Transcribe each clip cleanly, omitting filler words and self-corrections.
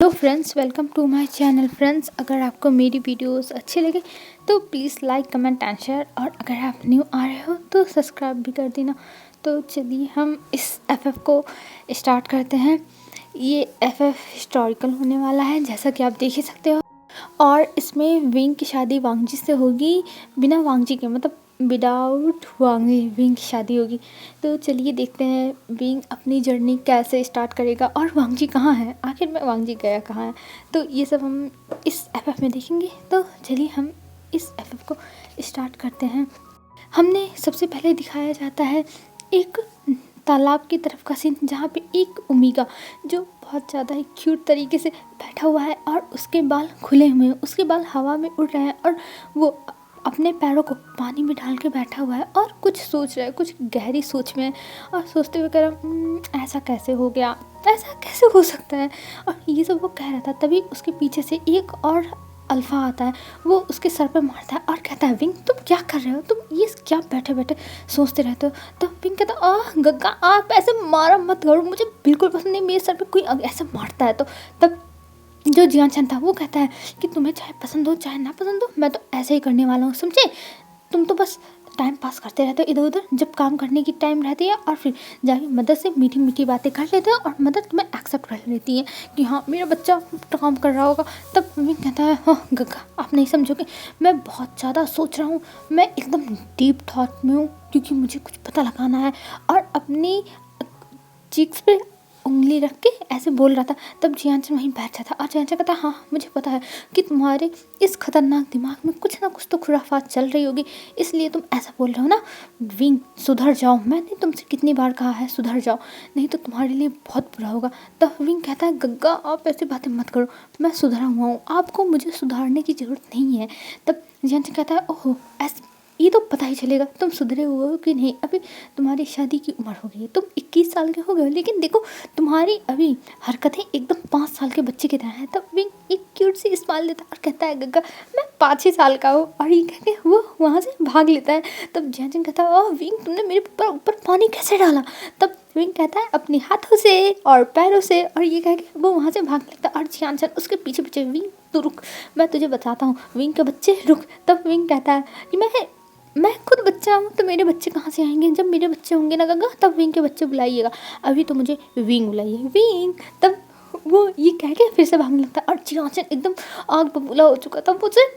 Hello friends, welcome to my channel. Friends, अगर आपको मेरी वीडियोस अच्छे लगे तो please like comment and share, और अगर आप न्यू आ रहे हो तो सब्सक्राइब भी कर देना। तो चलिए हम इस एफएफ को स्टार्ट करते हैं। ये एफएफ हिस्टोरिकल होने वाला है, जैसा कि आप देख ही सकते हो। और इसमें विंग की शादी वांगजी से होगी, बिना वांगजी के, मतलब विदाउट वांगजी विंग की शादी होगी। तो चलिए देखते हैं विंग अपनी जर्नी कैसे स्टार्ट करेगा, और वांगजी कहाँ है, आखिर में वांगजी गया कहाँ है। तो ये सब हम इस एफएफ में देखेंगे। तो चलिए हम इस एफएफ को स्टार्ट करते हैं। हमने सबसे पहले दिखाया जाता है एक तालाब की तरफ का सीन, जहाँ पे एक ओमेगा जो बहुत ज़्यादा ही क्यूट तरीके से बैठा हुआ है, और उसके बाल खुले हुए हैं, उसके बाल हवा में उड़ रहे हैं, और वो अपने पैरों को पानी में डाल के बैठा हुआ है और कुछ सोच रहा है, कुछ गहरी सोच में है। और सोचते हुए कह रहा, ऐसा कैसे हो गया, ऐसा कैसे हो सकता है, और ये सब वो कह रहा था। तभी उसके पीछे से एक और अल्फ़ा आता है, वो उसके सर पे मारता है और कहता है, विंग तुम क्या कर रहे हो, तुम ये क्या बैठे बैठे सोचते रहते हो। तो विंग कहता है, गग्गा आप ऐसे मारा मत करो, मुझे बिल्कुल पसंद नहीं, मेरे सर पे कोई ऐसे मारता है। तो तब जो जियान था वो कहता है कि तुम्हें चाहे पसंद हो चाहे ना पसंद हो, मैं तो ऐसे ही करने वाला हूँ, समझे। तुम तो बस टाइम पास करते रहते हो इधर उधर, जब काम करने की टाइम रहती है, और फिर जाके मदर से मीठी मीठी बातें कर लेते हो, और मदर तुम्हें एक्सेप्ट कर लेती है कि हाँ मेरा बच्चा काम कर रहा होगा। तब मम्मी कहता है, हाँ गग्गा आप नहीं समझोगे, मैं बहुत ज़्यादा सोच रहा हूँ, मैं एकदम डीप थॉट में हूँ, क्योंकि मुझे कुछ पता लगाना है। और अपनी चीक्स पे उंगली रख के ऐसे बोल रहा था। तब जियांचन वहीं बैठ जाता, और जियांचन कहता, हाँ मुझे पता है कि तुम्हारे इस खतरनाक दिमाग में कुछ ना कुछ तो खुराफात चल रही होगी, इसलिए तुम ऐसा बोल रहे हो ना। विंग सुधर जाओ, मैंने तुमसे कितनी बार कहा है सुधर जाओ, नहीं तो तुम्हारे लिए बहुत बुरा होगा। तब विंग कहता है, गग्गा आप ऐसी बातें मत करो, मैं सुधरा हुआ हूँ, आपको मुझे सुधारने की ज़रूरत नहीं है। तब जियांचन कहता है, ओहो ऐसे ये तो पता ही चलेगा तुम सुधरे हुए हो कि नहीं, अभी तुम्हारी शादी की उम्र हो गई, तुम 21 साल के हो गए हो, लेकिन देखो तुम्हारी अभी हरकतें एकदम 5 साल के बच्चे की तरह हैं। तब विंग एक क्यूट सी स्माइल देता है और कहता है, गग्गा मैं 5 ही साल का हूँ, और ये कह के वो वहाँ से भाग लेता है। तब जैन कहता है, ओह विंग तुमने मेरे ऊपर पानी कैसे डाला। तब विंग कहता है, अपने हाथों से और पैरों से, और ये कह के वो वहाँ से भाग लेता है। और जियान उसके पीछे पीछे, विंग तू रुक, मैं तुझे बताता हूँ, विंग के बच्चे रुक। तब विंग कहता है कि मैं खुद बच्चा हूँ, तो मेरे बच्चे कहाँ से आएंगे, जब मेरे बच्चे होंगे ना गंगा तब विंग के बच्चे बुलाइएगा, अभी तो मुझे विंग बुलाइए विंग। तब वो ये कह के फिर से भागने लगता है, और जियांचन एकदम आग बबूला हो चुका था, मुझे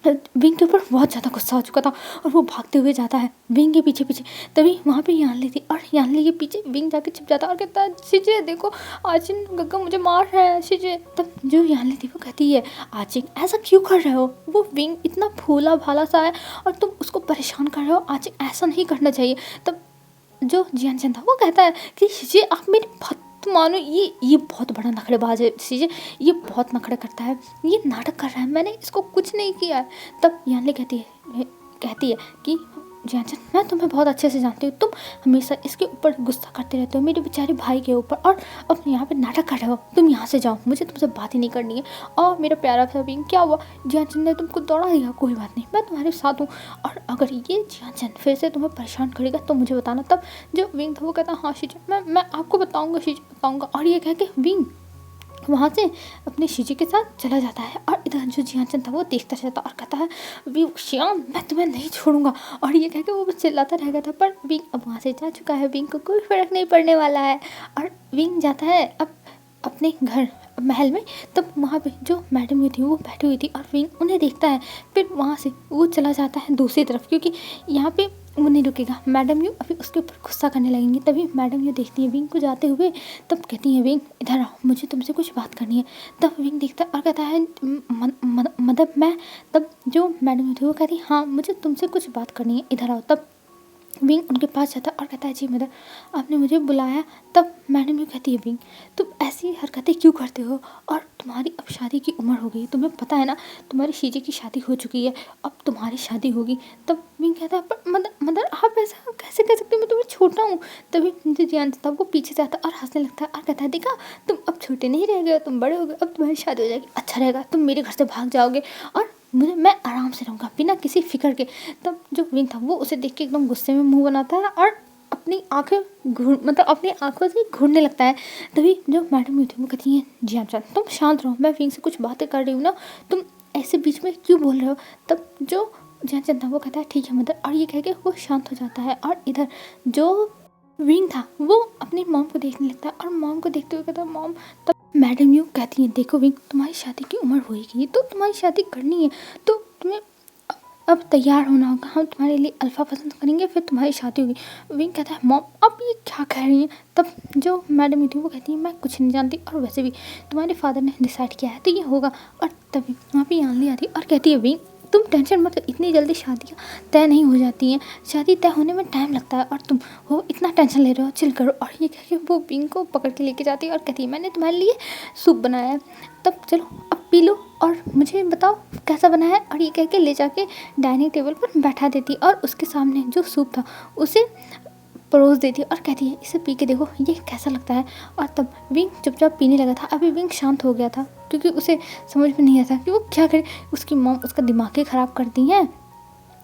विंग के ऊपर बहुत ज़्यादा गुस्सा हो चुका था, और वो भागते हुए जाता है विंग के पीछे पीछे। तभी वहाँ पे यानली थी, और यानली के पीछे विंग जाके छिप जाता है और कहता है, शिजे देखो आचिन गग्गा मुझे मार रहा है शिजे। तब जो यानली थी वो कहती है, आचिन ऐसा क्यों कर रहे हो, वो विंग इतना भोला भाला सा है और तुम उसको परेशान कर रहे हो, आचिन ऐसा नहीं करना चाहिए। तब जो जियान था वो कहता है कि शिजे आप मेरी बात तो मानो, ये बहुत बड़ा नखरेबाज है शिजे, ये बहुत नखरे करता है, ये नाटक कर रहा है, मैंने इसको कुछ नहीं किया है। तब यानले कहती है कि जियांचन मैं तुम्हें बहुत अच्छे से जानती हूँ, तुम हमेशा इसके ऊपर गुस्सा करते रहते हो, मेरे बेचारे भाई के ऊपर, और अब यहाँ पे नाटक कर रहे हो, तुम यहाँ से जाओ, मुझे तुमसे बात ही नहीं करनी है। और मेरा प्यारा सा विंग क्या हुआ, जियांचन ने तुमको दौड़ा दिया, कोई बात नहीं, मैं तुम्हारे साथ हूँ, और अगर ये जियांचन फिर से तुम्हें परेशान करेगा तो मुझे बताना। तब जो विंग था वो कहता, हाँ शीजा मैं आपको बताऊँगा शीजा बताऊँगा, और ये कह के विंग वहाँ से अपने शीजे के साथ चला जाता है। और इधर जो जियांचन था वो देखता रहता और कहता है, वी श्याम मैं तुम्हें नहीं छोड़ूंगा, और ये कह के वो बस चिल्लाता रह गया था। पर विंग अब वहाँ से जा चुका है, विंग को कोई फ़र्क नहीं पड़ने वाला है, और विंग जाता है अब अपने घर महल में। तब वहाँ पे जो मैडम हुई थी वो बैठी हुई थी, और विंग उन्हें देखता है, फिर वहाँ से वो चला जाता है दूसरी तरफ, क्योंकि यहाँ पे वो नहीं रुकेगा, मैडम यू अभी उसके ऊपर गुस्सा करने लगेंगी। तभी मैडम यू देखती है विंग को जाते हुए, तब कहती है, विंग इधर आओ, मुझे तुमसे कुछ बात करनी है। तब विंग देखता है और कहता है, मतलब मैं। तब जो मैडम यू थी वो कहती है, हाँ मुझे तुमसे कुछ बात करनी है, इधर आओ। तब विंग उनके पास जाता है और कहता है, जी मदर आपने मुझे बुलाया। तब मैडम यू कहती है, विंग तुम ऐसी हरकतें क्यों करते हो, और तुम्हारी अब शादी की उम्र हो गई, तुम्हें पता है ना तुम्हारी शीजे की शादी हो चुकी है, अब तुम्हारी शादी होगी। तब विंग कहता है, पर मदर आप ऐसा कैसे कह सकते हो, मैं तुम्हें छोटा हूँ। तभी जो जियान था वो पीछे जाता है और हंसने लगता है और कहता है, देखा तुम अब छोटे नहीं रह गए, तुम बड़े हो गए, अब तुम्हारी शादी हो जाएगी, अच्छा रहेगा, तुम मेरे घर से भाग जाओगे और मैं आराम से रहूँगा बिना किसी फिक्र के। तब जो विंग था वो उसे देख के एकदम गुस्से में मुंह बनाता है और अपनी आँखें मतलब अपनी आँखों से घूरने लगता है। तभी जो मैडम थी वो कहती हैं, जी आप जान तुम शांत रहो, मैं विंग से कुछ बातें कर रही हूँ ना, तुम ऐसे बीच में क्यों बोल रहे हो। तब जो ध्यानचंद था वो कहता है ठीक है मदर, और ये कह के वो शांत हो जाता है। और इधर जो विंग था वो अपनी मॉम को देखने लगता है और मॉम को देखते हुए कहता है मॉम। तब मैडम यूँ कहती है, देखो विंग तुम्हारी शादी की उम्र होगी तो तुम्हारी शादी करनी है, तो तुम्हें अब तैयार होना होगा, हम तुम्हारे लिए अल्फ़ा पसंद करेंगे, फिर तुम्हारी शादी होगी। विंग कहता है मॉम अब ये क्या कह रही हैं। तब जो मैडम थी वो कहती है मैं कुछ नहीं जानती, और वैसे भी तुम्हारे फादर ने डिसाइड किया है तो ये होगा। और तभी वहाँ पे यानली आती और कहती है विंग तुम टेंशन मत लो, इतनी जल्दी शादियाँ तय नहीं हो जाती हैं, शादी तय होने में टाइम लगता है और तुम हो इतना टेंशन ले रहे हो, चिल करो। और ये कह के वो विंग को पकड़ के लेके जाती है और कहती है मैंने तुम्हारे लिए सूप बनाया है, तब चलो अब पी लो और मुझे बताओ कैसा बना है। और ये कह के ले जाके डाइनिंग टेबल पर बैठा देती और उसके सामने जो सूप था उसे परोस देती है और कहती है इसे पी के देखो ये कैसा लगता है। और तब विंग चुपचाप पीने लगा था। अभी विंग शांत हो गया था क्योंकि उसे समझ में नहीं आता कि वो क्या करे। उसकी मॉम उसका दिमाग ही ख़राब करती हैं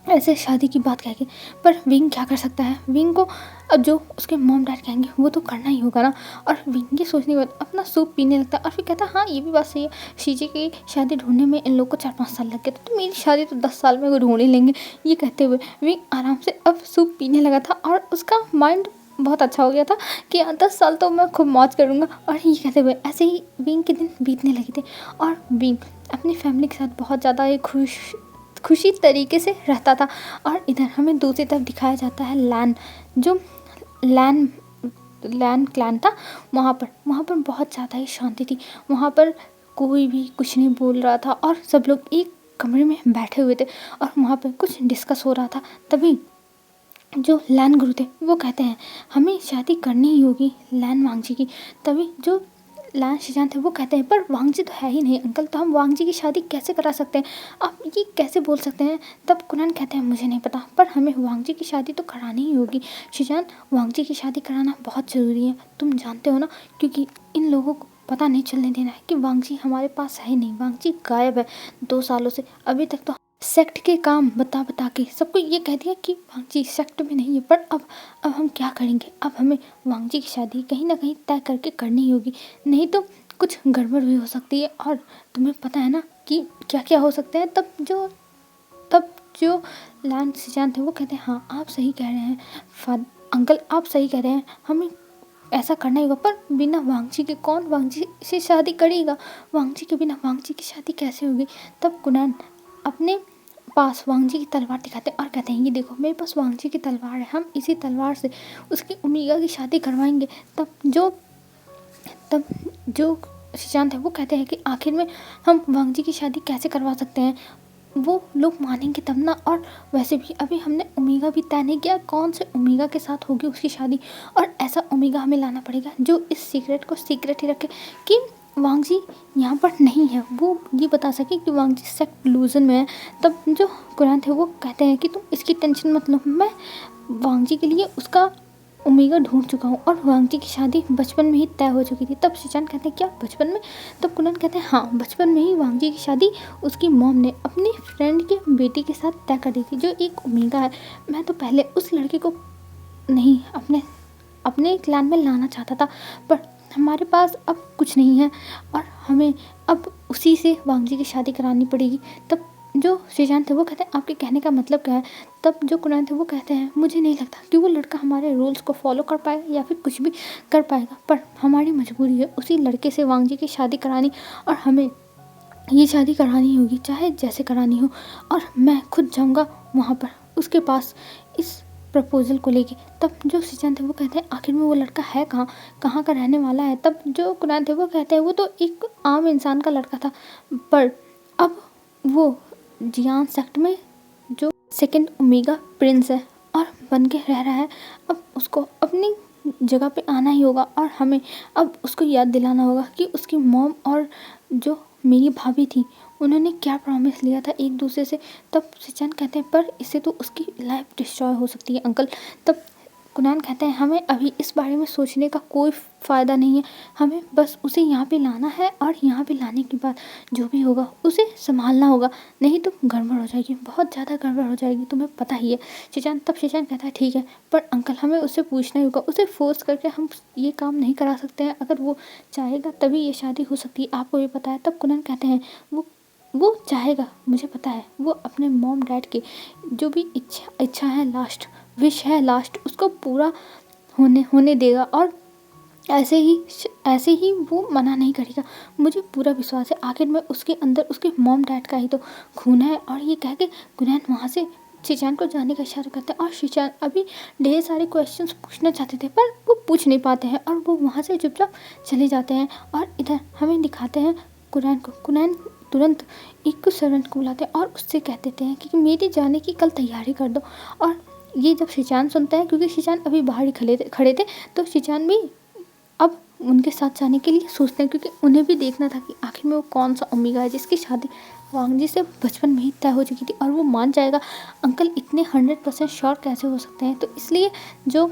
ऐसे शादी की बात कह के। पर विंग क्या कर सकता है, विंग को अब जो उसके मॉम डैड कहेंगे वो तो करना ही होगा ना। और विंग ये सोचने के बाद अपना सूप पीने लगता है और फिर कहता है हाँ ये भी बात सही है, शीजे की शादी ढूंढने में इन लोग को 4-5 साल लग गए, तो मेरी शादी तो 10 साल में वो ढूंढ ही लेंगे। ये कहते हुए विंग आराम से अब सूप पीने लगा था और उसका माइंड बहुत अच्छा हो गया था कि 10 साल तो मैं खूब मौज करूँगा। और ये कहते हुए ऐसे ही विंग के दिन बीतने लगे थे और विंग अपनी फैमिली के साथ बहुत ज़्यादा एक खुशी तरीके से रहता था। और इधर हमें दूसरी तरफ दिखाया जाता है लैन, जो लैन क्लैन था। वहाँ पर बहुत ज़्यादा ही शांति थी। वहाँ पर कोई भी कुछ नहीं बोल रहा था और सब लोग एक कमरे में बैठे हुए थे और वहाँ पर कुछ डिस्कस हो रहा था। तभी जो लैन गुरु थे वो कहते हैं हमें शादी करनी ही होगी लैन वांगजी की। तभी जो लैन शिजान थे वो कहते हैं पर वांगजी तो है ही नहीं अंकल, तो हम वांगजी की शादी कैसे करा सकते हैं, आप ये कैसे बोल सकते हैं। तब कुनन कहते हैं मुझे नहीं पता पर हमें वांगजी की शादी तो करानी ही होगी शिजान, वांगजी की शादी कराना बहुत ज़रूरी है, तुम जानते हो ना, क्योंकि इन लोगों को पता नहीं चलने देना है कि वांगजी हमारे पास है ही नहीं, वांगजी गायब है 2 सालों से। अभी तक तो सेक्ट के काम बता के सबको ये कह दिया कि वांगजी सेक्ट में नहीं है। पर अब हम क्या करेंगे, अब हमें वांगजी की शादी कहीं ना कहीं तय करके करनी ही होगी, नहीं तो कुछ गड़बड़ भी हो सकती है और तुम्हें पता है ना कि क्या क्या हो सकता है। तब जो लैन सिजान थे वो कहते हैं हाँ आप सही कह रहे हैं अंकल, आप सही कह रहे हैं, हमें ऐसा करना ही होगा। पर बिना वांगजी के कौन वांगजी से शादी करेगा, वांगजी के बिना वांगजी की शादी कैसे होगी। तब कुनैन अपने पास वांगजी की तलवार दिखाते हैं और कहते हैं ये देखो मेरे पास वांगजी की तलवार है, हम इसी तलवार से उसकी ओमेगा की शादी करवाएंगे। तब जो शिजान थे वो कहते हैं कि आखिर में हम वांगजी की शादी कैसे करवा सकते हैं, वो लोग मानेंगे तब ना, और वैसे भी अभी हमने ओमेगा भी तय नहीं किया कौन से ओमेगा के साथ होगी उसकी शादी, और ऐसा ओमेगा हमें लाना पड़ेगा जो इस सीक्रेट को सीक्रेट ही रखे कि वांगजी यहाँ पर नहीं है, वो ये बता सके कि वांगजी सेक्ट लूजन में है। तब जो कुरान थे वो कहते हैं कि तुम इसकी टेंशन मत लो, मैं वांगजी के लिए उसका ओमेगा ढूंढ चुका हूँ और वांगजी की शादी बचपन में ही तय हो चुकी थी। तब शिजान कहते हैं क्या बचपन में, तब कुनन कहते हैं हाँ बचपन में ही वांगजी की शादी उसकी मॉम ने अपनी फ्रेंड के बेटी के साथ तय कर दी थी जो एक ओमेगा है। मैं तो पहले उस लड़के को नहीं अपने क्लैन में लाना चाहता था, पर हमारे पास अब कुछ नहीं है और हमें अब उसी से वांगजी की शादी करानी पड़ेगी। तब जो शिजान थे वो कहते हैं आपके कहने का मतलब क्या है। तब जो कुरान थे वो कहते हैं मुझे नहीं लगता कि वो लड़का हमारे रूल्स को फॉलो कर पाएगा या फिर कुछ भी कर पाएगा, पर हमारी मजबूरी है उसी लड़के से वांगजी की शादी करानी और हमें ये शादी करानी होगी चाहे जैसे करानी हो। और मैं खुद जाऊँगा वहाँ पर उसके पास इस प्रपोजल को लेके। तब जो शिजान थे वो कहते हैं आखिर में वो लड़का है कहाँ का रहने वाला है। तब जो कुरान थे वो कहते हैं वो तो एक आम इंसान का लड़का था, पर अब वो जियान सेक्ट में जो सेकंड ओमेगा प्रिंस है और बन के रह रहा है। अब उसको अपनी जगह पे आना ही होगा और हमें अब उसको याद दिलाना होगा कि उसकी मॉम और जो मेरी भाभी थी उन्होंने क्या प्रॉमिस लिया था एक दूसरे से। तब सिचान कहते हैं पर इससे तो उसकी लाइफ डिस्ट्रॉय हो सकती है अंकल। तब कुनान कहते हैं हमें अभी इस बारे में सोचने का कोई फ़ायदा नहीं है, हमें बस उसे यहाँ पे लाना है और यहाँ पे लाने के बाद जो भी होगा उसे संभालना होगा, नहीं तो गड़बड़ हो जाएगी, बहुत ज़्यादा गड़बड़ हो जाएगी, तुम्हें पता ही है। शिजान कहता है ठीक है, पर अंकल हमें उससे पूछना ही होगा, उसे फोर्स करके हम ये काम नहीं करा सकते हैं, अगर वो चाहेगा तभी ये शादी हो सकती है, आपको भी पता है। तब कुनान कहते हैं वो चाहेगा, मुझे पता है, वो अपने मॉम डैड की जो भी इच्छा है, लास्ट विश है, लास्ट उसको पूरा होने देगा और ऐसे ही वो मना नहीं करेगा, मुझे पूरा विश्वास है। आखिर में उसके अंदर उसके मॉम डैड का ही तो खून है। और ये कह के गुनैन वहाँ से शिजान को जाने का इशारा करते हैं और शिजान अभी ढेर सारे क्वेश्चंस पूछना चाहते थे पर वो पूछ नहीं पाते हैं और वो वहाँ से चुपचाप चले जाते हैं। और इधर हमें दिखाते हैं कुनैन तुरंत एक सर्वेंट को बुलाते हैं और उससे कह देते हैं कि मेरे जाने की कल तैयारी कर दो। और ये जब शिजान सुनता है, क्योंकि शिजान अभी बाहर ही खड़े थे, तो शिजान भी अब उनके साथ जाने के लिए सोचते हैं, क्योंकि उन्हें भी देखना था कि आखिर में वो कौन सा ओमेगा है जिसकी शादी वांगजी से बचपन में ही तय हो चुकी थी और वो मान जाएगा। अंकल इतने 100% श्योर कैसे हो सकते हैं। तो इसलिए जो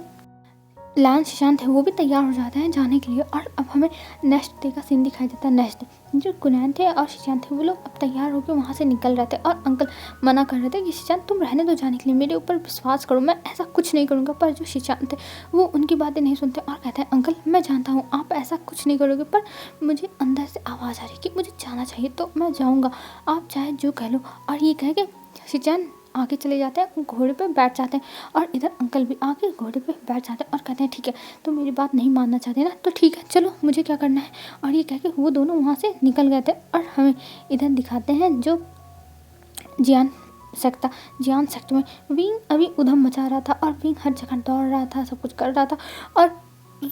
लान शिशान थे वो भी तैयार हो जाते हैं जाने के लिए। और अब हमें नेक्स्ट डे का सीन दिखाई देता है। नेक्स्ट डे जो कुनैन थे और शिशान थे वो लोग अब तैयार होकर वहाँ से निकल रहे थे और अंकल मना कर रहे थे कि शिशान तुम रहने दो जाने के लिए, मेरे ऊपर विश्वास करो, मैं ऐसा कुछ नहीं करूँगा। पर जो शिशान थे वो उनकी बातें नहीं सुनते और कहते हैं अंकल मैं जानता हूँ आप ऐसा कुछ नहीं करोगे, पर मुझे अंदर से आवाज़ आ रही है कि मुझे जाना चाहिए, तो मैं जाऊँगा, आप चाहे जो कह लो। और ये कह के शिशान आगे चले जाते हैं, घोड़े पे बैठ जाते हैं और इधर अंकल भी आके घोड़े पे बैठ जाते हैं और कहते हैं ठीक है तो मेरी बात नहीं मानना चाहते ना, तो ठीक है चलो मुझे क्या करना है। और ये कह के वो दोनों वहाँ से निकल गए थे। और हमें इधर दिखाते हैं जो जियान सेक्टर में विंग अभी उधम मचा रहा था और विंग हर जगह दौड़ रहा था, सब कुछ कर रहा था। और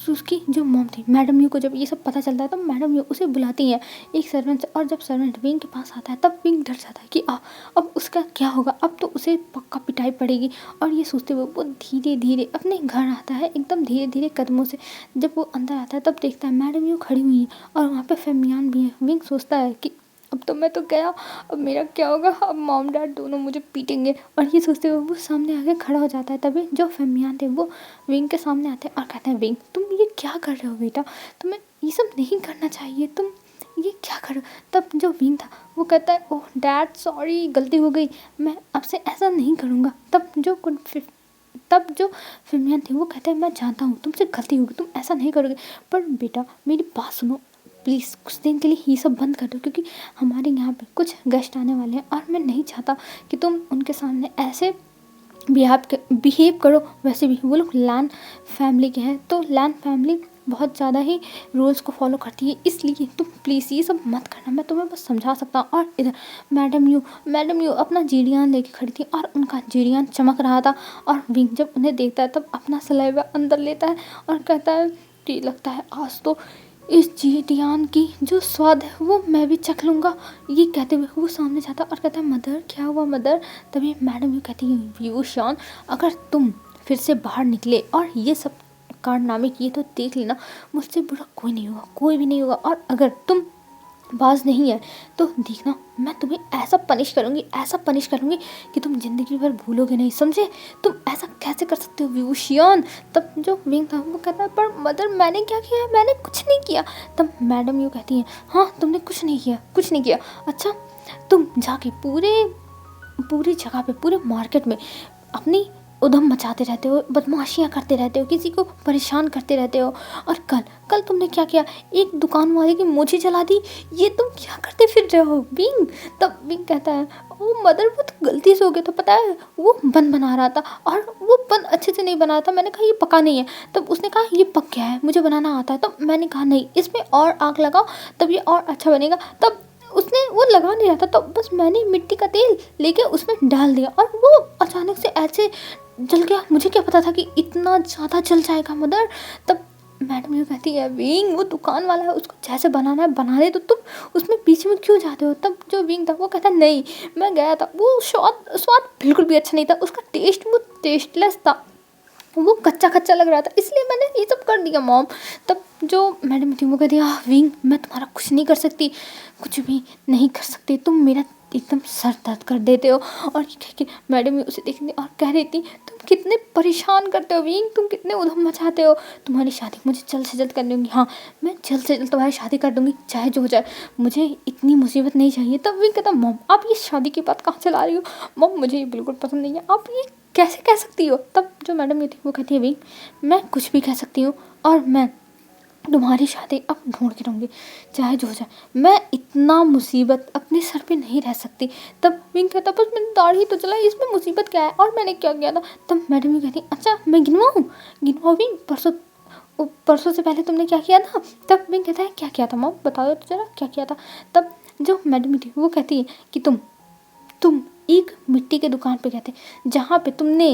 उसकी जो मॉम थी मैडम यू को जब ये सब पता चलता है तो मैडम यू उसे बुलाती है एक सर्वेंट से। और जब सर्वेंट विंग के पास आता है तब विंग डर जाता है कि अब उसका क्या होगा, अब तो उसे पक्का पिटाई पड़ेगी। और ये सोचते हुए वो धीरे धीरे अपने घर आता है, एकदम धीरे धीरे कदमों से। जब वो अंदर आता है तब देखता है मैडम यू खड़ी हुई है और वहाँ पे फेमियान भी है। विंग सोचता है कि अब तो मैं तो गया, अब मेरा क्या होगा, अब मॉम डैड दोनों मुझे पीटेंगे। और ये सोचते हुए वो सामने आके खड़ा हो जाता है। तभी जो फेमियान थे वो विंग के सामने आते हैं और कहते हैं विंग तुम ये क्या कर रहे हो बेटा, तुम्हें ये सब नहीं करना चाहिए, तुम ये क्या कर रहे हो। तब जो विंग था वो कहता है ओह डैड सॉरी गलती हो गई, मैं अब से ऐसा नहीं करूँगा। तब जो फेमियान थे वो कहते हैं मैं जानता हूँ तुमसे गलती होगी, तुम ऐसा नहीं करोगे, पर बेटा मेरी बात सुनो प्लीज़, कुछ दिन के लिए ये सब बंद कर दो, क्योंकि हमारे यहाँ पे कुछ गेस्ट आने वाले हैं और मैं नहीं चाहता कि तुम उनके सामने ऐसे बिहेव करो। वैसे भी वो लोग लैन फैमिली के हैं, तो लैन फैमिली बहुत ज़्यादा ही रूल्स को फॉलो करती है, इसलिए तुम प्लीज़ ये सब मत करना, मैं तुम्हें बस समझा सकता हूँ। और इधर मैडम यू अपना जीडियान लेके खड़ी थी और उनका जीडियान चमक रहा था। और विंग जब उन्हें देखता है तब अपना सलाइवा अंदर लेता है और कहता है कि लगता है आज तो इस जीडियान की जो स्वाद है वो मैं भी चख लूँगा। ये कहते हुए वो सामने जाता और कहता है मदर क्या हुआ मदर। तभी मैडम यू कहती है व्यूशान अगर तुम फिर से बाहर निकले और ये सब कारनामे किए तो देख लेना मुझसे बुरा कोई नहीं होगा, कोई भी नहीं होगा। और अगर तुम बाज नहीं है तो देखना मैं तुम्हें ऐसा पनिश करूँगी कि तुम जिंदगी भर भूलोगे नहीं, समझे। तुम ऐसा कैसे कर सकते हो व्यूशियन। तब जो विंग था वो कहता है पर मदर मैंने क्या किया, मैंने कुछ नहीं किया। तब मैडम यू कहती है हाँ तुमने कुछ नहीं किया। अच्छा तुम जाके पूरी जगह पे पूरे मार्केट में अपनी उधम मचाते रहते हो, बदमाशियाँ करते रहते हो, किसी को परेशान करते रहते हो। और कल तुमने क्या किया, एक दुकान वाले की मोची जला दी, ये तुम क्या करते फिर रहे हो विंग। तब विंग कहता है वो मदर वो तो गलती से हो गया था, पता है वो बन बना रहा था और वो बन अच्छे से नहीं बना था, मैंने कहा ये पका नहीं है। तब उसने कहा ये पक गया है, मुझे बनाना आता है। तब मैंने कहा नहीं इसमें और आग लगाओ तब ये और अच्छा बनेगा। तब उसने वो लगा नहीं रहा था, तो बस मैंने मिट्टी का तेल लेके उसमें डाल दिया और वो अचानक से ऐसे जल गया, मुझे क्या पता था कि इतना ज़्यादा जल जाएगा मदर। तब मैडम ये कहती है विंग वो दुकान वाला है, उसको जैसे बनाना है बना ले, तो तुम उसमें बीच में क्यों जाते हो। तब जो विंग था वो कहता है नहीं मैं गया था, वो स्वाद बिल्कुल भी अच्छा नहीं था, उसका टेस्ट वो टेस्टलेस था। वो कच्चा कच्चा लग रहा था, इसलिए मैंने ये सब कर दिया मॉम। तब जो मैडम थी वो कहती विंग मैं तुम्हारा कुछ नहीं कर सकती, कुछ भी नहीं कर सकती, तुम मेरा एकदम सर दर्द कर देते हो। और ये कह के मैडम उसे देखती और कह रही थी तुम कितने परेशान करते हो विंग, तुम कितने उधम मचाते हो, तुम्हारी शादी मुझे जल्द से जल्द कर दूँगी, हाँ मैं जल्द से जल्द तुम्हारी शादी कर दूँगी चाहे जो हो जाए, मुझे इतनी मुसीबत नहीं चाहिए। तब विंग कहता मॉम आप ये शादी की बात कहाँ चला रही हो, मॉम मुझे ये बिल्कुल पसंद नहीं है, आप ये कैसे कह सकती हो। तब जो मैडम ये थी वो कहती है विंग मैं कुछ भी कह सकती हूँ और मैं तुम्हारी शादी अब ढूंढ के रहूँगी चाहे जो हो जाए, मैं इतना मुसीबत अपने सर पे नहीं रह सकती। तब विंग कहता बस मैंने दाढ़ी तो चलाई, इसमें मुसीबत क्या है और मैंने क्या किया था। तब मैडम ये कहती अच्छा मैं गिनवाऊँ विंग, परसों से पहले तुमने क्या किया था। तब विंग कहता है क्या किया था मॉम बता दो तो जरा क्या किया था। तब जो मैडम थी वो कहती है कि तुम एक मिट्टी के दुकान पे गए थे जहाँ पे तुमने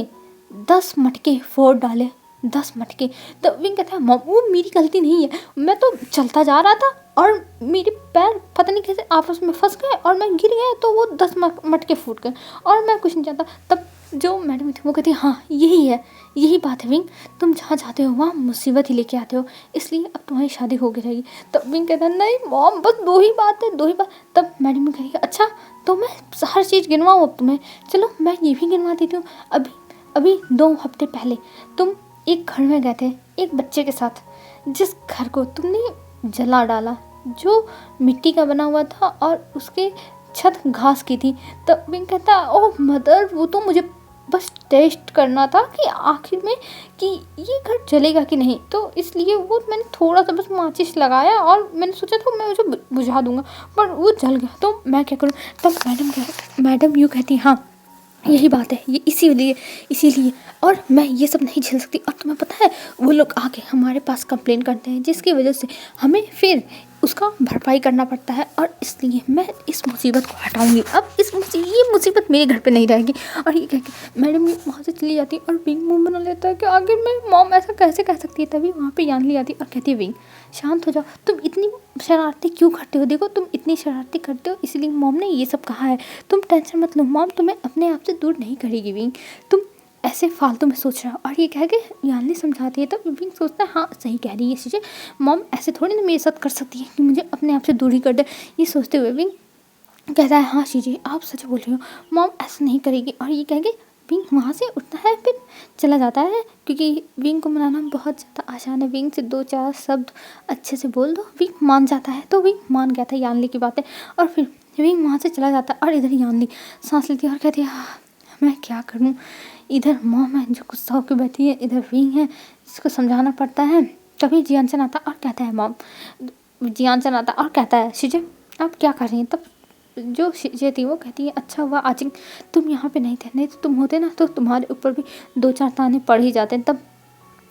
10 मटके फोड़ डाले, 10 मटके। तो विंग कहता है मॉम वो मेरी गलती नहीं है, मैं तो चलता जा रहा था और मेरे पैर पता नहीं कैसे आपस में फंस गए और मैं गिर गया तो वो 10 मटके फूट गए और मैं कुछ नहीं जानता। तब जो मैडम थी वो कहती है हाँ यही बात है विंग, तुम जहाँ जाते हो वहाँ मुसीबत ही लेके आते हो, इसलिए अब तुम्हारी शादी हो गई रहेगी। तब विंग कहता है नहीं मॉम बस दो ही बात है, 2 ही बात। तब मैडम कहेगी अच्छा तो मैं हर चीज़ गिनवाऊँ अब तुम्हें, चलो मैं ये भी गिनवा देती हूँ। अभी 2 हफ्ते पहले तुम एक घर में गए थे एक बच्चे के साथ, जिस घर को तुमने जला डाला, जो मिट्टी का बना हुआ था और उसके छत घास की थी। तब विंग कहता ओह मदर वो तो मुझे बस टेस्ट करना था कि आखिर में कि ये घर जलेगा कि नहीं, तो इसलिए वो मैंने थोड़ा सा बस माचिस लगाया और मैंने सोचा था मैं उसे बुझा दूंगा पर वो जल गया, तो मैं क्या करूँ। तब मैडम यूँ कहती हाँ यही बात है, ये इसीलिए और मैं ये सब नहीं झेल सकती। और तुम्हें पता है वो लोग आके हमारे पास कंप्लेन करते हैं जिसकी वजह से हमें फिर उसका भरपाई करना पड़ता है, और इसलिए मैं इस मुसीबत को हटाऊंगी, अब ये मुसीबत मेरे घर पे नहीं रहेगी। और ये कह के मैडम ये वहाँ से चली जाती है और विंग मुंह बना लेता है कि आखिर में मॉम ऐसा कैसे कह सकती है। तभी वहाँ पे यानली आती और कहती है विंग शांत हो जाओ, तुम इतनी शरारती क्यों करते हो, देखो तुम इतनी शरारती करते हो इसलिए मॉम ने ये सब कहा है, तुम टेंशन मत लो, मॉम तुम्हें अपने आप से दूर नहीं करेगी विंग, तुम ऐसे फालतू में सोच रहा हो। और ये कह के यानली समझाती है तो विंग सोचता है हाँ सही कह रही है चीज़ें, मॉम ऐसे थोड़ी ना मेरे साथ कर सकती है कि मुझे अपने आप से दूर ही कर दे। ये सोचते हुए विंग कहता है हाँ चीज़ें आप सच बोल रही हो, मॉम ऐसा नहीं करेगी। और ये कह के विंग वहाँ से उठता है फिर चला जाता है, क्योंकि विंग को मनाना बहुत ज़्यादा आसान है, विंग से 2-4 शब्द अच्छे से बोल दो विंग मान जाता है। तो विंग मान गया था यानली की बातें और फिर विंग वहाँ से चला जाता है। और इधर यानली सांस लेती है और कहती है मैं क्या करूँ, इधर मॉम है जो गुस्सा होकर बैठी है, इधर विंग है जिसको समझाना पड़ता है। तभी जियानचन आता और कहता है मॉम, जियानचन आता और कहता है शीजे आप क्या कर रही हैं। तब जो शीजे थी वो कहती है अच्छा हुआ आज तुम यहाँ पे नहीं थे, नहीं तो तुम होते ना तो तुम्हारे ऊपर भी 2-4 ताने पड़ ही जाते। तब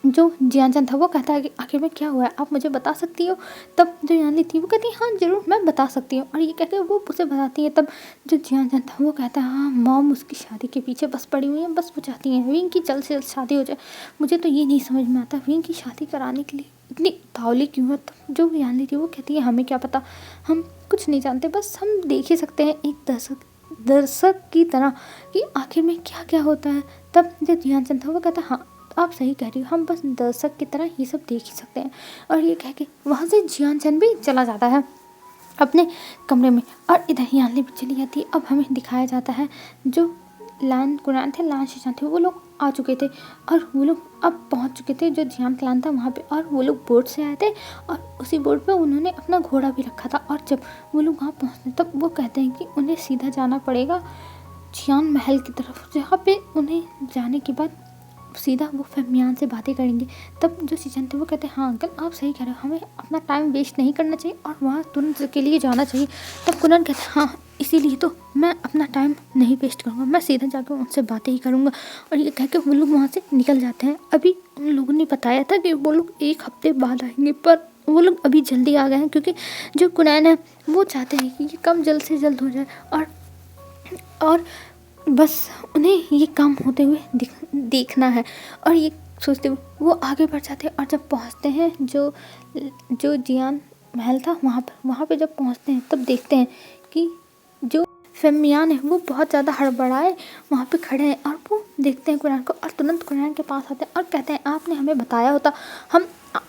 जो जियानचंद था वो कहता है कि आखिर में क्या हुआ है आप मुझे बता सकती हो। तब जो यानली थी वो कहती है हाँ ज़रूर मैं बता सकती हूँ, और ये कहकर वो उसे बताती है। तब जो जियानचंद था वो कहता है हाँ मॉम उसकी शादी के पीछे बस पड़ी हुई है, बस वो चाहती हैं विंग की जल्द से जल्द शादी हो जाए। मुझे तो ये नहीं समझ में आता विंग की शादी कराने के लिए इतनी तावली क्यों है। तब जो यानली थी वो कहती है हमें क्या पता, हम कुछ नहीं जानते, बस हम देख ही सकते हैं एक दर्शक की तरह कि आखिर में क्या क्या होता है। तब जो जियानचंद था वो कहता हाँ आप सही कह रही हो, हम बस दर्शक की तरह ये सब देख ही सकते हैं। और ये कह के वहाँ से जियानचंद भी चला जाता है अपने कमरे में, और इधर यानली भी चली जाती है। अब हमें दिखाया जाता है जो लान कुरान थे, लान शीशान थे, वो लोग आ चुके थे और वो लोग अब पहुँच चुके थे जो जियान क्लान था वहाँ पे, और वो लोग बोट से आए थे और उसी बोट पे उन्होंने अपना घोड़ा भी रखा था। और जब वो लोग वहाँ पहुँचते तब वो कहते हैं कि उन्हें सीधा जाना पड़ेगा जियान महल की तरफ, जहाँ पे उन्हें जाने के बाद सीधा वो फहमियान से बातें करेंगे। तब जो शीजन थे वो कहते हैं हाँ अंकल आप सही कह रहे हो, हमें अपना टाइम वेस्ट नहीं करना चाहिए और वहाँ तुरंत के लिए जाना चाहिए। तब कुनन कहते हैं हाँ इसीलिए तो मैं अपना टाइम नहीं वेस्ट करूँगा, मैं सीधा जाकर उनसे बातें ही करूँगा। और ये कह के वो लोग वहाँ से निकल जाते हैं। अभी उन लोगों ने बताया था कि वो लोग 1 हफ्ते बाद आएंगे, पर वो लोग अभी जल्दी आ गए हैं क्योंकि जो कुनैन है वो चाहते हैं कि ये काम जल्द से जल्द हो जाए और बस उन्हें ये काम होते हुए देखना है। और ये सोचते हुए वो आगे बढ़ जाते हैं और जब पहुंचते हैं जो जियान महल था वहाँ पे जब पहुंचते हैं तब देखते हैं कि जो फेमियान है वो बहुत ज़्यादा हड़बड़ाए वहाँ पे खड़े हैं और वो देखते हैं कुरान को और तुरंत कुरान के पास आते हैं और कहते हैं आपने हमें बताया होता, हम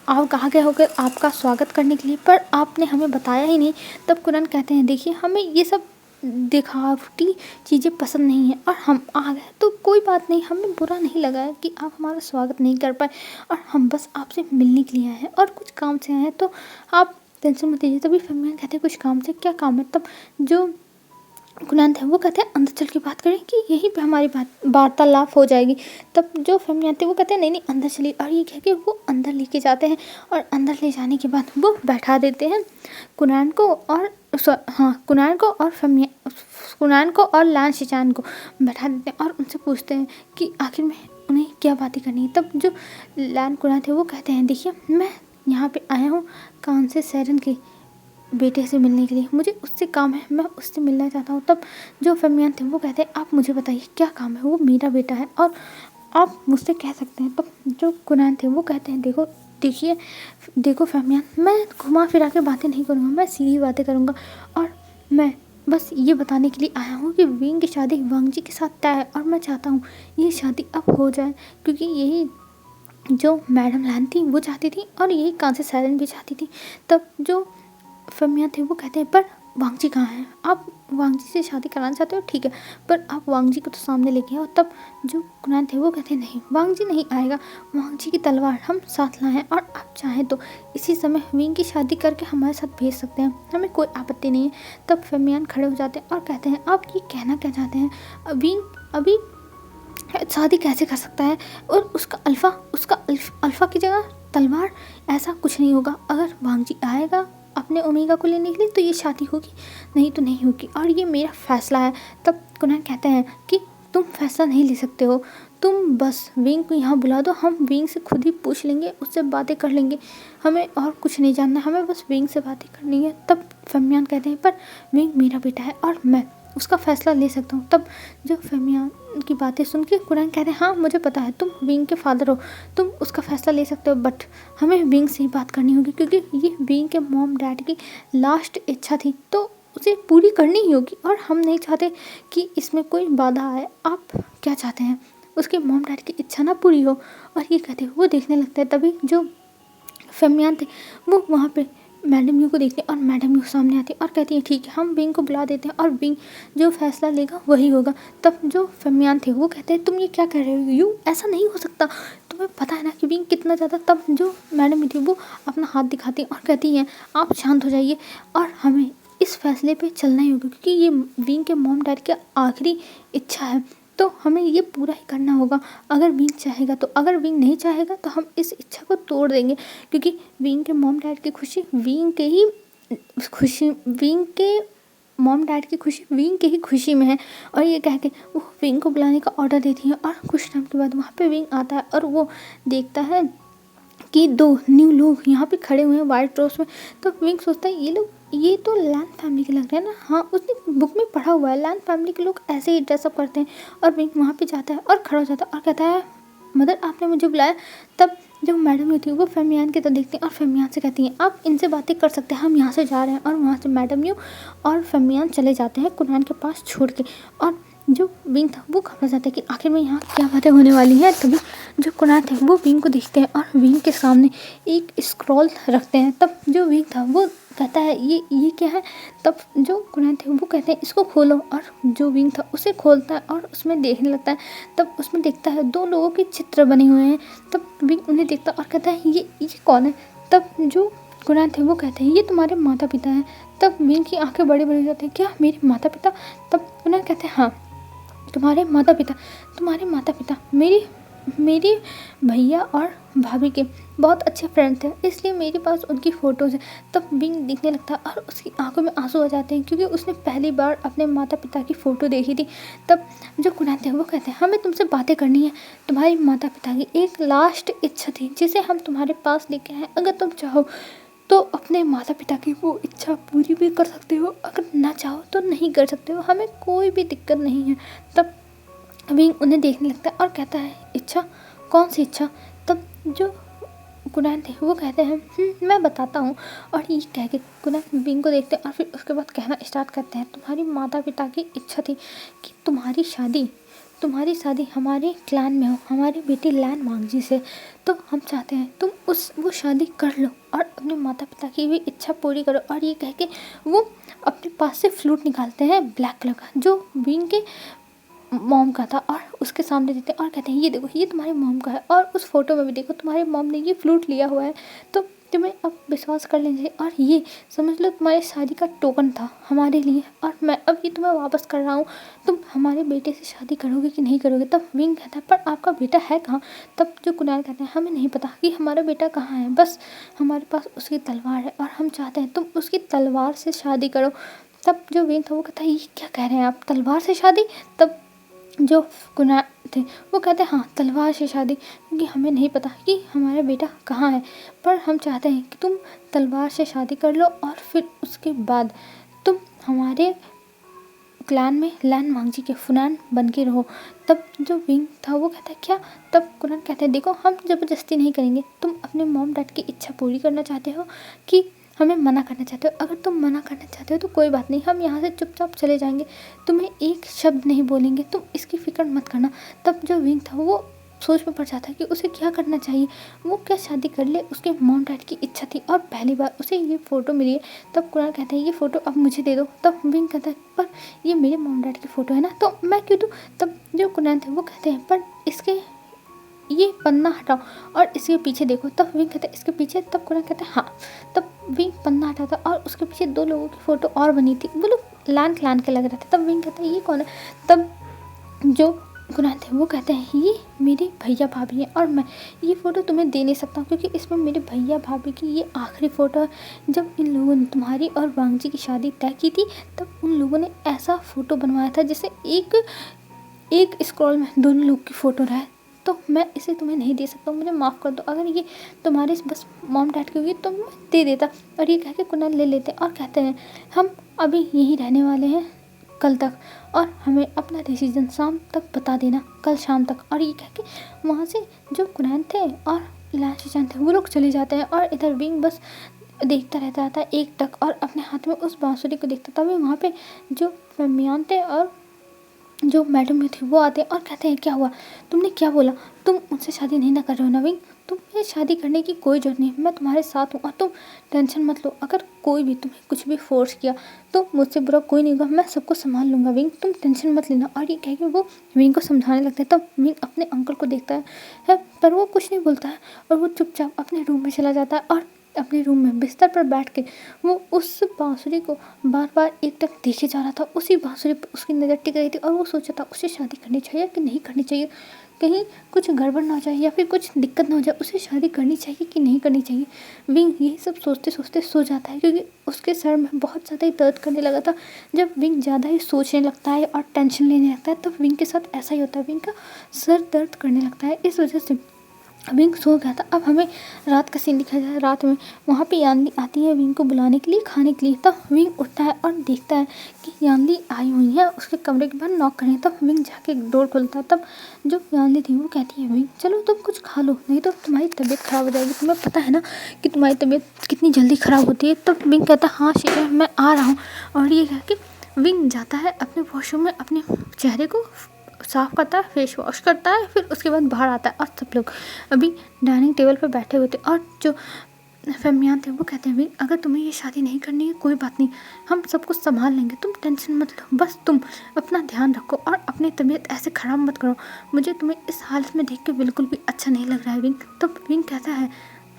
आप कहाँ गए होकर आपका स्वागत करने के लिए, पर आपने हमें बताया ही नहीं। तब कुरान कहते हैं देखिए हमें ये सब दिखावटी चीज़ें पसंद नहीं है और हम आ गए तो कोई बात नहीं, हमें बुरा नहीं लगा है कि आप हमारा स्वागत नहीं कर पाए और हम बस आपसे मिलने के लिए आए हैं और कुछ काम से आए हैं, तो आप टेंशन मत लीजिए। तभी फेमियान कहते हैं कुछ काम से, क्या काम है? तब जो कुरान थे वो कहते हैं अंदर चल के बात करें कि यहीं पे हमारी बात वार्तालाप हो जाएगी। तब जो फेमियान थे वो कहते हैं नहीं नहीं अंदर चलिए, और ये कह के वो अंदर लेके जाते हैं और अंदर ले जाने के बाद वो बैठा देते हैं कुरान को और कुरान को और लान शिचान को बैठा देते हैं और उनसे पूछते हैं कि आखिर में उन्हें क्या बातें करनी है। तब जो लान कुरान थे वो कहते हैं देखिए मैं यहाँ पे आया हूँ कान से सैरन के बेटे से मिलने के लिए, मुझे उससे काम है, मैं उससे मिलना चाहता हूँ। तब जो फेमियान थे वो कहते हैं आप मुझे बताइए क्या काम है, वो मेरा बेटा है और आप मुझसे कह सकते हैं। तब जो कुरान थे वो कहते हैं देखो फेमियान, मैं घुमा फिरा के बातें नहीं करूँगा, मैं सीधी बातें करूँगा और मैं बस ये बताने के लिए आया हूँ कि विंग की शादी वांग जी के साथ तय है और मैं चाहता हूँ ये शादी अब हो जाए, क्योंकि यही जो मैडम लान थी वो चाहती थी और यही कांसे सैरन भी चाहती थी। तब जो फेमियान थे वो कहते हैं पर वांग जी कहाँ हैं? आप वांग जी से शादी कराना चाहते हो ठीक है, पर आप वांग जी को तो सामने लेके आओ। तब जो कुरान थे वो कहते हैं नहीं वांग जी नहीं आएगा, वांग जी की तलवार हम साथ लाए हैं और आप चाहें तो इसी समय विंग की शादी करके हमारे साथ भेज सकते हैं, हमें कोई आपत्ति नहीं है। तब फेमियान खड़े हो जाते हैं और कहते हैं आप ये कहना क्या चाहते हैं, विंग अभी शादी कैसे कर सकता है और उसका अल्फा की जगह तलवार? ऐसा कुछ नहीं होगा, अगर वांग जी आएगा अपने ओमेगा को लेने के लिए तो ये शादी होगी, नहीं तो नहीं होगी और ये मेरा फैसला है। तब कुरान कहते हैं कि तुम फैसला नहीं ले सकते हो, तुम बस विंग को यहाँ बुला दो, हम विंग से खुद ही पूछ लेंगे, उससे बातें कर लेंगे, हमें और कुछ नहीं जानना, हमें बस विंग से बातें करनी है। तब फेमियान कहते हैं पर विंग मेरा बेटा है और मैं उसका फैसला ले सकता हूँ। तब जो फेमियान की बातें सुन के कुरान कहते हैं हाँ मुझे पता है तुम विंग के फादर हो, तुम उसका फैसला ले सकते हो, बट हमें विंग से ही बात करनी होगी क्योंकि ये विंग के मॉम डैड की लास्ट इच्छा थी तो उसे पूरी करनी ही होगी और हम नहीं चाहते कि इसमें कोई बाधा आए। आप क्या चाहते हैं? उसके मॉम डैड की इच्छा ना पूरी हो। और ये कहते वो देखने लगता है। तभी जो फेमियान थे वो वहाँ पे मैडम यू को देखते हैं और मैडम यू सामने आती है और कहती है ठीक है हम विंग को बुला देते हैं और विंग जो फैसला लेगा वही होगा। तब जो फेमियान थे वो कहते हैं तुम ये क्या कह रहे हो यू, ऐसा नहीं हो सकता, तुम्हें पता है ना कि विंग कितना ज़्यादा। तब जो मैडम यू थी वो अपना हाथ दिखाती है और कहती हैं आप शांत हो जाइए और हमें इस फैसले पे चलना ही होगा क्योंकि ये विंग के मॉम डैड की आखिरी इच्छा है तो हमें ये पूरा ही करना होगा। अगर विंग चाहेगा तो, अगर विंग नहीं चाहेगा तो हम इस इच्छा को तोड़ देंगे क्योंकि विंग के मॉम डैड की खुशी विंग के ही खुशी, विंग के मॉम डैड की खुशी विंग के ही खुशी में है। और ये कह के वो विंग को बुलाने का ऑर्डर देती है और कुछ टाइम के बाद वहाँ पे विंग आता है और वो देखता है कि 2 न्यू लोग यहाँ पे खड़े हुए हैं वाइट ड्रेस में। तो विंग सोचता है ये तो लैन फैमिली के लग रहे हैं ना, हाँ उसने बुक में पढ़ा हुआ है लैन फैमिली के लोग ऐसे ही ड्रेसअप करते हैं। और विंग वहाँ पे जाता है और खड़ा हो जाता है और कहता है मदर आपने मुझे बुलाया। तब जब मैडम यू थी वो फेमियान की तरफ देखती हैं और फेमियान से कहती हैं आप इनसे बातें कर सकते हैं, हम यहाँ से जा रहे हैं। और वहाँ से मैडम यू और फेमियान चले जाते हैं कुरान के पास छोड़ के। और जो विंग था वो घबरा जाता है कि आखिर में यहाँ क्या बातें होने वाली हैं। तभी जो कुरान थे वो विंग को देखते हैं और विंग के सामने एक स्क्रॉल रखते हैं। तब जो विंग था वो कहता है ये क्या है। तब जो कुरान थे वो कहते हैं इसको खोलो और जो विंग था उसे खोलता है और उसमें देखने लगता है। तब उसमें देखता है 2 लोगों के चित्र बने हुए हैं। तब विंग उन्हें देखता और कहता है ये कौन है। तब जो कुरान थे वो कहते हैं ये तुम्हारे माता पिता हैं। तब विंग की आंखें बड़ी बड़ी हो जाती हैं, क्या मेरे माता पिता? तब कुरान कहते हैं हाँ तुम्हारे माता पिता मेरे भैया और भाभी के बहुत अच्छे फ्रेंड थे इसलिए मेरे पास उनकी फ़ोटोज़ है। तब विंग दिखने लगता है और उसकी आंखों में आंसू आ जाते हैं क्योंकि उसने पहली बार अपने माता पिता की फ़ोटो देखी थी। तब जो कुरान थे वो कहते हैं हमें तुमसे बातें करनी है, तुम्हारे माता पिता की एक लास्ट इच्छा थी जिसे हम तुम्हारे पास लेके आए, अगर तुम चाहो तो अपने माता पिता की वो इच्छा पूरी भी कर सकते हो, अगर ना चाहो तो नहीं कर सकते हो, हमें कोई भी दिक्कत नहीं है। तब विंग उन्हें देखने लगता है और कहता है इच्छा, कौन सी इच्छा? तब जो कुनैन थे वो कहते हैं मैं बताता हूँ। और ये कह के कुनैन विंग को देखते हैं और फिर उसके बाद कहना स्टार्ट करते हैं, तुम्हारी माता पिता की इच्छा थी कि तुम्हारी शादी हमारे क्लान में हो, हमारी बेटी लैन मांगजी से, तो हम चाहते हैं तुम वो शादी कर लो और अपने माता पिता की भी इच्छा पूरी करो। और ये कह के वो अपने पास से फ्लूट निकालते हैं ब्लैक कलर का, जो विंग के मॉम का था, और उसके सामने देते हैं और कहते हैं ये देखो ये तुम्हारी मॉम का है, और उस फोटो में भी देखो तुम्हारी मॉम ने ये फ्लूट लिया हुआ है, तो तुम्हें अब विश्वास कर लेना चाहिए, और ये समझ लो तुम्हारी शादी का टोकन था हमारे लिए, और मैं अब ये तुम्हें वापस कर रहा हूँ, तुम हमारे बेटे से शादी करोगे कि नहीं करोगे। तब विंग कहता है पर आपका बेटा है कहाँ। तब जो कुणाल कहते हैं हमें नहीं पता कि हमारा बेटा कहाँ है, बस हमारे पास उसकी तलवार है और हम चाहते हैं तुम उसकी तलवार से शादी करो। तब जो विंग था वो कहता है ये क्या कह रहे हैं आप, तलवार से शादी। तब जो कुनाल थे वो कहते हैं हाँ तलवार से शादी, क्योंकि हमें नहीं पता कि हमारा बेटा कहाँ है, पर हम चाहते हैं कि तुम तलवार से शादी कर लो और फिर उसके बाद तुम हमारे क्लान में लैन मांगजी के फुनान बन के रहो। तब जो विंग था वो कहता है क्या। तब कुनाल कहते हैं देखो हम ज़बरदस्ती नहीं करेंगे, तुम अपने मॉम डैड की इच्छा पूरी करना चाहते हो कि हमें मना करना चाहते हो, अगर तुम मना करना चाहते हो तो कोई बात नहीं, हम यहाँ से चुपचाप चले जाएंगे, तुम्हें एक शब्द नहीं बोलेंगे, तुम इसकी फ़िक्र मत करना। तब जो विंग था वो सोच में पड़ जाता है कि उसे क्या करना चाहिए, वो क्या शादी कर ले, उसके मॉम डैड की इच्छा थी और पहली बार उसे ये फ़ोटो मिली है। तब कुणाल कहते हैं ये फ़ोटो अब मुझे दे दो। तब विंग कहता है पर ये मेरे मॉम डैड की फ़ोटो है ना, तो मैं क्यों दूँ। तब जो कुणाल थे वो कहते हैं पर इसके ये पन्ना हटाओ और इसके पीछे देखो। तब विंग कहते हैं इसके पीछे। तब कुणाल कहते हैं हाँ। तब विंग पन्ना हटाता और उसके पीछे 2 लोगों की फ़ोटो और बनी थी, वो लोग लैन क्लान के लग रहे थे। तब विंग कहता है ये कौन है। तब जो कुणाल थे वो कहते हैं ये मेरे भैया भाभी हैं और मैं ये फ़ोटो तुम्हें दे नहीं सकता हूँ, क्योंकि इसमें मेरे भैया भाभी की ये आखिरी फ़ोटो है। जब इन लोगों ने तुम्हारी और वांगजी की शादी तय की थी तब उन लोगों ने ऐसा फ़ोटो बनवाया था जिससे एक स्क्रॉल में दोनों लोग की फ़ोटो रहे, तो मैं इसे तुम्हें नहीं दे सकता हूँ, मुझे माफ़ कर दो। अगर ये तुम्हारे बस मॉम डैड की होगी तो मैं दे देता। और ये कह के कुणाल ले लेते और कहते हैं हम अभी यहीं रहने वाले हैं कल तक, और हमें अपना डिसीजन शाम तक बता देना, कल शाम तक। और ये कह के वहाँ से जो कुणाल थे और लाशीचान थे वो लोग चले जाते हैं, और इधर विंग बस देखता रहता था एक टक, और अपने हाथ में उस बांसुरी को देखता। तभी वहाँ पे जो फरमियान थे और जो मैडम भी थी वो आते हैं और कहते हैं क्या हुआ, तुमने क्या बोला, तुम उनसे शादी नहीं ना कर रहे हो ना विंग, तुम्हें शादी करने की कोई ज़रूरत नहीं, मैं तुम्हारे साथ हूँ और तुम टेंशन मत लो, अगर कोई भी तुम्हें कुछ भी फोर्स किया तो मुझसे बुरा कोई नहीं होगा, मैं सबको संभाल लूँगा विंग, तुम टेंशन मत लेना। और ये कह के वो विंग को समझाने लगता है। तब विंग अपने अंकल को देखता है पर वो कुछ नहीं बोलता है और वो चुपचाप अपने रूम में चला जाता है, और अपने रूम में बिस्तर पर बैठ के वो उस बांसुरी को बार बार एक टक देखे जा रहा था। उसी बांसुरी पर उसकी नज़र टिक रही थी और वो सोचा था उसे शादी करनी चाहिए कि नहीं करनी चाहिए, कहीं कुछ गड़बड़ ना हो जाए या फिर कुछ दिक्कत ना हो जाए, उसे शादी करनी चाहिए कि नहीं करनी चाहिए। विंग यही सब सोचते सोचते सो जाता है, क्योंकि उसके सर में बहुत ज़्यादा ही दर्द करने लगा था। जब विंग ज़्यादा ही सोचने लगता है और टेंशन लेने लगता है तब विंग के साथ ऐसा ही होता है, विंग का सर दर्द करने लगता है। इस वजह से विंग सो गया था। अब हमें रात का सीन दिखाया जाए। रात में वहाँ पे यानली आती है विंग को बुलाने के लिए, खाने के लिए। तब विंग उठता है और देखता है कि यानली आई हुई है, उसके कमरे के बाहर नॉक करें। तब विंग जाके डोर खोलता है। तब जो यानली थी वो कहती है विंग चलो तुम कुछ खा लो, नहीं तो तुम्हारी तबीयत ख़राब हो जाएगी, तुम्हें पता है ना कि तुम्हारी तबीयत कितनी जल्दी ख़राब होती है। तब विंग कहता है हाँ शीशा मैं आ रहा हूँ। और ये कह के विंग जाता है अपने वॉशरूम में, अपने चेहरे को साफ़ करता है, फेस वॉश करता है, फिर उसके बाद बाहर आता है और सब लोग अभी डाइनिंग टेबल पर बैठे हुए थे। और जो फैमिलियाँ थे वो कहते हैं भी अगर तुम्हें ये शादी नहीं करनी है कोई बात नहीं, हम सब कुछ संभाल लेंगे, तुम टेंशन मत लो, बस तुम अपना ध्यान रखो और अपनी तबीयत ऐसे ख़राब मत करो, मुझे तुम्हें इस हालत में देख के बिल्कुल भी अच्छा नहीं लग रहा है विंग। तब विंग कहता है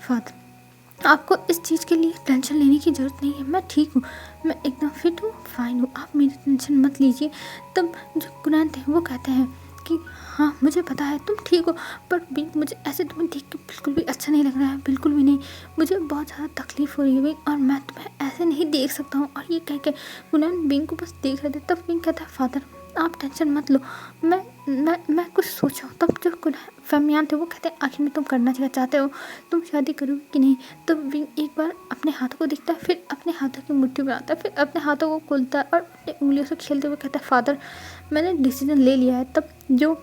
फादर आपको इस चीज़ के लिए टेंशन लेने की ज़रूरत नहीं है, मैं ठीक हूँ, मैं एकदम फिट हूँ, फाइन हूँ, आप मेरी टेंशन मत लीजिए। तब जो कुणाल थे वो कहते हैं कि हाँ मुझे पता है तुम ठीक हो, पर विंग मुझे ऐसे तुम्हें देख के बिल्कुल भी अच्छा नहीं लग रहा है, बिल्कुल भी नहीं, मुझे बहुत ज़्यादा तकलीफ़ हो रही है विंग, और मैं तुम्हें ऐसे नहीं देख सकता हूँ। और ये कह के कुणाल विंग को बस देख रहे थे। तब विंग कहता है फादर आप टेंशन मत लो, मैं कुछ सोचा हूँ। तब जो फैमियान थे वो कहते हैं आखिर में तुम करना क्या चाहते हो, तुम शादी करोगे कि नहीं। तब विंग एक बार अपने हाथों को देखता है, फिर अपने हाथों की मुट्ठी में आता है, फिर अपने हाथों को खोलता है और अपनी उंगलियों से खेलते हुए कहता है फादर मैंने डिसीजन ले लिया है। तब जो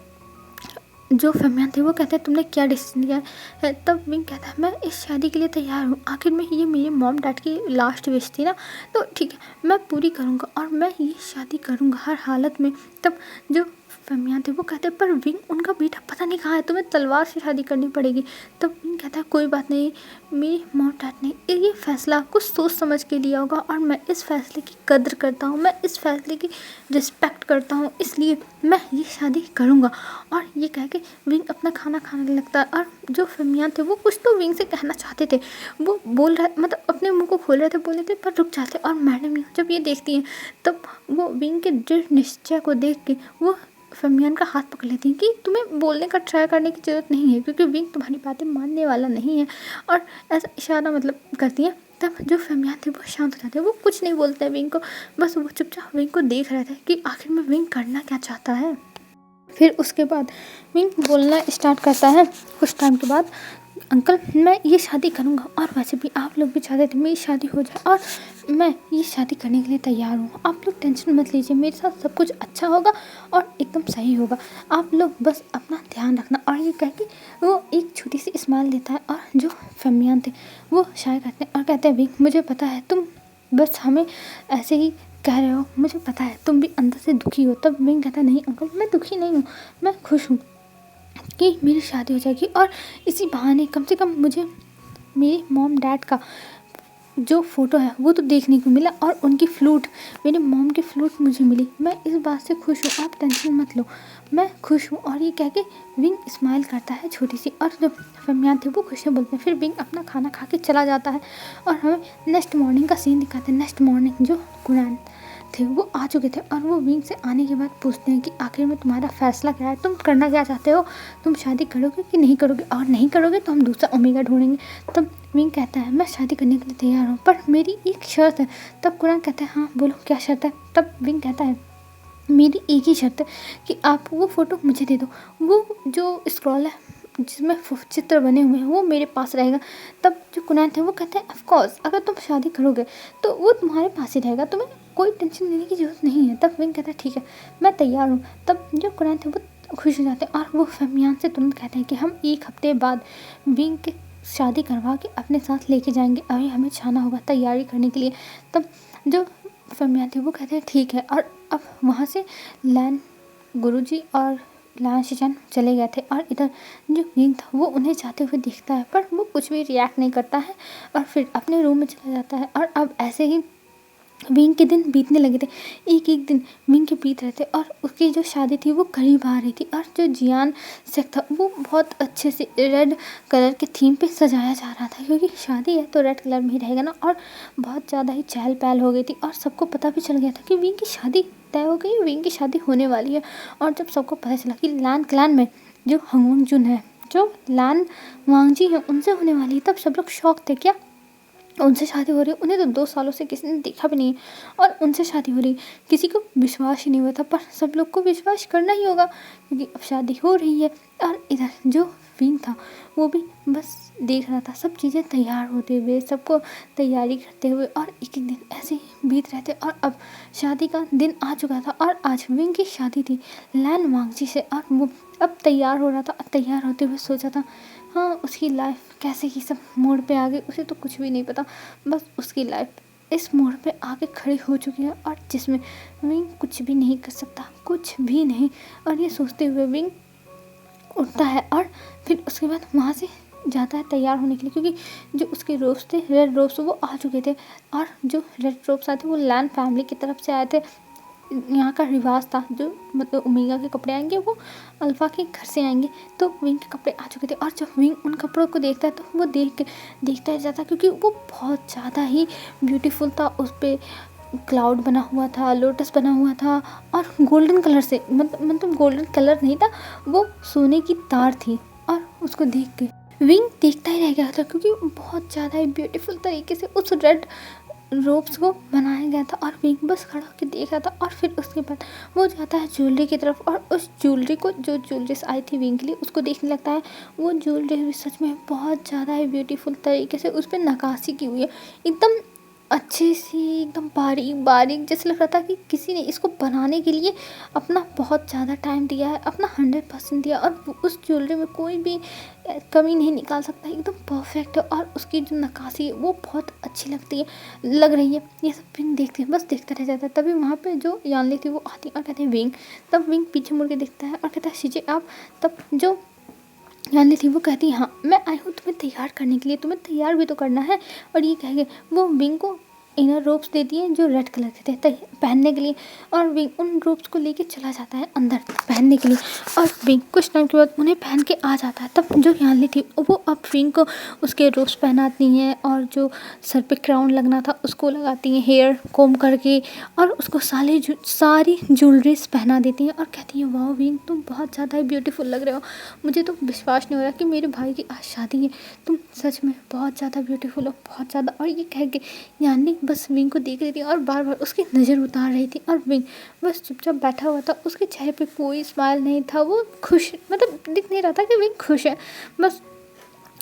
जो फरमान थे वो कहते हैं तुमने क्या डिसीजन लिया है। तब विंग कहता है मैं इस शादी के लिए तैयार हूँ, आखिर में ये मेरे मॉम डैड की लास्ट विश थी ना, तो ठीक है मैं पूरी करूँगा और मैं ये शादी करूँगा हर हालत में। तब जो फरमान थे वो कहते हैं पर विंग उनका बेटा पता नहीं कहाँ है, तुम्हें तलवार से शादी करनी पड़ेगी। तब विंग कहता है कोई बात नहीं, मेरे मॉम डैड ने ये फैसला कुछ सोच समझ के लिया होगा और मैं इस फैसले की कद्र करता हूँ, मैं इस फैसले की रिस्पेक्ट करता हूँ, इसलिए मैं ये शादी करूँगा। और ये कह के विंग अपना खाना खाने लगता है। और जो फरमान थे वो कुछ तो विंग से कहना चाहते थे, वो बोल रहे मतलब अपने मुंह को खोल रहे थे बोलने के लिए, पर रुक जाते। और मैडम जब ये देखती हैं तब वो विंग के दृढ़ निश्चय को देख के वो फरमान का हाथ पकड़ लेती हैं कि तुम्हें बोलने का ट्राई करने की ज़रूरत नहीं है, क्योंकि विंग तुम्हारी बातें मानने वाला नहीं है। और ऐसा इशारा मतलब करती हैं। तब जो फरमान थे वो शांत हो जाते हैं, वो कुछ नहीं बोलते हैं विंग को, बस वो चुपचाप विंग को देख रहे थे कि आखिर में विंग करना क्या चाहता है। फिर उसके बाद विंग बोलना स्टार्ट करता है कुछ टाइम के बाद, अंकल मैं ये शादी करूँगा और वैसे भी आप लोग भी चाहते थे मेरी शादी हो जाए और मैं ये शादी करने के लिए तैयार हूँ, आप लोग टेंशन मत लीजिए, मेरे साथ सब कुछ अच्छा होगा और एकदम सही होगा, आप लोग बस अपना ध्यान रखना। और ये कह के वो एक छोटी सी स्माइल देता है और जो फरमान थे वो शायर करते हैं और कहते हैं विंग मुझे पता है तुम बस हमें ऐसे ही कह रहे हो, मुझे पता है तुम भी अंदर से दुखी हो। तब विंग कहता नहीं अंकल मैं दुखी नहीं हूँ, मैं खुश हूँ कि मेरी शादी हो जाएगी और इसी बहाने कम से कम मुझे मेरे मॉम डैड का जो फ़ोटो है वो तो देखने को मिला और उनकी फ्लूट, मेरे मॉम की फ्लूट मुझे मिली, मैं इस बात से खुश हूँ, आप टेंशन मत लो, मैं खुश हूँ। और ये कह के विंग स्माइल करता है छोटी सी। और जब फरमान थे वो खुश बोलते हैं, फिर विंग अपना खाना खा के चला जाता है और हमें नेक्स्ट मॉर्निंग का सीन दिखाते हैं। नेक्स्ट मॉर्निंग जो कुरान थे वो आ चुके थे और वो विंग से आने के बाद पूछते हैं कि आखिर में तुम्हारा फैसला क्या है, तुम करना क्या चाहते हो, तुम शादी करोगे कि नहीं करोगे, और नहीं करोगे तो हम दूसरा ओमेगा ढूंढेंगे। तब विंग कहता है मैं शादी करने के लिए तैयार हूँ पर मेरी एक शर्त है। तब कुरान कहता है हाँ बोलो क्या शर्त है। तब विंग कहता है मेरी एक ही शर्त है कि आप वो फ़ोटो मुझे दे दो, वो जो स्क्रॉल है जिसमें चित्र बने हुए हैं वो मेरे पास रहेगा। तब जो कुनान थे वो कहते हैं ऑफ कोर्स अगर तुम शादी करोगे तो वो तुम्हारे पास ही रहेगा, तुम्हें कोई टेंशन लेने की ज़रूरत नहीं है। तब विंग कहता है ठीक है मैं तैयार हूँ। तब जो कुनान थे वो खुश हो जाते हैं और वो फरमान से तुरंत कहते हैं कि हम एक हफ्ते बाद विंग के शादी करवा के अपने साथ लेके जाएंगे, अभी हमें जाना होगा तैयारी करने के लिए। तब जो फरमान थे वो कहते हैं ठीक है। और अब वहाँ से लैन गुरुजी और लान शिचन चले गए थे और इधर जो विंग था वो उन्हें जाते हुए देखता है पर वो कुछ भी रिएक्ट नहीं करता है और फिर अपने रूम में चला जाता है। और अब ऐसे ही विंग के दिन बीतने लगे थे, एक एक दिन विंग के बीत रहे थे और उसकी जो शादी थी वो करीब आ रही थी। और जो जियान सेक था वो बहुत अच्छे से रेड कलर के थीम पे सजाया जा रहा था, क्योंकि शादी है तो रेड कलर में ही रहेगा ना। और बहुत ज़्यादा ही चहल पहल हो गई थी और सबको पता भी चल गया था कि विंग की शादी तय हो गई, विंग की शादी होने वाली है। और जब सबको पता चला कि लान क्लैन में जो हंगवंग जुन है, जो लान वांगजी है, उनसे होने वाली है, तब सब लोग शौक थे क्या उनसे शादी हो रही है। उन्हें तो 2 सालों से किसी ने देखा भी नहीं है और उनसे शादी हो रही है, किसी को विश्वास ही नहीं हुआ था पर सब लोग को विश्वास करना ही होगा क्योंकि अब शादी हो रही है। और इधर जो विंग था वो भी बस देख रहा था सब चीज़ें तैयार होते हुए, सबको तैयारी करते हुए, और एक एक दिन ऐसे ही बीत रहे थे। और अब शादी का दिन आ चुका था और आज विंग की शादी थी लैन वांगजी से। और वो अब तैयार हो रहा था, अब तैयार होते हुए सोचा था हाँ उसकी लाइफ कैसे ही सब मोड़ पे आ गई, उसे तो कुछ भी नहीं पता, बस उसकी लाइफ इस मोड़ पे आके खड़ी हो चुकी है और जिसमें विंग कुछ भी नहीं कर सकता, कुछ भी नहीं। और ये सोचते हुए विंग उठता है और फिर उसके बाद वहाँ से जाता है तैयार होने के लिए, क्योंकि जो उसके रोब्स थे रेड रोब्स वो आ चुके थे और जो रेड रोब्स आए थे वो लैन फैमिली की तरफ से आए थे। यहाँ का रिवाज था जो मतलब ओमेगा के कपड़े आएंगे वो अल्फ़ा के घर से आएंगे, तो विंग के कपड़े आ चुके थे। और जब विंग उन कपड़ों को देखता है तो वो देखता ही जाता क्योंकि वो बहुत ज़्यादा ही ब्यूटीफुल था, उस पर क्लाउड बना हुआ था, लोटस बना हुआ था और गोल्डन कलर से मतलब गोल्डन कलर नहीं था, वो सोने की तार थी। और उसको देख के विंग देखता ही रह गया था क्योंकि बहुत ज़्यादा ही ब्यूटीफुल तरीके से उस रेड रोप्स को बनाया गया था और विंग बस खड़ा होकर देख रहा था। और फिर उसके बाद वो जाता है ज्वेलरी की तरफ और उस ज्वेलरी को, जो ज्वेलरीज आई थी विंग के लिए, उसको देखने लगता है। वो ज्वेलरी भी सच में बहुत ज़्यादा ही ब्यूटीफुल तरीके से उस पर नक्काशी की हुई है, एकदम अच्छे से एकदम बारीक बारीक, जैसे लग रहा था कि किसी ने इसको बनाने के लिए अपना बहुत ज़्यादा टाइम दिया है, अपना 100% दिया, और उस ज्वेलरी में कोई भी कमी नहीं निकाल सकता, एकदम परफेक्ट है। और उसकी जो नक्काशी है वो बहुत अच्छी लग रही है। ये सब विंग देखते हैं, बस देखता रह जाता है। तभी वहाँ पे जो यानली थी वो आती है और कहते हैं विंग। तब विंग पीछे मुड़ के देखता है और कहता है शीजे आप। तब जो यानी थी वो कहती है हाँ मैं आई हूँ तुम्हें तैयार करने के लिए, तुम्हें तैयार भी तो करना है। और ये कह के वो विंग को इनर रोब्स देती है जो रेड कलर के थे पहनने के लिए, और विंग उन रोब्स को लेके चला जाता है अंदर पहनने के लिए। और विंग कुछ टाइम के बाद उन्हें पहन के आ जाता है। तब जो यानली थी वो अब विंग को उसके रोब्स पहनाती हैं, और जो सर पे क्राउन लगना था उसको लगाती हैं हेयर कोम करके, और उसको सारी ज्वेलरीज पहना देती हैं और कहती हैं वाह विंग तुम बहुत ज़्यादा ही ब्यूटीफुल लग रहे हो, मुझे तो विश्वास नहीं हो रहा कि मेरे भाई की आज शादी है, तुम सच में बहुत ज़्यादा ब्यूटीफुल हो, बहुत ज़्यादा। और ये कह के यानी बस विंग को देख रही थी और बार बार उसकी नज़र उतार रही थी, और विंग बस चुपचाप बैठा हुआ था। उसके चेहरे पे कोई स्माइल नहीं था, वो खुश, मतलब दिख नहीं रहा था कि विंग खुश है। बस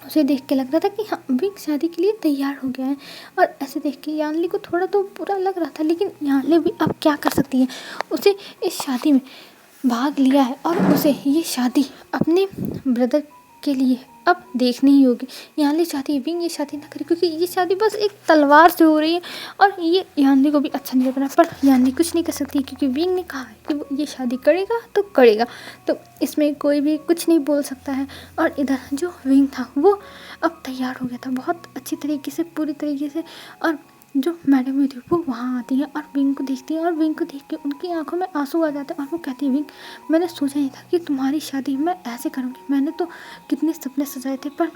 उसे देख के लग रहा था कि हाँ विंग शादी के लिए तैयार हो गया है। और ऐसे देख के यानली को थोड़ा तो बुरा लग रहा था, लेकिन यानली भी अब क्या कर सकती है, उसे इस शादी में भाग लिया है और उसे ये शादी अपने ब्रदर के लिए अब देखनी ही होगी। यानली चाहती है विंग ये शादी ना करे, क्योंकि ये शादी बस एक तलवार से हो रही है और ये यानली को भी अच्छा नहीं लग रहा। पर यानली कुछ नहीं कर सकती, क्योंकि विंग ने कहा है कि वो ये शादी करेगा तो करेगा, तो इसमें कोई भी कुछ नहीं बोल सकता है। और इधर जो विंग था वो अब तैयार हो गया था बहुत अच्छी तरीके से, पूरी तरीके से। और जो मैडम हुई थी वो वहाँ आती है और विंग को देखती है, और विंग को देख के उनकी आंखों में आंसू आ जाते हैं, और वो कहती है विंग मैंने सोचा नहीं था कि तुम्हारी शादी मैं ऐसे करूँगी, मैंने तो कितने सपने सजाए थे, पर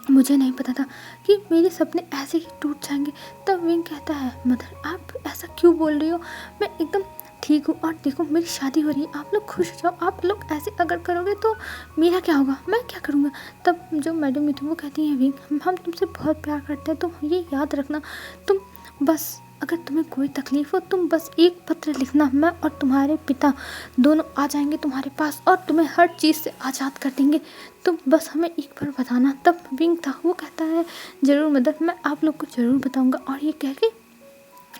मुझे नहीं पता था कि मेरे सपने ऐसे ही टूट जाएंगे। तब विंग कहता है मदर आप ऐसा क्यों बोल रही हो, मैं एकदम ठीक हूँ, और देखो मेरी शादी हो रही है, आप लोग खुश हो जाओ, आप लोग ऐसे अगर करोगे तो मेरा क्या होगा, मैं क्या करूँगा। तब जो मैडम थी वो कहती हैं विंग हम तुमसे बहुत प्यार करते हैं, तुम ये याद रखना, तुम बस अगर तुम्हें कोई तकलीफ़ हो तुम बस एक पत्र लिखना, मैं और तुम्हारे पिता दोनों आ जाएंगे तुम्हारे पास और तुम्हें हर चीज़ से आज़ाद कर देंगे, तुम बस हमें एक बार बताना। तब विंग था वो कहता है ज़रूर मदर, मैं आप लोग को ज़रूर बताऊंगा। और ये कह के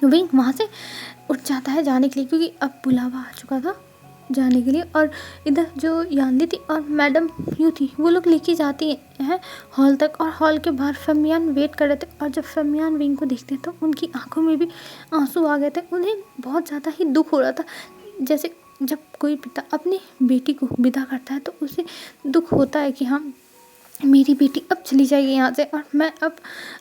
विंग वहाँ से उठ जाता है जाने के लिए, क्योंकि अब बुलावा आ चुका था जाने के लिए। और इधर जो यानली थी और मैडम यू थी वो लोग लेके जाती हैं हॉल तक, और हॉल के बाहर फेमियान वेट कर रहे थे। और जब फेमियान विंग को देखते तो उनकी आंखों में भी आंसू आ गए थे, उन्हें बहुत ज़्यादा ही दुख हो रहा था। जैसे जब कोई पिता अपनी बेटी को विदा करता है तो उसे दुख होता है कि हाँ मेरी बेटी अब चली जाएगी यहाँ से और मैं अब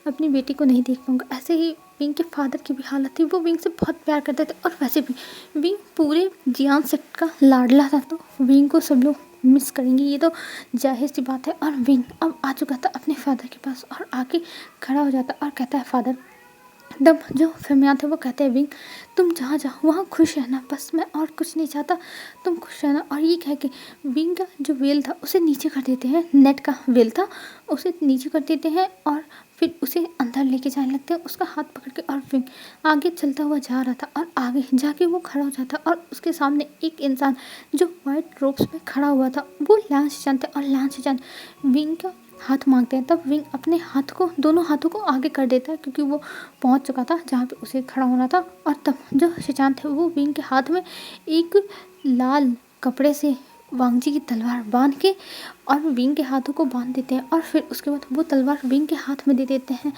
अपनी बेटी को नहीं देख पाऊँगा। ऐसे ही विंग के फादर की भी हालत थी, वो विंग से बहुत प्यार करते थे, और वैसे भी विंग पूरे जियान सेट का लाडला था, तो विंग को सब लोग मिस करेंगे, ये तो जाहिर सी बात है। और विंग अब आ चुका था अपने फादर के पास और आके खड़ा हो जाता और कहता है फादर। तब जो फेमियान थे वो कहते हैं विंग तुम जहाँ जाओ वहाँ खुश रहना, बस मैं और कुछ नहीं चाहता, तुम खुश रहना। और ये कह के विंग का जो वेल था उसे नीचे कर देते हैं, नेट का वेल था उसे नीचे कर देते हैं, और फिर उसे अंदर लेके जाने लगते हैं उसका हाथ पकड़ के। और विंग आगे चलता हुआ जा रहा था, और आगे जाके वो खड़ा हो जाता, और उसके सामने एक इंसान जो वाइट रोब्स में खड़ा हुआ था वो लांछन थे, और लांछन विंग का हाथ मांगते हैं। तब विंग अपने हाथ को दोनों हाथों को आगे कर देता है, क्योंकि वो पहुंच चुका था जहाँ पे उसे खड़ा होना था। और तब जो शिचान थे वो विंग के हाथ में एक लाल कपड़े से वांगजी की तलवार बांध के और विंग के हाथों को बांध देते हैं, और फिर उसके बाद वो तलवार विंग के हाथ में दे देते हैं।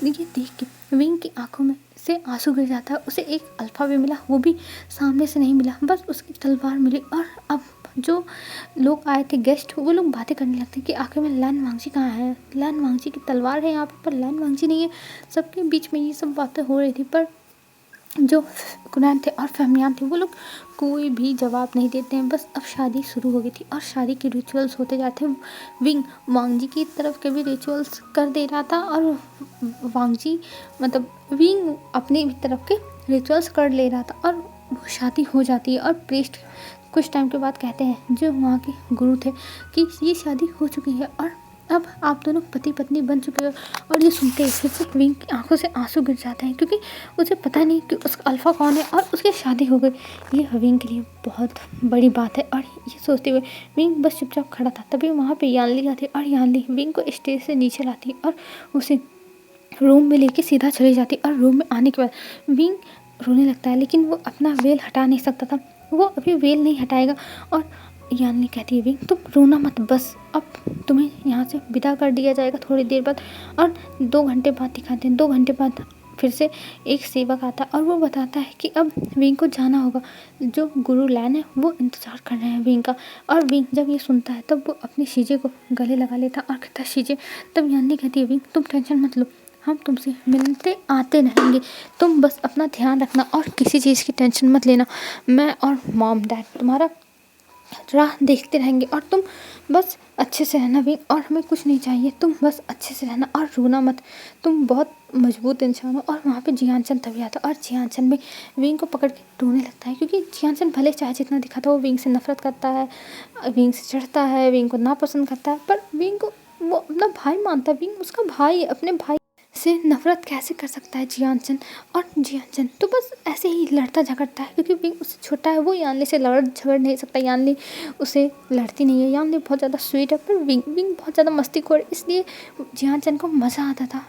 ये देख के विंग की आंखों में से आंसू गिर जाता है। उसे एक अल्फा भी मिला, वो भी सामने से नहीं मिला, बस उसकी तलवार मिली। और अब जो लोग आए थे गेस्ट वो लोग बातें करने लगते हैं कि आखिर में लैन वांगजी कहाँ है, लैन वांगजी की तलवार है यहाँ पर लैन वांगजी नहीं है। सबके बीच में ये सब बातें हो रही थी, पर जो कुरैन थे और फेमियान थे वो लोग कोई भी जवाब नहीं देते हैं। बस अब शादी शुरू हो गई थी और शादी के रिचुअल्स होते जाते हैं। विंग वांगजी की तरफ के भी रिचुअल्स कर दे रहा था, और वांगजी मतलब विंग अपनी तरफ के रिचुअल्स कर ले रहा था, और वो शादी हो जाती है। और प्रीस्ट कुछ टाइम के बाद कहते हैं जो वहाँ के गुरु थे कि ये शादी हो चुकी है और अब आप दोनों पति पत्नी बन चुके हो। और ये सुनते ही फिर से विंग की आंखों से आंसू गिर जाते हैं, क्योंकि उसे पता नहीं कि उसका अल्फा कौन है और उसकी शादी हो गई। ये विंग के लिए बहुत बड़ी बात है, और ये सोचते हुए विंग बस चुपचाप खड़ा था। तभी वहाँ पे यानली आती और यानली विंग को स्टेज से नीचे लाती और उसे रूम में लेके सीधा चली जाती और रूम में आने के बाद विंग रोने लगता है, लेकिन वो अपना वेल हटा नहीं सकता था, वो अभी वेल नहीं हटाएगा। और यान्नी कहती है विंग तुम रोना मत, बस अब तुम्हें यहाँ से विदा कर दिया जाएगा थोड़ी देर बाद। और 2 घंटे बाद दिखाते हैं, 2 घंटे बाद फिर से एक सेवक आता है और वो बताता है कि अब विंग को जाना होगा। जो गुरु लैन है वो इंतज़ार कर रहे हैं विंग का। और विंग जब ये सुनता है तब वो अपनी शीजे को गले लगा लेता और कहता है शीजे। तब यान्नी कहती है विंग तुम टेंशन मत लो, हम तुमसे मिलते आते रहेंगे, तुम बस अपना ध्यान रखना और किसी चीज़ की टेंशन मत लेना। मैं और मॉम डैड तुम्हारा राह देखते रहेंगे और तुम बस अच्छे से रहना विंग, और हमें कुछ नहीं चाहिए, तुम बस अच्छे से रहना और रोना मत, तुम बहुत मजबूत इंसान हो। और वहाँ पे जियानचन तभी आता और जियानचन भी विंग को पकड़ के रोने लगता है, क्योंकि जियानचन भले चाहे जितना दिखाता वो विंग से नफरत करता है, विंग से चढ़ता है, विंग को नापसंद करता है, पर विंग को वो अपना भाई मानता है, विंग उसका भाई है, अपने भाई से नफरत कैसे कर सकता है जियानचन। और जियानचन तो बस ऐसे ही लड़ता झगड़ता है, क्योंकि विंग उससे छोटा है, वो यानली से लड़ झगड़ नहीं सकता, यानली उसे लड़ती नहीं है, यानली बहुत ज़्यादा स्वीट है, पर विंग बहुत ज़्यादा मस्तीखोर है, इसलिए जियानचन को मज़ा आता था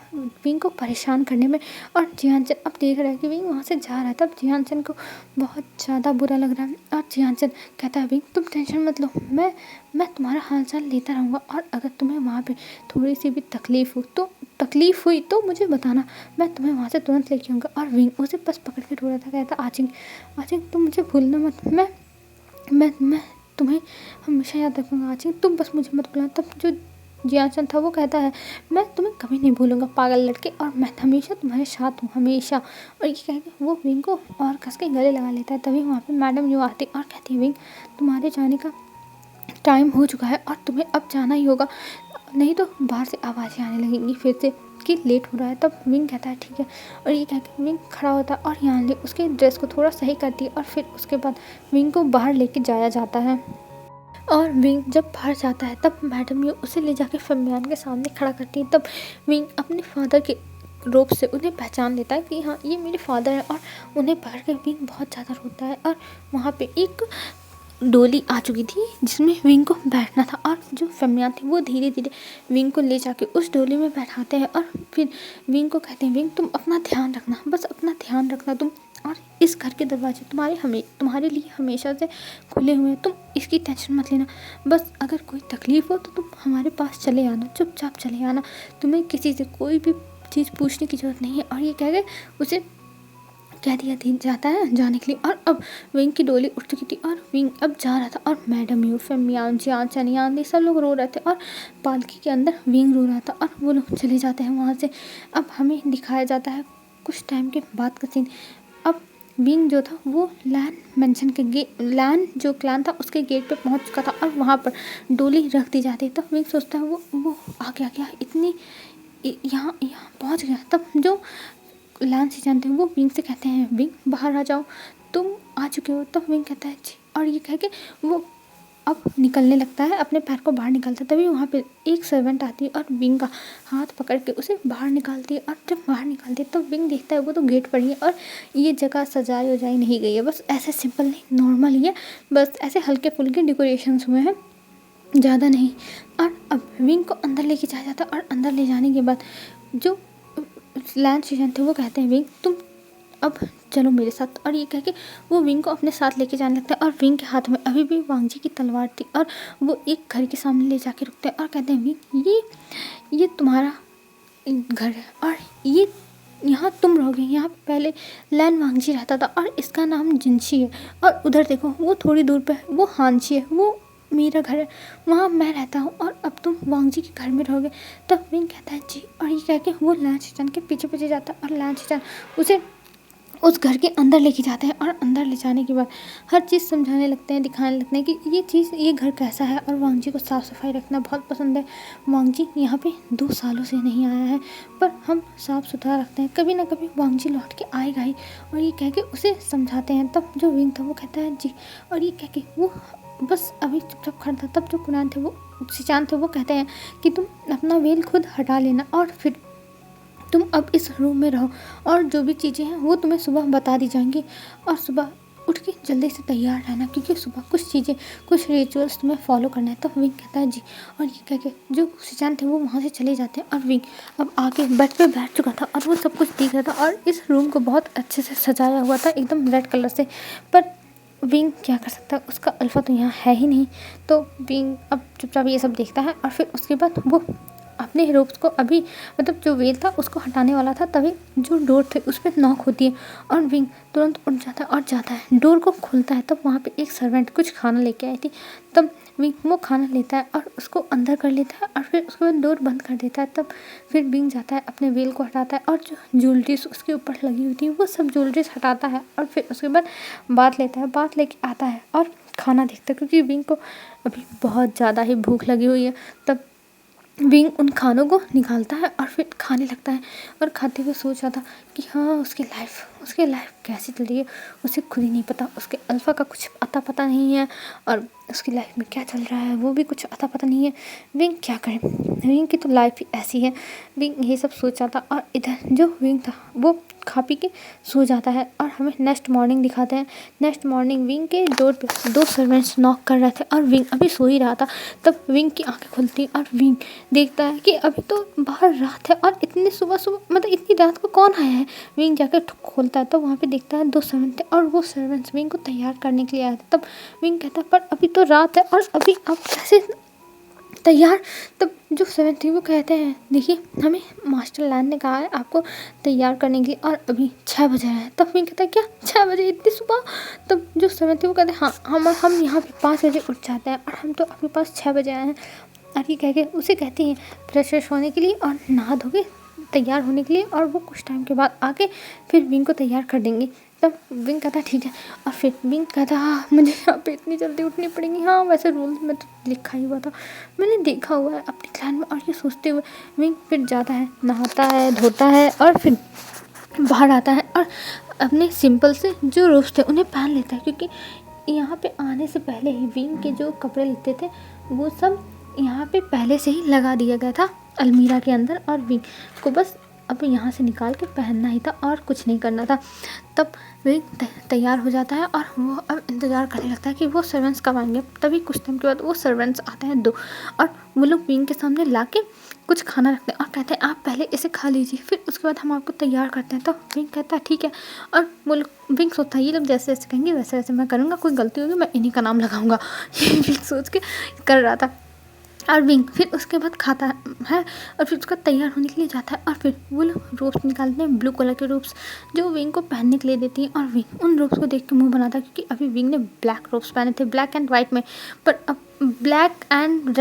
विंग को परेशान करने में। और जियानचन अब देख रहा है कि विंग वहाँ से जा रहा है, तब जियानचन को बहुत ज़्यादा बुरा लग रहा है। और जियानचन कहता है विंग तुम टेंशन मत लो, मैं तुम्हारा हाल चाल लेता रहूँगा, और अगर तुम्हें वहाँ पे थोड़ी सी भी तकलीफ़ हुई तो मुझे बताना, मैं तुम्हें वहाँ से तुरंत लेके आऊँगा। और विंग उसे बस पकड़ के रो रहा था, कहता आचिंग तुम मुझे भूलना मत, मैं तुम्हें हमेशा याद रखूँगा आचिंग, तुम बस मुझे मत भूलना। तब जो जियानचन था वो कहता है मैं तुम्हें कभी नहीं भूलूंगा पागल लड़के, और मैं हमेशा तुम्हारे साथ हूँ हमेशा। और ये कह के वो विंग को और कस के गले लगा लेता है। तभी वहाँ पे मैडम जो आती और कहती है विंग तुम्हारे जाने का टाइम हो चुका है और तुम्हें अब जाना ही होगा, नहीं तो बाहर से आवाज़ें आने लगेंगी फिर से कि लेट हो रहा है। तब विंग कहता है ठीक है, और ये कहकर विंग खड़ा होता है और यानली उसके ड्रेस को थोड़ा सही करती है, और फिर उसके बाद विंग को बाहर लेके जाया जाता है। और विंग जब बाहर जाता है तब मैडम ये उसे ले जाके फम्बियान के सामने खड़ा करती है। तब विंग अपने फादर के रूप से उन्हें पहचान लेता है कि हाँ ये मेरे फादर है, और उन्हें पकड़ कर विंग बहुत ज़्यादा रोता है। और वहाँ पे एक डोली आ चुकी थी जिसमें विंग को बैठना था, और जो फम्बियान थी वो धीरे धीरे विंग को ले जाके उस डोली में बैठाते हैं। और फिर विंग को कहते हैं विंग तुम अपना ध्यान रखना, बस अपना ध्यान रखना तुम, और इस घर के दरवाजे तुम्हारे लिए हमेशा से खुले हुए हैं, तुम इसकी टेंशन मत लेना, बस अगर कोई तकलीफ़ हो तो तुम हमारे पास चले आना, चुपचाप चले आना, तुम्हें किसी से कोई भी चीज़ पूछने की ज़रूरत नहीं है। और ये कह के उसे कह दिया जाता है जाने के लिए। और अब विंग की डोली उठ चुकी थी और विंग अब जा रहा था, और मैडम यू फम्बियान जियानचन यानली सब लोग रो रहे थे, और पालकी के अंदर विंग रो रहा था, और वो लोग चले जाते हैं वहाँ से। अब हमें दिखाया जाता है कुछ टाइम के बाद का सीन। अब विंग जो था वो लैन मेंशन के लैन जो क्लैन था उसके गेट पे पहुंच चुका था, और वहाँ पर डोली रख दी जाती है। तब विंग सोचता है वो आ गया इतनी यहाँ पहुँच गया। तब जो लैन से जानते हैं वो विंग से कहते हैं विंग बाहर आ जाओ, तुम आ चुके हो। तब विंग कहता है जी, और ये कह के वो अब निकलने लगता है, अपने पैर को बाहर निकालता है। तभी वहाँ पे एक सर्वेंट आती है और विंग का हाथ पकड़ के उसे बाहर निकालती है। और जब बाहर निकालती है तब विंग देखता है वो तो गेट पर ही है, और ये जगह सजाई वजाई नहीं गई है, बस ऐसे सिंपल नहीं नॉर्मल ही है, बस ऐसे हल्के फुल्के डेकोरेशंस हुए हैं, ज़्यादा नहीं। और अब विंग को अंदर लेके जाया जाता है, और अंदर ले जाने के बाद जो लैन सीजन थे वो कहते हैं विंग तुम अब चलो मेरे साथ। और ये कह के वो विंग को अपने साथ लेके जाने लगता है, और विंग के हाथ में अभी भी वांगजी की तलवार थी, और वो एक घर के सामने ले जाके रुकते हैं और कहते हैं विंग ये तुम्हारा घर है, और ये यहाँ तुम रहोगे, यहाँ पहले लैन वांगजी रहता था और इसका नाम जिनशी है, और उधर देखो वो थोड़ी दूर पे वो हानशी है, वो मेरा घर है, वहाँ मैं रहता हूँ, और अब तुम वांगजी के घर में रहोगे। तब विंग कहता है जी, और ये कह के वो लैन सीजन के पीछे पीछे जाता है, और लैन सीजन उसे उस घर के अंदर लेके जाते हैं, और अंदर ले जाने के बाद हर चीज़ समझाने लगते हैं, दिखाने लगते हैं कि ये घर कैसा है। और वांगजी को साफ़ सफाई रखना बहुत पसंद है, वांगजी यहाँ पे 2 सालों से नहीं आया है, पर हम साफ़ सुथरा रखते हैं, कभी ना कभी वांगजी लौट के आएगा ही। और ये कह के उसे समझाते हैं। तब जो विंग था वो कहता है जी, और ये कह के वो बस अभी चुपचाप खड़ा था। तब जो कुरान थे वो सिचान थे वो कहते हैं कि तुम अपना वेल खुद हटा लेना, और फिर तुम अब इस रूम में रहो, और जो भी चीज़ें हैं वो तुम्हें सुबह बता दी जाएंगी, और सुबह उठ के जल्दी से तैयार रहना क्योंकि सुबह कुछ चीज़ें, कुछ रिचुअल्स तुम्हें फॉलो करना है। तो विंग कहता है जी। और ये कह के जो शिनचैन थे वो वहाँ से चले जाते हैं और विंग अब आके बेड पे बैठ चुका था और वो सब कुछ देख रहा था और इस रूम को बहुत अच्छे से सजाया हुआ था एकदम रेड कलर से। पर विंग क्या कर सकता है, उसका अल्फा तो यहाँ है ही नहीं। तो विंग अब चुपचाप ये सब देखता है और फिर उसके बाद वो अपने रोप्स को अभी मतलब जो वेल था उसको हटाने वाला था, तभी जो डोर थे उस पर नॉक होती है और विंग तुरंत उठ जाता है और जाता है डोर को खोलता है। तब वहाँ पे एक सर्वेंट कुछ खाना लेके आई थी। तब विंग वो खाना लेता है और उसको अंदर कर लेता है और फिर उसके बाद डोर बंद कर देता है। तब फिर विंग जाता है अपने वेल को हटाता है और जो ज्वेलरीज उसके ऊपर लगी हुई थी वो सब ज्वेलरीज हटाता है और फिर उसके बाद बात लेता है, बात लेके आता है और खाना देखता है क्योंकि विंग को अभी बहुत ज़्यादा ही भूख लगी हुई है। तब विंग उन खानों को निकालता है और फिर खाने लगता है और खाते हुए सोच रहा था कि हाँ उसकी लाइफ कैसी चल रही है उसे खुद ही नहीं पता, उसके अल्फा का कुछ अता पता नहीं है और उसकी लाइफ में क्या चल रहा है वो भी कुछ अता पता नहीं है। विंग क्या करे, विंग की तो लाइफ ही ऐसी है। विंग ये सब सोच रहा था और इधर जो विंग था वो खा पी के सो जाता है और हमें नेक्स्ट मॉर्निंग दिखाते हैं। नेक्स्ट मॉर्निंग विंग के डोर पे 2 सर्वेंट्स नॉक कर रहे थे और विंग अभी सो ही रहा था। तब विंग की आंखें खुलती और विंग देखता है कि अभी तो बाहर रात है और इतनी सुबह सुबह मतलब इतनी रात को कौन आया है। विंग जाकर खोलता है तो वहाँ पे देखता है 2 सर्वेंट थे और वो सर्वेंट्स विंग को तैयार करने के लिए आए थे। तब विंग कहता है पर अभी तो रात है और अभी आप कैसे तैयार। तब जो सर्वेंट थी वो कहते हैं देखिए हमें मास्टर लैंड ने कहा है आपको तैयार करने के लिए और अभी 6 बजे हैं। तब विंग कहता है क्या 6 बजे इतनी सुबह। तब जो सर्वेंट थी वो कहते हैं हाँ हम यहाँ पे 5 बजे उठ जाते हैं और हम तो अपने पास 6 बजे आए हैं। और ये कह के उसे कहती हैं फ्रेश होने के लिए और नहा धो के तैयार होने के लिए और वो कुछ टाइम के बाद आके फिर विंग को तैयार कर देंगे। तब विंग कहता ठीक है और फिर विंग कहता हाँ मुझे यहाँ पे इतनी जल्दी उठनी पड़ेगी। हाँ वैसे रूल में तो लिखा ही हुआ था, मैंने देखा हुआ है अपनी क्लान में। और ये सोचते हुए विंग फिर जाता है, नहाता है, धोता है और फिर बाहर आता है और अपने सिंपल से जो रोब्स थे उन्हें पहन लेता है क्योंकि यहाँ पे आने से पहले ही विंग के जो कपड़े लेते थे वो सब यहाँ पे पहले से ही लगा दिया गया था अलमीरा के अंदर और विंग को बस अब यहाँ से निकाल के पहनना ही था और कुछ नहीं करना था। तब विंग तैयार हो जाता है और वो अब इंतज़ार करने लगता है कि वो सर्वेंट्स कब आएंगे। तभी कुछ टाइम के बाद वो सर्वेंट्स आते हैं 2 और वो लोग विंग के सामने ला के कुछ खाना रखते हैं और कहते हैं आप पहले इसे खा लीजिए फिर उसके बाद हम आपको तैयार करते हैं। तो विंग कहता है ठीक है और वो लोग विंग सोचता है ये लोग जैसे जैसे कहेंगे वैसे वैसे मैं करूँगा, कोई गलती होगी मैं इन्हीं का नाम लगाऊंगा। ये विंग सोच के कर रहा था और विंग फिर उसके बाद खाता है और फिर उसका तैयार होने के लिए जाता है और फिर वो लोग रोब्स निकालते हैं ब्लू कलर के रोब्स जो विंग को पहनने के लिए देती हैं और विंग उन रोब्स को देख के मुंह बनाता है क्योंकि अभी विंग ने ब्लैक रोब्स पहने थे ब्लैक एंड वाइट में, पर अब ब्लैक एंड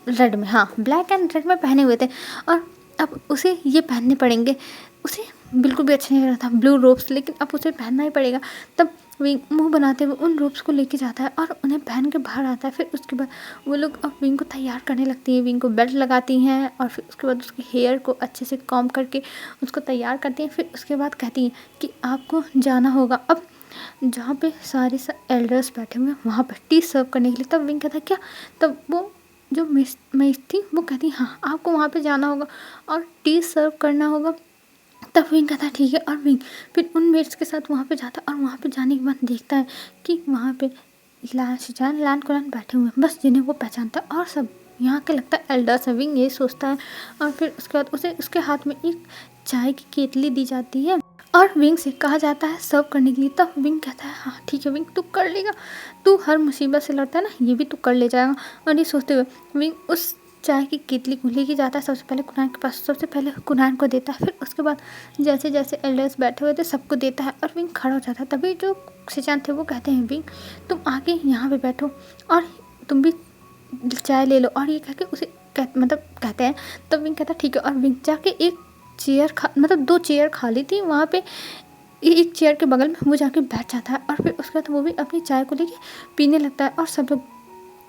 रेड में, हाँ ब्लैक एंड रेड में पहने हुए थे और अब उसे ये पहनने पड़ेंगे। उसे बिल्कुल भी अच्छा नहीं लग रहा था ब्लू रोब्स, लेकिन अब उसे पहनना ही पड़ेगा। तब विंग मुंह बनाते हुए उन रोब्स को लेके जाता है और उन्हें पहन के बाहर आता है। फिर उसके बाद वो लोग अब विंग को तैयार करने लगती हैं, विंग को बेल्ट लगाती हैं और फिर उसके बाद उसके हेयर को अच्छे से कॉम्ब करके उसको तैयार करती हैं। फिर उसके बाद कहती हैं कि आपको जाना होगा अब जहाँ पे सारे एल्डर्स बैठे हुए हैं वहाँ पर टी सर्व करने के लिए। तब विंग कहता है क्या। तब वो जो मेज थी वो कहती हाँ आपको वहाँ पे जाना होगा और टी सर्व करना होगा। तब विंग कहता है ठीक है और विंग फिर उन मेट्स के साथ वहाँ पे जाता है और वहाँ पे जाने के बाद देखता है कि वहाँ पे शिनचैन लैंड कुरान बैठे हुए हैं बस जिन्हें वो पहचानता है और सब यहाँ के लगता है एल्डर्स है। विंग ये सोचता है और फिर उसके बाद उसे उसके हाथ में एक चाय की केतली दी जाती है और विंग से कहा जाता है सर्व करने के लिए। तब विंग कहता है हाँ ठीक है विंग तू कर लेगा, तू हर मुसीबत से लड़ता है ना ये भी तू कर ले जाएगा। और ये सोचते हुए विंग उस चाय की केतली को लेके जाता है सबसे पहले कुनान के पास, सबसे पहले कुनान को देता है। फिर उसके बाद जैसे जैसे एल्डर्स बैठे हुए थे सबको देता है और विंग खड़ा हो जाता है। तभी जो शिनचैन थे वो कहते हैं विंग तुम आके यहाँ पे बैठो और तुम भी चाय ले लो और ये कह के उसे कहते हैं। तब विंग कहता ठीक है और विंग जाके एक चेयर मतलब 2 चेयर खाली थी वहाँ पे एक चेयर के बगल में वो जाके बैठ जाता है और फिर उसके बाद वो भी अपनी चाय को लेके पीने लगता है और सब लोग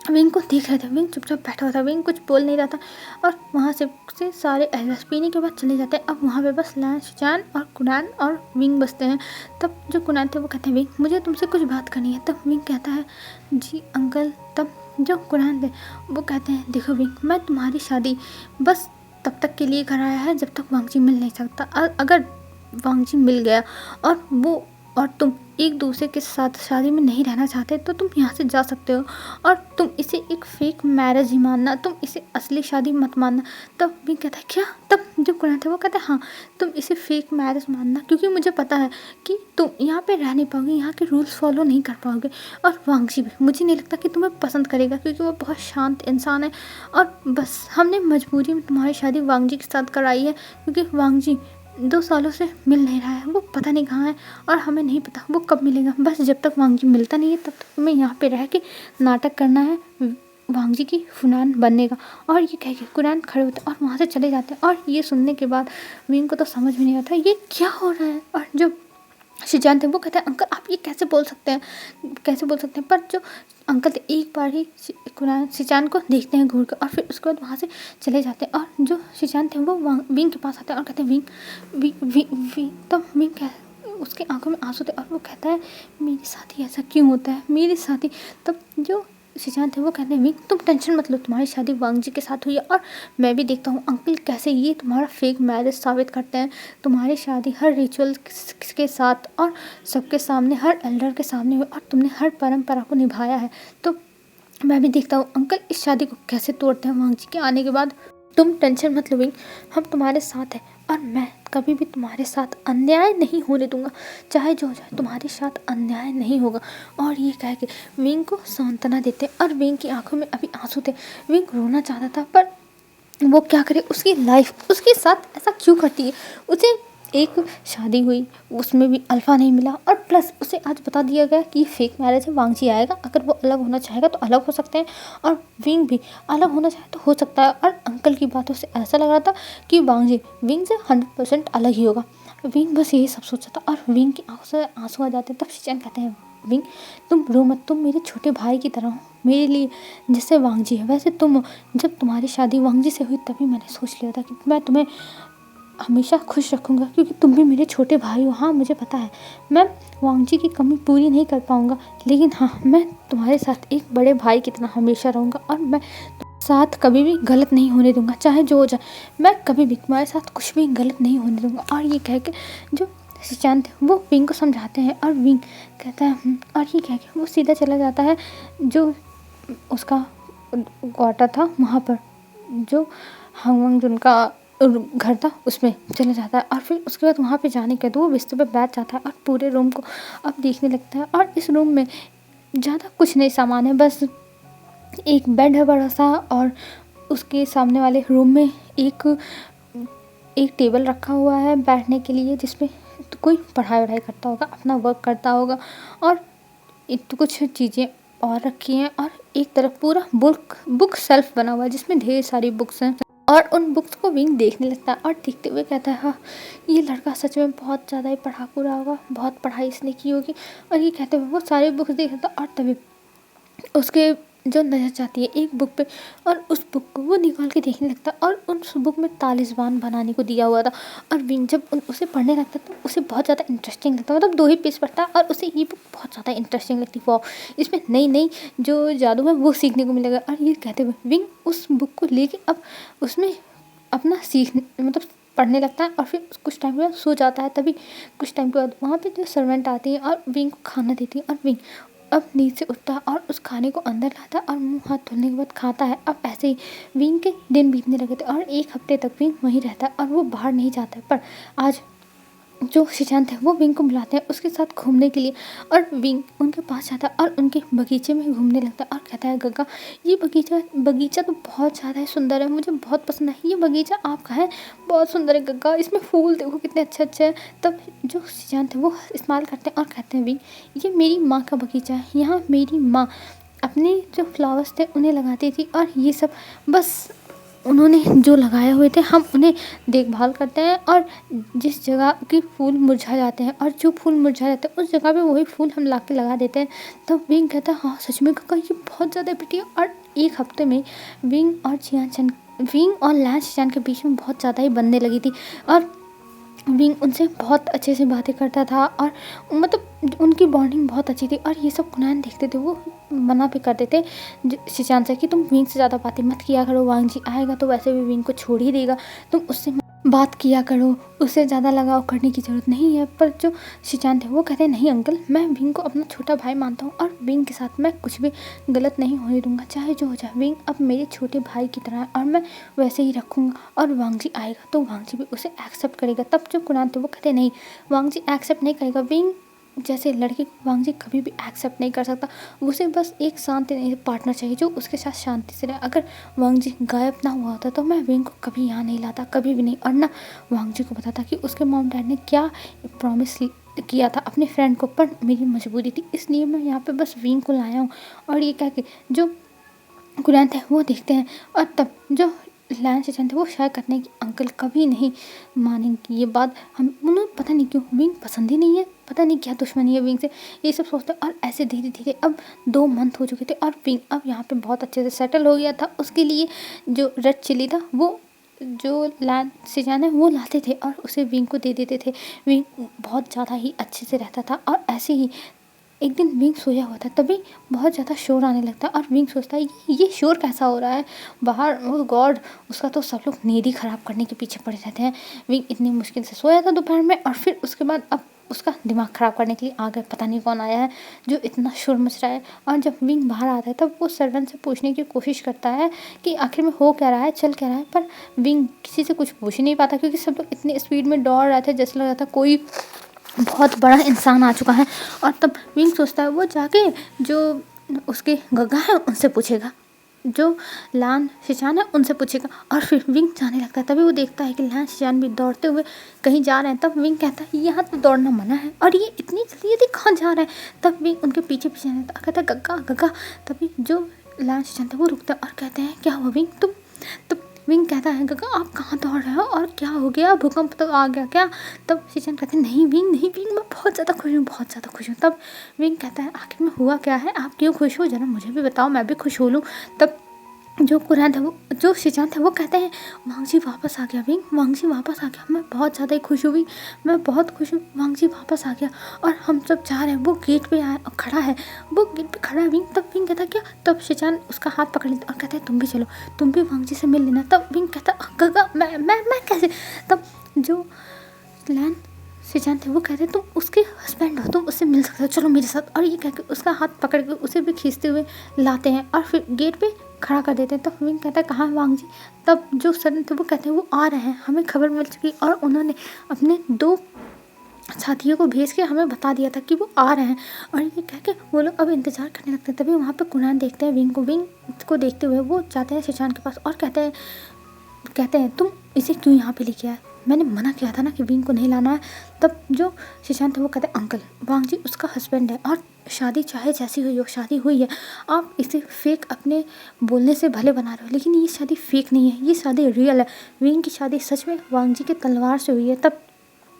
विंग को देख रहे थे। विंग चुपचाप बैठा हुआ था, विंग कुछ बोल नहीं रहा था और वहाँ से सारे एल्डर्स पीने के बाद चले जाते हैं। अब वहाँ पे बस लैंड शिनचैन और कुनान और विंग बसते हैं। तब जो कुनान थे वो कहते हैं विंग मुझे तुमसे कुछ बात करनी है। तब विंग कहता है जी अंकल। तब जो कुनान थे वो कहते हैं देखो विंग मैं तुम्हारी शादी बस तब तक के लिए कराया है जब तक वांगजी मिल नहीं सकता। अगर वांगजी मिल गया और वो और तुम एक दूसरे के साथ शादी में नहीं रहना चाहते तो तुम यहाँ से जा सकते हो, और तुम इसे एक फेक मैरिज ही मानना, तुम इसे असली शादी मत मानना। तब भी कहता है क्या, तब जो कुरान था वो कहता है हाँ तुम इसे फेक मैरिज मानना, क्योंकि मुझे पता है कि तुम यहाँ पे रह नहीं पाओगे, यहाँ के रूल्स फॉलो नहीं कर पाओगे। और वांगजी भी मुझे नहीं लगता कि तुम्हें पसंद करेगा, क्योंकि वो बहुत शांत इंसान है, और बस हमने मजबूरी में तुम्हारी शादी वांगजी के साथ कराई है, क्योंकि वांगजी 2 सालों से मिल नहीं रहा है, वो पता नहीं कहाँ है और हमें नहीं पता वो कब मिलेगा। बस जब तक वांगजी मिलता नहीं है तब तक हमें यहाँ पे रह के नाटक करना है वांगजी की फुनान बनने का। और ये कह के कुरान खड़े होते और वहाँ से चले जाते हैं। और ये सुनने के बाद विंग को तो समझ में नहीं आता ये क्या हो रहा है। और जो शिजान थे वो कहते हैं अंकल आप ये कैसे बोल सकते हैं, कैसे बोल सकते हैं। पर जो अंकल थे एक बार ही कुरान शिजान को देखते हैं घूर कर, और फिर उसके बाद वहाँ से चले जाते हैं। और जो शिजान थे वो विंग के पास आते हैं और कहते हैं विंग तब विंग कह उसके आंखों में आंसू थे और वो कहता है मेरे साथ ही ऐसा क्यों होता है, मेरे साथ ही। तब जो शिजान थे वो कहते हैं विंग तुम टेंशन मत लो, तुम्हारी शादी वांगजी के साथ हुई है और मैं भी देखता हूँ अंकल कैसे ये तुम्हारा फेक मैरिज साबित करते हैं। तुम्हारी शादी हर रिचुअल के साथ और सबके सामने, हर एल्डर के सामने हुई और तुमने हर परंपरा को निभाया है। तो मैं भी देखता हूँ अंकल इस शादी को कैसे तोड़ते हैं वांगजी के आने के बाद। तुम टेंशन मत लो विंग, हम तुम्हारे साथ हैं और मैं कभी भी तुम्हारे साथ अन्याय नहीं होने दूंगा, चाहे जो हो जाए तुम्हारे साथ अन्याय नहीं होगा। और ये कह के विंग को सांत्वना देते और विंग की आंखों में अभी आंसू थे। विंग रोना चाहता था पर वो क्या करे, उसकी लाइफ उसके साथ ऐसा क्यों करती है। उसे एक शादी हुई उसमें भी अल्फ़ा नहीं मिला, और प्लस उसे आज बता दिया गया कि फेक मैरिज है, वांगजी आएगा, अगर वो अलग होना चाहेगा तो अलग हो सकते हैं और विंग भी अलग होना चाहे तो हो सकता है। और अंकल की बातों से ऐसा लग रहा था कि वांगजी विंग से 100% अलग ही होगा। विंग बस यही सब सोचा था और विंग की आंखों से आंसू आ जाते हैं। तब शिचैन कहते हैं विंग तुम रो मत, तुम मेरे छोटे भाई की तरह हो मेरे लिए, जैसे वांगजी है वैसे तुम हो। जब तुम्हारी शादी वांगजी से हुई तभी मैंने सोच लिया था कि मैं तुम्हें हमेशा खुश रखूँगा, क्योंकि तुम भी मेरे छोटे भाई हो। हाँ मुझे पता है मैं वांगजी की कमी पूरी नहीं कर पाऊँगा, लेकिन हाँ मैं तुम्हारे साथ एक बड़े भाई की तरह हमेशा रहूँगा और मैं साथ कभी भी गलत नहीं होने दूँगा, चाहे जो हो जाए मैं कभी भी तुम्हारे साथ कुछ भी गलत नहीं होने दूँगा। और ये कह के जो शिचान थे वो विंग को समझाते हैं और विंग कहता है और ये कह के वो सीधा चला जाता है जो उसका क्वार्टर था वहाँ पर, जो हंगवंग जिनका घर था उसमें चला जाता है। और फिर उसके बाद वहाँ पे जाने के बाद वो बिस्तर पे बैठ जाता है और पूरे रूम को अब देखने लगता है। और इस रूम में ज़्यादा कुछ नहीं सामान है, बस एक बेड है बड़ा सा, और उसके सामने वाले रूम में एक टेबल रखा हुआ है बैठने के लिए, जिसमें तो कोई पढ़ाई वढ़ाई करता होगा, अपना वर्क करता होगा, और कुछ चीज़ें और रखी हैं। और एक तरफ पूरा बुक सेल्फ बना हुआ है जिसमें ढेर सारी बुक्स हैं। और उन बुक्स को विंग देखने लगता है और देखते हुए कहता है हाँ ये लड़का सच में बहुत ज़्यादा ही पढ़ाकू रहा होगा, बहुत पढ़ाई इसने की होगी। और ये कहते हुए वो सारी बुक्स देख रहा था और तभी उसके जो नज़र जाती है एक बुक पे, और उस बुक को वो निकाल के देखने लगता है। और उस बुक में तालिस्बान बनाने को दिया हुआ था। और विंग जब उसे पढ़ने लगता तो उसे बहुत ज़्यादा इंटरेस्टिंग लगता, मतलब 2 ही पेज पढ़ता है और उसे ये बुक बहुत ज़्यादा इंटरेस्टिंग लगती। वाह इसमें नई नई जो जादू है वो सीखने को मिलेगा। और ये कहते हुए विंग उस बुक को लेके अब उसमें अपना मतलब पढ़ने लगता है और फिर कुछ टाइम के बाद सो जाता है। तभी कुछ टाइम के बाद वहाँ पे जो सर्वेंट आती है और विंग को खाना देती है, और विंग अब नींद से उठता है और उस खाने को अंदर लाता है और मुंह हाथ धोने के बाद खाता है। अब ऐसे ही विंग के दिन बीतने लगे थे और 1 हफ्ते तक विंग वहीं रहता है और वो बाहर नहीं जाता है। पर आज जो शिचान थे वो विंग को बुलाते हैं उसके साथ घूमने के लिए, और विंग उनके पास जाता है और उनके बगीचे में घूमने लगता है और कहता है गग्गा ये बगीचा तो बहुत ज़्यादा सुंदर है, मुझे बहुत पसंद है, ये बगीचा आपका है, बहुत सुंदर है गग्गा, इसमें फूल देखो कितने अच्छे अच्छे हैं। तब जो शिचान थे वो इस्तेमाल करते हैं और कहते हैं विंग ये मेरी माँ का बगीचा है, यहाँ मेरी माँ अपने जो फ्लावर्स थे उन्हें लगाती थी, और ये सब बस उन्होंने जो लगाए हुए थे हम उन्हें देखभाल करते हैं, और जिस जगह के फूल मुरझा जाते हैं और जो फूल मुरझा जाते हैं उस जगह पे वही फूल हम ला के लगा देते हैं। तब विंग कहता है हाँ सच में काका ये बहुत ज़्यादा प्रिटी है। और 1 हफ्ते में विंग और लैंस शिचान के बीच में बहुत ज़्यादा ही बनने लगी थी, और विंग उनसे बहुत अच्छे से बातें करता था और मतलब उनकी बॉन्डिंग बहुत अच्छी थी। और ये सब कुनैन देखते थे, वो मना भी करते थे शिचान से कि तुम विंग से ज़्यादा बातें मत किया करो, वांगजी आएगा तो वैसे भी विंग को छोड़ ही देगा, तुम उससे बात किया करो, उससे ज़्यादा लगाव करने की ज़रूरत नहीं है। पर जो शिचान थे वो कहते हैं नहीं अंकल, मैं विंग को अपना छोटा भाई मानता हूँ और विंग के साथ मैं कुछ भी गलत नहीं होने दूंगा, चाहे जो हो जाए। विंग अब मेरे छोटे भाई की तरह है और मैं वैसे ही रखूँगा। और वांगजी आएगा तो वांगजी भी उसे एक्सेप्ट करेगा। तब जो कुणाल थे वो कहते नहीं, वांगजी एक्सेप्ट नहीं करेगा। विंग जैसे लड़के को वांगजी कभी भी एक्सेप्ट नहीं कर सकता। उसे बस एक शांति पार्टनर चाहिए जो उसके साथ शांति से रहे। अगर वांगजी गायब ना हुआ होता तो मैं विंग को कभी यहाँ नहीं लाता, कभी भी नहीं। और ना वांगजी को बताता कि उसके मॉम डैड ने क्या प्रॉमिस किया था अपने फ्रेंड को, पर मेरी मजबूरी थी इसलिए मैं यहाँ पे बस विंग को लाया हूँ। और ये कह के जो कुरान थे वो देखते हैं और तब जो लैन से थे वो शायद करते हैं कि अंकल कभी नहीं मानेंगे ये बात। हम उन्हें पता नहीं क्यों विंग पसंद ही नहीं है, पता नहीं क्या दुश्मनी है विंग से, ये सब सोचते हैं। और ऐसे धीरे धीरे अब 2 मंथ हो चुके थे और विंग अब यहाँ पे बहुत अच्छे से सेटल हो गया था। उसके लिए जो रेड चिली था वो जो लैन से जाने वो लाते थे और उसे विंग को दे देते थे। विंग बहुत ज़्यादा ही अच्छे से रहता था। और ऐसे ही एक दिन विंग सोया हुआ था, तभी बहुत ज़्यादा शोर आने लगता है और विंग सोचता है ये शोर कैसा हो रहा है बाहर। ओ गॉड, उसका तो सब लोग नींद ही ख़राब करने के पीछे पड़े रहते हैं। विंग इतनी मुश्किल से सोया था दोपहर में और फिर उसके बाद अब उसका दिमाग ख़राब करने के लिए आ गए, पता नहीं कौन आया है जो इतना शोर मच रहा है। और जब विंग बाहर आता है तब वो सर्वेंट से पूछने की कोशिश करता है कि आखिर में हो क्या रहा है, चल क्या रहा है। पर विंग किसी से कुछ पूछ ही नहीं पाता क्योंकि सब लोग इतनी स्पीड में दौड़ रहे थे जैसे लग रहा था कोई बहुत बड़ा इंसान आ चुका है। और तब विंग सोचता है वो जाके जो उसके गगा है उनसे पूछेगा, जो लान शिचान है उनसे पूछेगा। और फिर विंग जाने लगता है। तभी वो देखता है कि लान शिचान भी दौड़ते हुए कहीं जा रहे हैं। तब विंग कहता है यहाँ तो दौड़ना मना है और ये इतनी जल्दी कहाँ जा रहे हैं। तब विंग उनके पीछे पीछे कहता है गगा गगा। तभी जो लान शिचान था वो रुकता है और कहते हैं क्या हुआ विंग तुम। तब विंग कहता है गगा आप कहाँ दौड़ रहे हो और क्या हो गया, भूकंप तो आ गया क्या। तब शिचन कहते हैं नहीं विंग नहीं विंग, मैं बहुत ज़्यादा खुश हूँ, बहुत ज़्यादा खुश हूँ। तब विंग कहता है आखिर में हुआ क्या है, आप क्यों खुश हो, जरा मुझे भी बताओ मैं भी खुश हो लूँ। तब जो कुरान था वो जो शिचान था वो कहते हैं वांगजी वापस आ गया विंग, वांगजी वापस आ गया, मैं बहुत ज़्यादा ही खुश हुई, मैं बहुत खुश हूँ, वांगजी वापस आ गया। और हम सब जा रहे हैं, वो गेट पे आया खड़ा है, वो गेट पे खड़ा है विंग। तब विंग कहता क्या, तब शिचान उसका हाथ पकड़ लेता और कहता है तुम भी चलो, तुम भी वांगजी से मिल लेना। तब विंग कहता गगा मैं कैसे। तब जो लैन शिचान थे वो कहते तुम उसके हस्बैंड हो, तुम उससे मिल सकते हो, चलो मेरे साथ। और ये कह के उसका हाथ पकड़ के उसे भी खींचते हुए लाते हैं और फिर गेट पे खड़ा कर देते हैं। तब विंग कहता है कहाँ वांगजी। तब जो सर थे वो कहते हैं वो आ रहे हैं, हमें खबर मिल चुकी और उन्होंने अपने 2 साथियों को भेज के हमें बता दिया था कि वो आ रहे हैं। और ये कह के वो लोग अब इंतज़ार करने लगते हैं। तभी वहाँ पे कुरान देखते हैं विंग को देखते हुए वो जाते हैं शिचान के पास और कहते हैं तुम इसे क्यों यहाँ पे लेके आए, मैंने मना किया था ना कि विंग को नहीं लाना है। तब जो शिशान थे वो कहते हैं अंकल वांगजी उसका हस्बैंड है और शादी चाहे जैसी हुई हो शादी हुई है, आप इसे फेक अपने बोलने से भले बना रहे हो लेकिन ये शादी फेक नहीं है, ये शादी रियल है। विंग की शादी सच में वांगजी के तलवार से हुई है। तब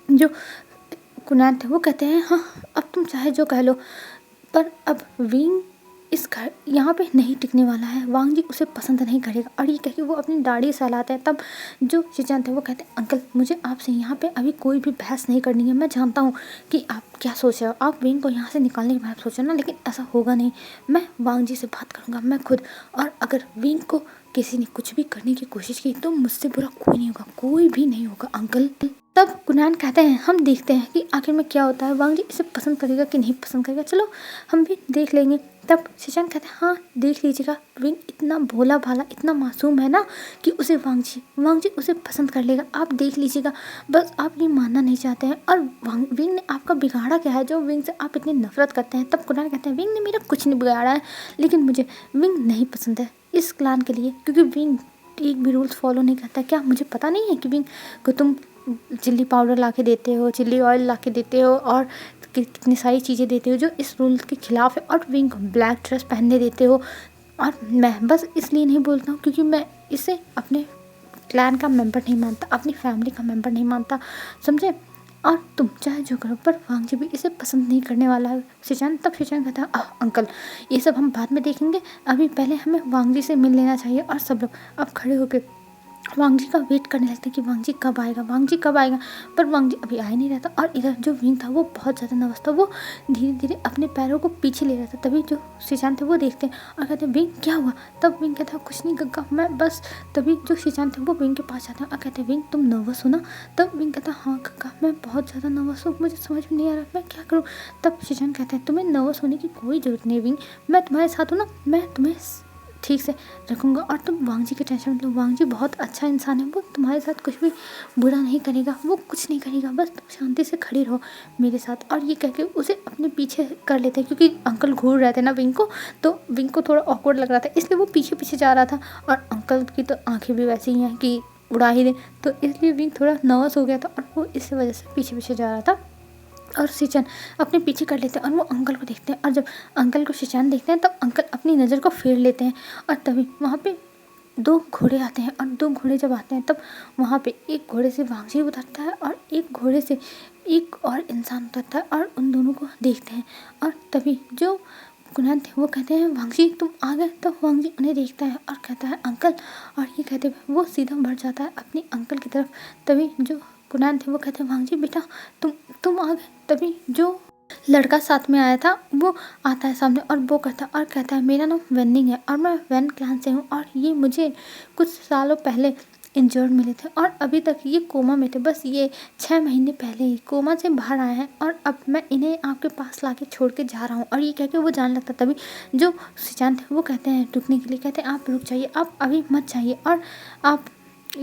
जो कुनान थे वो कहते हैं हाँ अब तुम चाहे जो कह लो, पर अब विंग इस घर यहाँ पे नहीं टिकने वाला है, वांगजी उसे पसंद नहीं करेगा। और ये कह के वो अपनी दाढ़ी सहलाते हैं। तब जो शिचान थे वो कहते हैं अंकल मुझे आपसे यहाँ पे अभी कोई भी बहस नहीं करनी है, मैं जानता हूँ कि आप क्या सोच रहे हो, आप विंग को यहाँ से निकालने के बाद सोचो ना, लेकिन ऐसा होगा नहीं, मैं वांगजी से बात करूँगा मैं खुद। और अगर विंग को किसी ने कुछ भी करने की कोशिश की तो मुझसे बुरा कोई नहीं होगा, कोई भी नहीं होगा अंकल। तब कुनान कहते हैं हम देखते हैं कि आखिर में क्या होता है, वांगजी इसे पसंद करेगा कि नहीं पसंद करेगा, चलो हम भी देख लेंगे। तब शिचान कहते हैं हाँ देख लीजिएगा, विंग इतना भोला भाला इतना मासूम है ना कि उसे वांगजी उसे पसंद कर लेगा, आप देख लीजिएगा, बस आप ये मानना नहीं चाहते हैं। और विंग ने आपका बिगाड़ा क्या है जो विंग से आप इतनी नफरत करते हैं। तब कुनान कहते हैं विंग ने मेरा कुछ नहीं बिगाड़ा है, लेकिन मुझे विंग नहीं पसंद है इस क्लान के लिए, क्योंकि विंग एक भी रूल्स फॉलो नहीं करता। क्या मुझे पता नहीं है कि विंग को तुम चिल्ली पाउडर ला के देते हो, चिल्ली ऑयल ला के देते हो और कितनी सारी चीज़ें देते हो जो इस रूल के खिलाफ है, और विंग को ब्लैक ड्रेस पहनने देते हो। और मैं बस इसलिए नहीं बोलता हूँ क्योंकि मैं इसे अपने क्लैन का मेंबर नहीं मानता, अपनी फैमिली का मेंबर नहीं मानता, समझे। और तुम चाहे जो करो पर वांगजी भी इसे पसंद नहीं करने वाला है शिचान। तब शिचान कहता है अंकल ये सब हम बाद में देखेंगे, अभी पहले हमें वांगजी से मिल लेना चाहिए। और सब लोग अब खड़े होकर वांगजी का वेट करने लगते हैं कि वांगजी कब आएगा, वांगजी कब आएगा, पर वांगजी अभी आ ही नहीं रहता। और इधर जो विंग था वो बहुत ज़्यादा नर्वस था, वो धीरे धीरे अपने पैरों को पीछे ले रहा था। तभी जो शिचान थे वो देखते हैं और कहते हैं विंग क्या हुआ। तब विंग कहता है कुछ नहीं गग्गा, मैं बस। तभी जो शिचान थे वो विंग के पास जाते हैं और कहते हैं विंग तुम नर्वस हो ना। तब विंग कहता है हाँ गग्गा मैं बहुत ज़्यादा नर्वस हूँ, मुझे समझ में नहीं आ रहा मैं क्या करूँ। तब शिचान कहते हैं तुम्हें नर्वस होने की कोई ज़रूरत नहीं विंग, मैं तुम्हारे साथ हूँ ना, मैं तुम्हें ठीक से रखूँगा और तुम वांगजी की टेंशन मत लो। वांगजी बहुत अच्छा इंसान है, वो तुम्हारे साथ कुछ भी बुरा नहीं करेगा, वो कुछ नहीं करेगा, बस तुम शांति से खड़ी रहो मेरे साथ। और ये कह के उसे अपने पीछे कर लेते हैं, क्योंकि अंकल घूर रहे थे ना विंग को, तो विंग को थोड़ा ऑकवर्ड लग रहा था, इसलिए वो पीछे पीछे जा रहा था। और अंकल की तो आँखें भी वैसी ही हैं कि उड़ा ही दे, तो इसलिए विंग थोड़ा नर्वस हो गया था और वो इस वजह से पीछे पीछे जा रहा था। और शिचान अपने पीछे कर लेते हैं और वो अंकल को देखते हैं, और जब अंकल को शिचान देखते हैं तब अंकल अपनी नज़र को फेर लेते हैं। और तभी वहाँ पे 2 घोड़े आते हैं, और 2 घोड़े जब आते हैं तब वहाँ पे एक घोड़े से वांगजी उतरता है और एक घोड़े से एक और इंसान उतरता है, और उन दोनों को देखते हैं। और तभी जो कुनान थे वो कहते हैं वांगजी तुम आ गए। तो वांगजी उन्हें देखता है और कहता है अंकल, और ये कहते हुए वो सीधा बढ़ जाता है अपने अंकल की तरफ। तभी जो कुनान थे वो कहते हैं वांगजी बेटा तुम आ गए। तभी जो लड़का साथ में आया था वो आता है सामने और वो कहता है मेरा नाम वेनिंग है और मैं वैन क्लान से हूँ, और ये मुझे कुछ सालों पहले इंजर्ड मिले थे और अभी तक ये कोमा में थे, बस ये 6 महीने पहले ही कोमा से बाहर आए हैं और अब मैं इन्हें आपके पास लाके छोड़ के जा रहा हूँ। और ये कह के वो जाने लगता। तभी जो शिचान थे वो कहते हैं रुकने के लिए, कहते हैं आप रुक जाइए, आप अभी मत जाइए और आप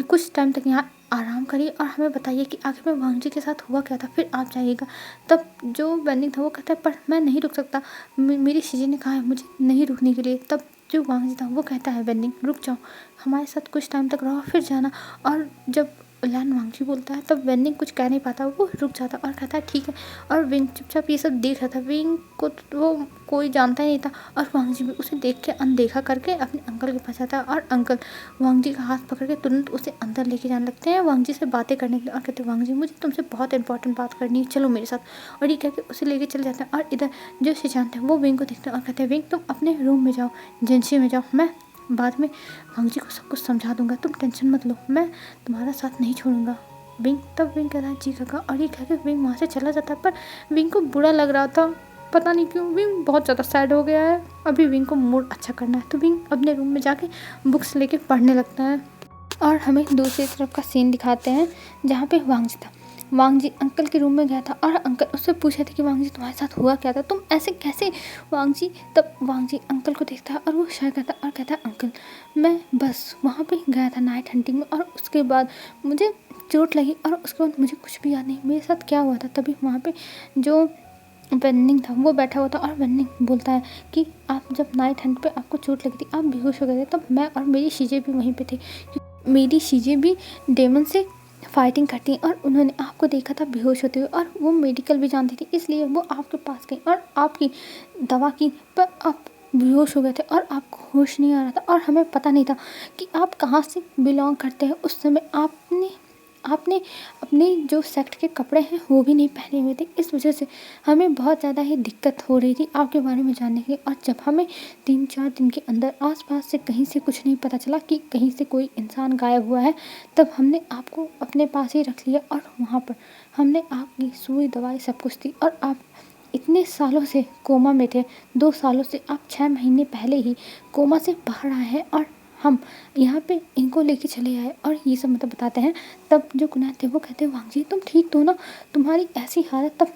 कुछ टाइम तक यहाँ आराम करिए और हमें बताइए कि आखिर में वांगजी के साथ हुआ क्या था, फिर आप जाइएगा। तब जो वेनिंग था वो कहता है पर मैं नहीं रुक सकता, मेरी शीजी ने कहा है मुझे नहीं रुकने के लिए। तब जो वांगजी था वो कहता है वेनिंग रुक जाओ, हमारे साथ कुछ टाइम तक रहो फिर जाना। और जब लैन वांगजी बोलता है तब वेनिंग कुछ कह नहीं पाता, वो रुक जाता और कहता है ठीक है। और विंग चुपचाप ये सब देख रहा था, विंग को तो वो कोई जानता ही नहीं था, और वांगजी भी उसे देख के अनदेखा करके अपने अंकल के पास आता है और अंकल वांगजी का हाथ पकड़ के तुरंत उसे अंदर लेके जाने लगते हैं वांगजी से बातें करने के लिए, और कहते हैं वांगजी मुझे तुमसे बहुत इंपॉर्टेंट बात करनी है, चलो मेरे साथ। और ये कह के उसे लेके चले जाते हैं। और इधर जो शिचान है वो विंग को देखते हैं और कहते हैं विंग तुम अपने रूम में जाओ, एजेंसी में जाओ, मैं बाद में वांगजी को सब कुछ समझा दूंगा, तुम टेंशन मत लो, मैं तुम्हारा साथ नहीं छोड़ूंगा विंग। तब विंग कह रहा है जी काका, और ये कह के विंग वहाँ से चला जाता है। पर विंग को बुरा लग रहा था, पता नहीं क्यों विंग बहुत ज़्यादा सैड हो गया है, अभी विंग को मूड अच्छा करना है। तो विंग अपने रूम में जाके बुक्स लेके पढ़ने लगता है। और हमें दूसरी तरफ का सीन दिखाते हैं जहाँ पे वांगजी था। वांगजी अंकल के रूम में गया था और अंकल उससे पूछे थे कि वांगजी तुम्हारे साथ हुआ क्या था, तुम ऐसे कैसे वांगजी। तब वांगजी अंकल को देखता है और वो शायद कहता है और कहता है अंकल मैं बस वहाँ पे गया था नाइट हंटिंग में, और उसके बाद मुझे चोट लगी और उसके बाद मुझे कुछ भी याद नहीं मेरे साथ क्या हुआ था। तभी वहाँ पे जो वेनिंग था वो बैठा हुआ था और वेनिंग बोलता है कि आप जब नाइट हंट पे आपको चोट लगी थी, आप बेहोश हो गए थे, तब मैं और मेरी शीजें भी वहीं पे थी, मेरी शीजें भी डेमन से फाइटिंग करती हैं और उन्होंने आपको देखा था बेहोश होते हुए, और वो मेडिकल भी जानती थी, इसलिए वो आपके पास गई और आपकी दवा की, पर आप बेहोश हो गए थे और आपको होश नहीं आ रहा था और हमें पता नहीं था कि आप कहाँ से बिलोंग करते हैं। उस समय आपने अपने जो सेक्ट के कपड़े हैं वो भी नहीं पहने हुए थे, इस वजह से हमें बहुत ज़्यादा ही दिक्कत हो रही थी आपके बारे में जानने की। और जब हमें 3-4 दिन के अंदर आसपास से कहीं से कुछ नहीं पता चला कि कहीं से कोई इंसान गायब हुआ है, तब हमने आपको अपने पास ही रख लिया और वहाँ पर हमने आपकी सुई दवाई सब कुछ दी। और आप इतने सालों से कोमा में थे, 2 सालों से, आप 6 महीने पहले ही कोमा से बाहर आए हैं और हम यहाँ पे इनको लेके चले आए और ये सब मतलब बताते हैं। तब जो कुनाल थे वो कहते हैं वांगजी तुम ठीक तो हो ना, तुम्हारी ऐसी हालत। तब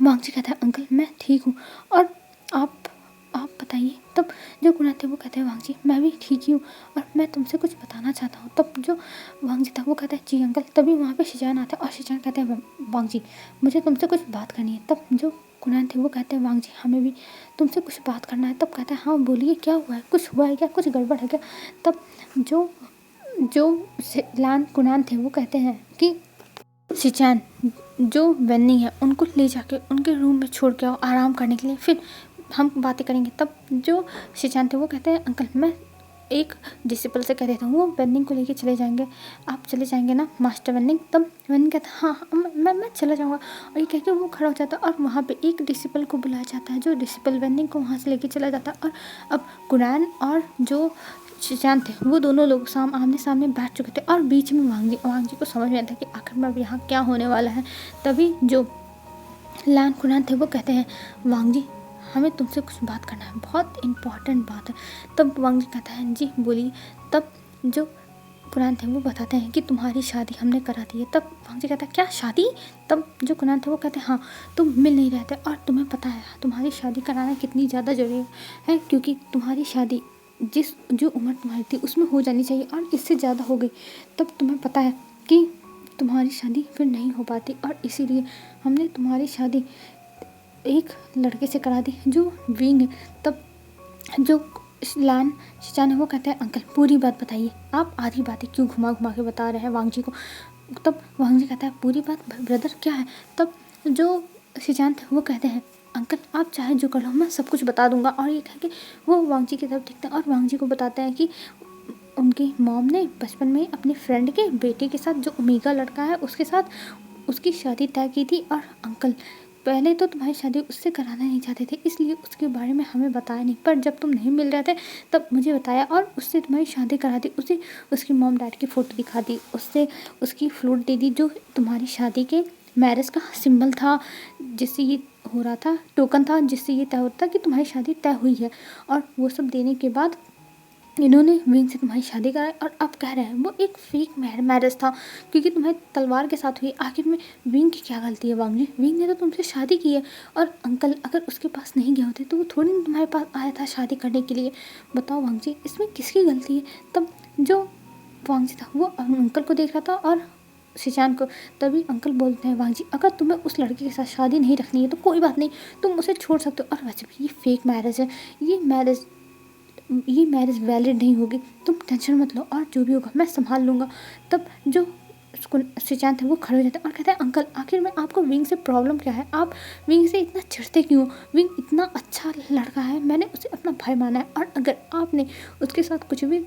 वांगजी कहता है अंकल मैं ठीक हूँ, और आप बताइए। तब जो कुनाल थे वो कहते हैं वांगजी मैं भी ठीक ही हूँ और मैं तुमसे कुछ बताना चाहता हूँ। तब जो वांगजी था वो कहता है जी अंकल। तभी वहाँ पे शिजान आता है और शिजान कहते हैं वांगजी मुझे तुमसे कुछ बात करनी है। तब जो कुनाल थे वो कहते हैं वांगजी हमें भी तुमसे कुछ बात करना है। तब कहता है हाँ बोलिए क्या हुआ है, कुछ हुआ है क्या, कुछ गड़बड़ है क्या। तब जो लान कुनाल थे वो कहते हैं कि शिचान जो वेन्नी है उनको ले जाके उनके रूम में छोड़ के आओ आराम करने के लिए, फिर हम बातें करेंगे। तब जो शिचान थे वो कहते हैं अंकल मैं एक डिसिपल से कह देता हूँ वो वेनिंग को लेके चले जाएंगे, आप चले जाएंगे ना मास्टर वेनिंग। तब वेनिंग कहता है हाँ मैं चला जाऊँगा, और ये कह के वो खड़ा हो जाता है और वहाँ पे एक डिसिपल को बुलाया जाता है जो डिसिपल वेनिंग को वहाँ से लेके चला जाता है। और अब कुरान और जो शिचान थे वो दोनों लोग आमने सामने बैठ चुके थे और बीच में वांग जी को समझ में आता कि आखिर में अब यहाँ क्या होने वाला है। तभी जो लान कुरान थे वो कहते हैं वांग जी हमें तुमसे कुछ बात करना है, बहुत इम्पॉर्टेंट बात है। तब वांग जी कहता है जी बोलिए। तब जो कुरान थे वो बताते हैं कि तुम्हारी शादी हमने करा दी है। तब वांग जी कहता है क्या शादी? तब जो कुरान थे वो कहते हैं हाँ तुम मिल नहीं रहे थे और तुम्हें पता है तुम्हारी शादी कराना कितनी ज़्यादा ज़रूरी है, क्योंकि तुम्हारी शादी जो उम्र तुम्हारी थी उसमें हो जानी चाहिए और इससे ज़्यादा हो गई। तब तुम्हें पता है कि तुम्हारी शादी फिर नहीं हो पाती और इसीलिए हमने तुम्हारी शादी एक लड़के से करा दी जो विंग है। तब जो लान शिचान है वो कहते हैं अंकल पूरी बात बताइए, आप आधी बातें क्यों घुमा घुमा के बता रहे हैं वांग जी को। तब वांग जी कहता है पूरी बात ब्रदर क्या है। तब जो शिचान थे वो कहते हैं अंकल आप चाहे जो कर लो मैं सब कुछ बता दूंगा। और ये कह के वो वांग जी की तरफ देखते हैं और वांग जी को बताते हैं कि उनकी मॉम ने बचपन में अपने फ्रेंड के बेटे के साथ जो ओमेगा लड़का है उसके साथ उसकी शादी तय की थी और अंकल पहले तो तुम्हारी शादी उससे कराना नहीं चाहते थे इसलिए उसके बारे में हमें बताया नहीं, पर जब तुम नहीं मिल रहे थे तब मुझे बताया और उससे तुम्हारी शादी करा दी। उसे उसकी मॉम डैड की फ़ोटो दिखा दी, उससे उसकी फ्लूट दे दी जो तुम्हारी शादी के मैरिज का सिंबल था, जिससे ये हो रहा था टोकन था जिससे ये तय होता कि तुम्हारी शादी तय हुई है। और वो सब देने के बाद इन्होंने विंग से तुम्हारी शादी कराई और अब कह रहे हैं वो एक फेक मैरिज था क्योंकि तुम्हारी तलवार के साथ हुई। आखिर में विंग की क्या गलती है वांग जी? विंग ने तो तुमसे शादी की है और अंकल अगर उसके पास नहीं गए होते तो वो थोड़ी ना तुम्हारे पास आया था शादी करने के लिए। बताओ वांग जी इसमें किसकी गलती है? तब जो वांग जी था वो अंकल को देख रहा था और शिचान को। तभी अंकल बोलते हैं वांग जी अगर तुम्हें उस लड़के के साथ शादी नहीं रखनी है तो कोई बात नहीं, तुम उसे छोड़ सकते हो। और वैसे भी ये फेक मैरिज है, ये मैरिज वैलिड नहीं होगी, तुम टेंशन मत लो और जो भी होगा मैं संभाल लूँगा। तब जो शिचान थे वो खड़े हो जाते हैं और कहते हैं अंकल आखिर में आपको विंग से प्रॉब्लम क्या है? आप विंग से इतना चिढ़ते क्यों? विंग इतना अच्छा लड़का है, मैंने उसे अपना भाई माना है और अगर आपने उसके साथ कुछ भी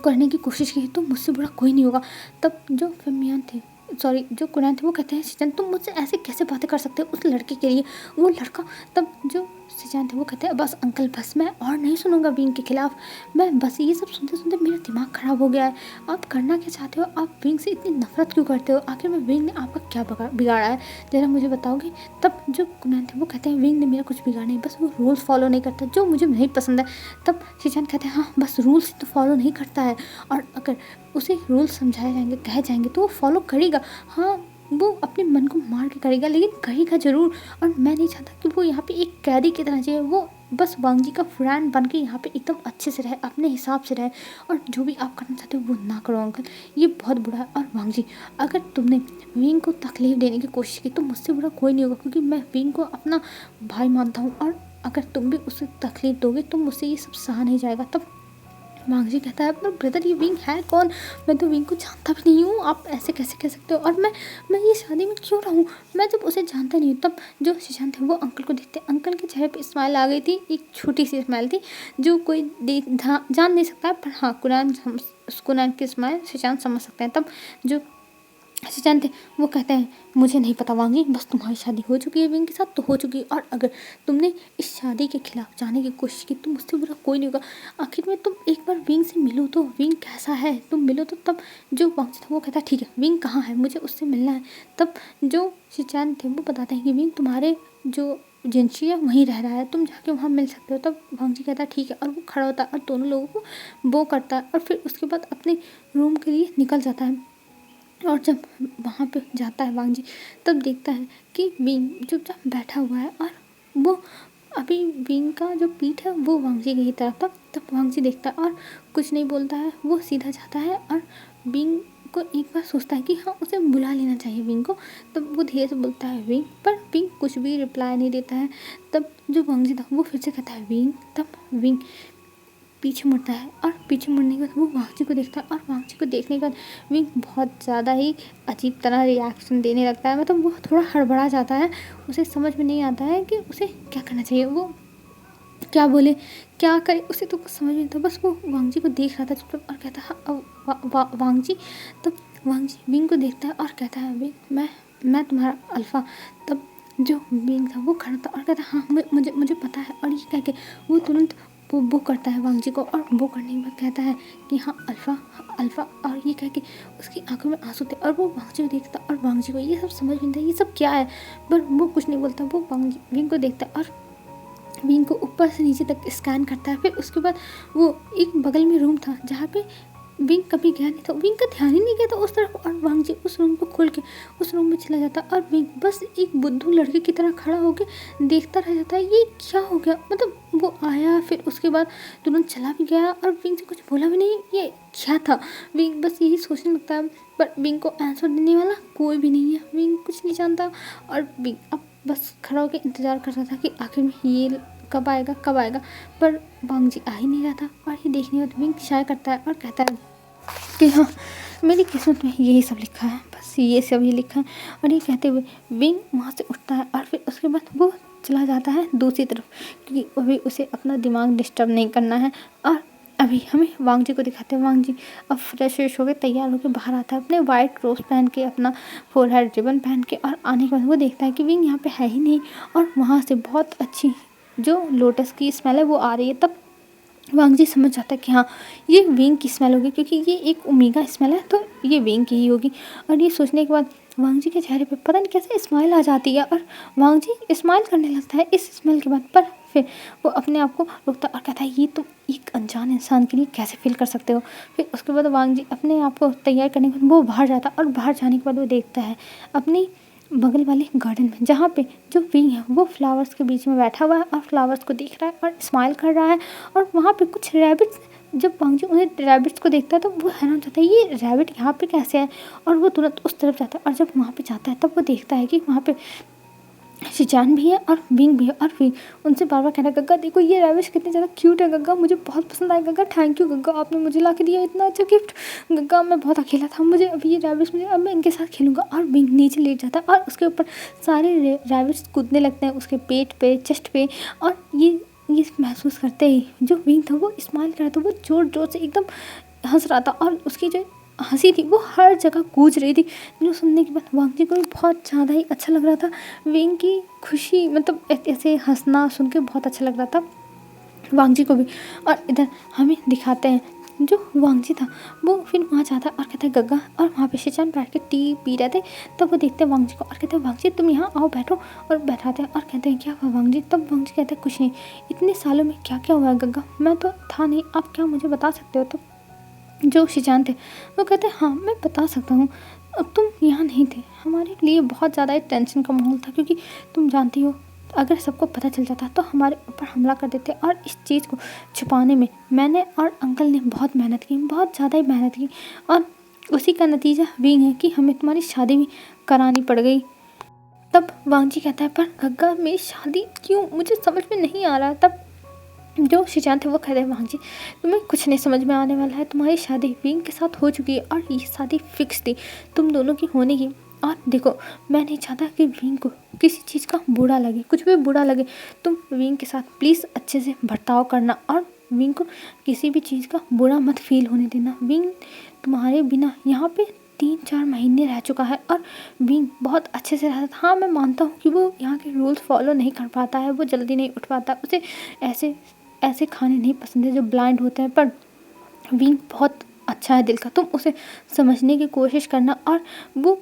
करने की कोशिश की तो मुझसे बुरा कोई नहीं होगा। तब जो फेमियान थे जो कुरान थे वो कहते हैं शिचान तुम मुझसे ऐसे कैसे बातें कर सकते हो उस लड़के के लिए, वो लड़का। तब जो शिचान थे वो कहते हैं बस अंकल बस मैं और नहीं सुनूंगा विंग के खिलाफ, मैं बस ये सब सुनते सुनते मेरा दिमाग ख़राब हो गया है। आप करना क्या चाहते हो? आप विंग से इतनी नफरत क्यों करते हो? आखिर में विंग ने आपका क्या बिगाड़ा है, ज़रा मुझे बताओगे? तब जो कुरान थे वो कहते हैं विंग ने मेरा कुछ बिगाड़ा नहीं, बस वो रूल्स फॉलो नहीं करता जो मुझे नहीं पसंद है। तब शिचान कहते हैं हाँ बस रूल्स तो फॉलो नहीं करता है और अगर उसे रूल्स समझाए जाएंगे कहे जाएंगे तो वो फॉलो करेगा। हाँ वो अपने मन को मार के करेगा लेकिन करेगा ज़रूर। और मैं नहीं चाहता कि वो यहाँ पे एक कैदी की तरह जिए, वो बस वांग जी का फ्रेंड बन के यहाँ पे एकदम अच्छे से रहे, अपने हिसाब से रहे और जो भी आप करना चाहते हो वो ना करो अंकल, ये बहुत बुरा है। और वांग जी अगर तुमने विंग को तकलीफ़ देने की कोशिश की तो मुझसे बुरा कोई नहीं होगा क्योंकि मैं विंग को अपना भाई मानता हूँ और अगर तुम भी उसे तकलीफ़ दोगे तो मुझसे ये सब सहा नहीं जाएगा। तब वांग जी कहता है पर ब्रदर ये विंग है कौन? मैं तो विंग को जानता भी नहीं हूँ, आप ऐसे कैसे कह सकते हो? और मैं ये शादी में क्यों रहूँ? मैं जब उसे जानता नहीं हूँ। तब जो शिशान थे वो अंकल को देखते, अंकल के चेहरे पे स्माइल आ गई थी, एक छोटी सी स्माइल थी जो कोई जान नहीं सकता है, पर हाँ कुरान की स्माइल शिशान समझ सकते हैं। तब जो शिशान थे वो कहते हैं मुझे नहीं पता वांगी, बस तुम्हारी शादी हो चुकी है विंग के साथ तो हो चुकी है और अगर तुमने इस शादी के खिलाफ जाने की कोशिश की तो मुझसे बुरा कोई नहीं होगा। आखिर में तुम एक बार विंग से मिलो तो, विंग कैसा है तुम मिलो तो। तब जो वांग था वो कहता है ठीक है विंग कहाँ है, मुझे उससे मिलना है। तब जो शिचान थे वो बताते हैं कि विंग तुम्हारे जो एजेंसी है वहीं रह रहा है, तुम जाके वहाँ मिल सकते हो। तब वांग जी कहता है ठीक है और वो खड़ा होता है और दोनों लोगों को वो करता है और फिर उसके बाद अपने रूम के लिए निकल जाता है। और जब वहाँ पे जाता है वांग जी तब देखता है कि विंग चुपचाप बैठा हुआ है और वो अभी विंग का जो पीठ है वो वांग जी की तरफ था। तब वांग जी देखता है और कुछ नहीं बोलता है, वो सीधा जाता है और विंग को एक बार सोचता है कि हाँ उसे बुला लेना चाहिए विंग को। तब वो धीरे से बोलता है विंग, पर विंग कुछ भी रिप्लाई नहीं देता है। तब जो वांग जी था वो फिर से कहता है विंग। तब विंग पीछे मुड़ता है और पीछे मुड़ने के बाद वो वांग जी को देखता है और वांग जी को देखने के बाद विंग बहुत ज़्यादा ही अजीब तरह रिएक्शन देने लगता है, मतलब वो थोड़ा हड़बड़ा जाता है, उसे समझ में नहीं आता है कि उसे क्या करना चाहिए, वो क्या बोले क्या करे, उसे तो कुछ समझ नहीं आता। बस वो वांग जी को देख रहा था चुपचाप और कहता है वांग जी। तब वांग जी विंग को देखता है और कहता है विंग मैं तुम्हारा अल्फ़ा। तब जो विंग था वो खड़ा था और कहता है हाँ मुझे मुझे पता है। और ये कह के वो तुरंत वो करता है वांग जी को, और वो करने के बाद कहता है कि हाँ अल्फ़ा अल्फ़ा, और ये कह के उसकी आंखों में आंसू थे, और वो वांग जी को देखता, और वांग जी को ये सब समझ में नहीं आता ये सब क्या है, पर वो कुछ नहीं बोलता। वो विंग को देखता है और विंग को ऊपर से नीचे तक स्कैन करता है। फिर उसके बाद वो एक बगल में रूम था जहाँ पे विंग कभी गया नहीं था, विंग का ध्यान ही नहीं गया था उस तरफ, और वांग जी उस रूम को खोल के उस रूम में चला जाता, और विंग बस एक बुद्धू लड़के की तरह खड़ा होकर देखता रह जाता है ये क्या हो गया। मतलब वो आया, फिर उसके बाद तुरंत चला भी गया, और विंग से कुछ बोला भी नहीं ये क्या था। विंग बस यही सोचने लगता है, पर विंग को आंसर देने वाला कोई भी नहीं है, विंग कुछ नहीं जानता, और विंग अब बस खड़ा होकर इंतज़ार कर रहा था कि आखिर में ये कब आएगा कब आएगा, पर वांग जी आ ही नहीं रहा था। और ये देखने के बाद विंग शाय करता है और कहता है कि हाँ मेरी किस्मत में यही सब लिखा है, बस ये सब ही लिखा है। और ये कहते हुए विंग वहाँ से उठता है, और फिर उसके बाद वो चला जाता है दूसरी तरफ, क्योंकि अभी उसे अपना दिमाग डिस्टर्ब नहीं करना है। और अभी हमें वांग जी को दिखाते हैं। वांग जी अब फ्रेश व्रेश होकर तैयार होकर बाहर आता है, अपने वाइट रोज पहन के, अपना फोरहेड रिबन पहन के, और आने के बाद वो देखता है कि विंग यहाँ पे है ही नहीं, और वहाँ से बहुत अच्छी जो लोटस की स्मेल है वो आ रही है। तब वांग जी समझ जाता है कि हाँ ये विंग की स्मेल होगी, क्योंकि ये एक ओमेगा स्मेल है तो ये विंग की ही होगी। और ये सोचने के बाद वांग जी के चेहरे पे पता नहीं कैसे स्माइल आ जाती है, और वांग जी स्माइल करने लगता है इस स्मेल के बाद। पर फिर वो अपने आप को रोकता और कहता है ये तुम एक अनजान इंसान के लिए कैसे फील कर सकते हो। फिर उसके बाद वांग जी अपने आप को तैयार करने के बाद वो बाहर जाता, और बाहर जाने के बाद वो देखता है अपनी बगल वाले गार्डन में, जहाँ पे जो विंग है वो फ्लावर्स के बीच में बैठा हुआ है, और फ्लावर्स को देख रहा है और स्माइल कर रहा है। और वहाँ पे कुछ रैबिट्स, जब वांग जी उन्हें रैबिट्स को देखता है तो वो हैरान जाता है ये रैबिट यहाँ पे कैसे है, और वो तुरंत उस तरफ जाता है। और जब वहाँ पे जाता है तब वो देखता है कि वहाँ पे शिजान भी है और विंग भी है, और विंग उनसे बार बार कह रहा है गग्गा देखो ये रैबिट कितनी ज़्यादा क्यूट है, गग्गा मुझे बहुत पसंद आया, गग्गा थैंक यू गग्गा आपने मुझे ला के दिया इतना अच्छा गिफ्ट, गग्गा मैं बहुत अकेला था, मुझे अभी ये रैबिट्स मुझे अब मैं इनके साथ खेलूंगा। और विंग नीचे लेट जाता है और उसके ऊपर सारे रैबिट्स कूदने लगते हैं उसके पेट पे, चेस्ट पे। और ये महसूस करते ही जो विंग था वो स्माइल कर रहा था, वो जोर जोर से एकदम हंस रहा था, और उसकी जो हंसी थी वो हर जगह गूंज रही थी। जो सुनने के बाद वांग जी को भी बहुत ज़्यादा ही अच्छा लग रहा था, विंग की खुशी मतलब ऐसे हंसना सुन के बहुत अच्छा लग रहा था वांग जी को भी। और इधर हमें दिखाते हैं जो वांग जी था वो फिर वहाँ जाता है और कहता है गग्गा, और वहाँ पे शिचान बैठ के टी पी रहे थे। तब वो देखते हैं वांग जी को और कहते हैं वांग जी तुम यहाँ आओ बैठो, और बैठाते हैं और कहते हैं क्या हुआ वांग जी। तब वांग जी कहते हैं कुछ नहीं, इतने सालों में क्या क्या हुआ है गग्गा, मैं तो था नहीं, आप क्या मुझे बता सकते हो। तो जो शिजान थे वो कहते हैं हाँ मैं बता सकता हूँ, अब तुम यहाँ नहीं थे, हमारे लिए बहुत ज़्यादा टेंशन का माहौल था, क्योंकि तुम जानती हो अगर सबको पता चल जाता तो हमारे ऊपर हमला कर देते, और इस चीज़ को छुपाने में मैंने और अंकल ने बहुत मेहनत की, बहुत ज़्यादा ही मेहनत की, और उसी का नतीजा विंग है कि हमें तुम्हारी शादी भी करानी पड़ गई। तब वांग जी कहता है पर गग्गा मेरी शादी क्यों, मुझे समझ में नहीं आ रहा। तब जो शिजान थे वो कहते हैं वांग जी तुम्हें कुछ नहीं समझ में आने वाला है, तुम्हारी शादी विंग के साथ हो चुकी है, और ये शादी फिक्स थी तुम दोनों की होने की। और देखो मैं नहीं चाहता कि विंग को किसी चीज़ का बुरा लगे, कुछ भी बुरा लगे, तुम विंग के साथ प्लीज़ अच्छे से बर्ताव करना, और विंग को किसी भी चीज़ का बुरा मत फील होने देना। विंग तुम्हारे बिना यहाँ पे 3-4 महीने रह चुका है, और विंग बहुत अच्छे से रहता था। हाँ मैं मानता हूँ कि वो यहाँ के रूल्स फॉलो नहीं कर पाता है, वो जल्दी नहीं उठ पाता, उसे ऐसे खाने नहीं पसंद है जो ब्लाइंड होते हैं, पर विंग बहुत अच्छा है दिल का, तुम उसे समझने की कोशिश करना, और वो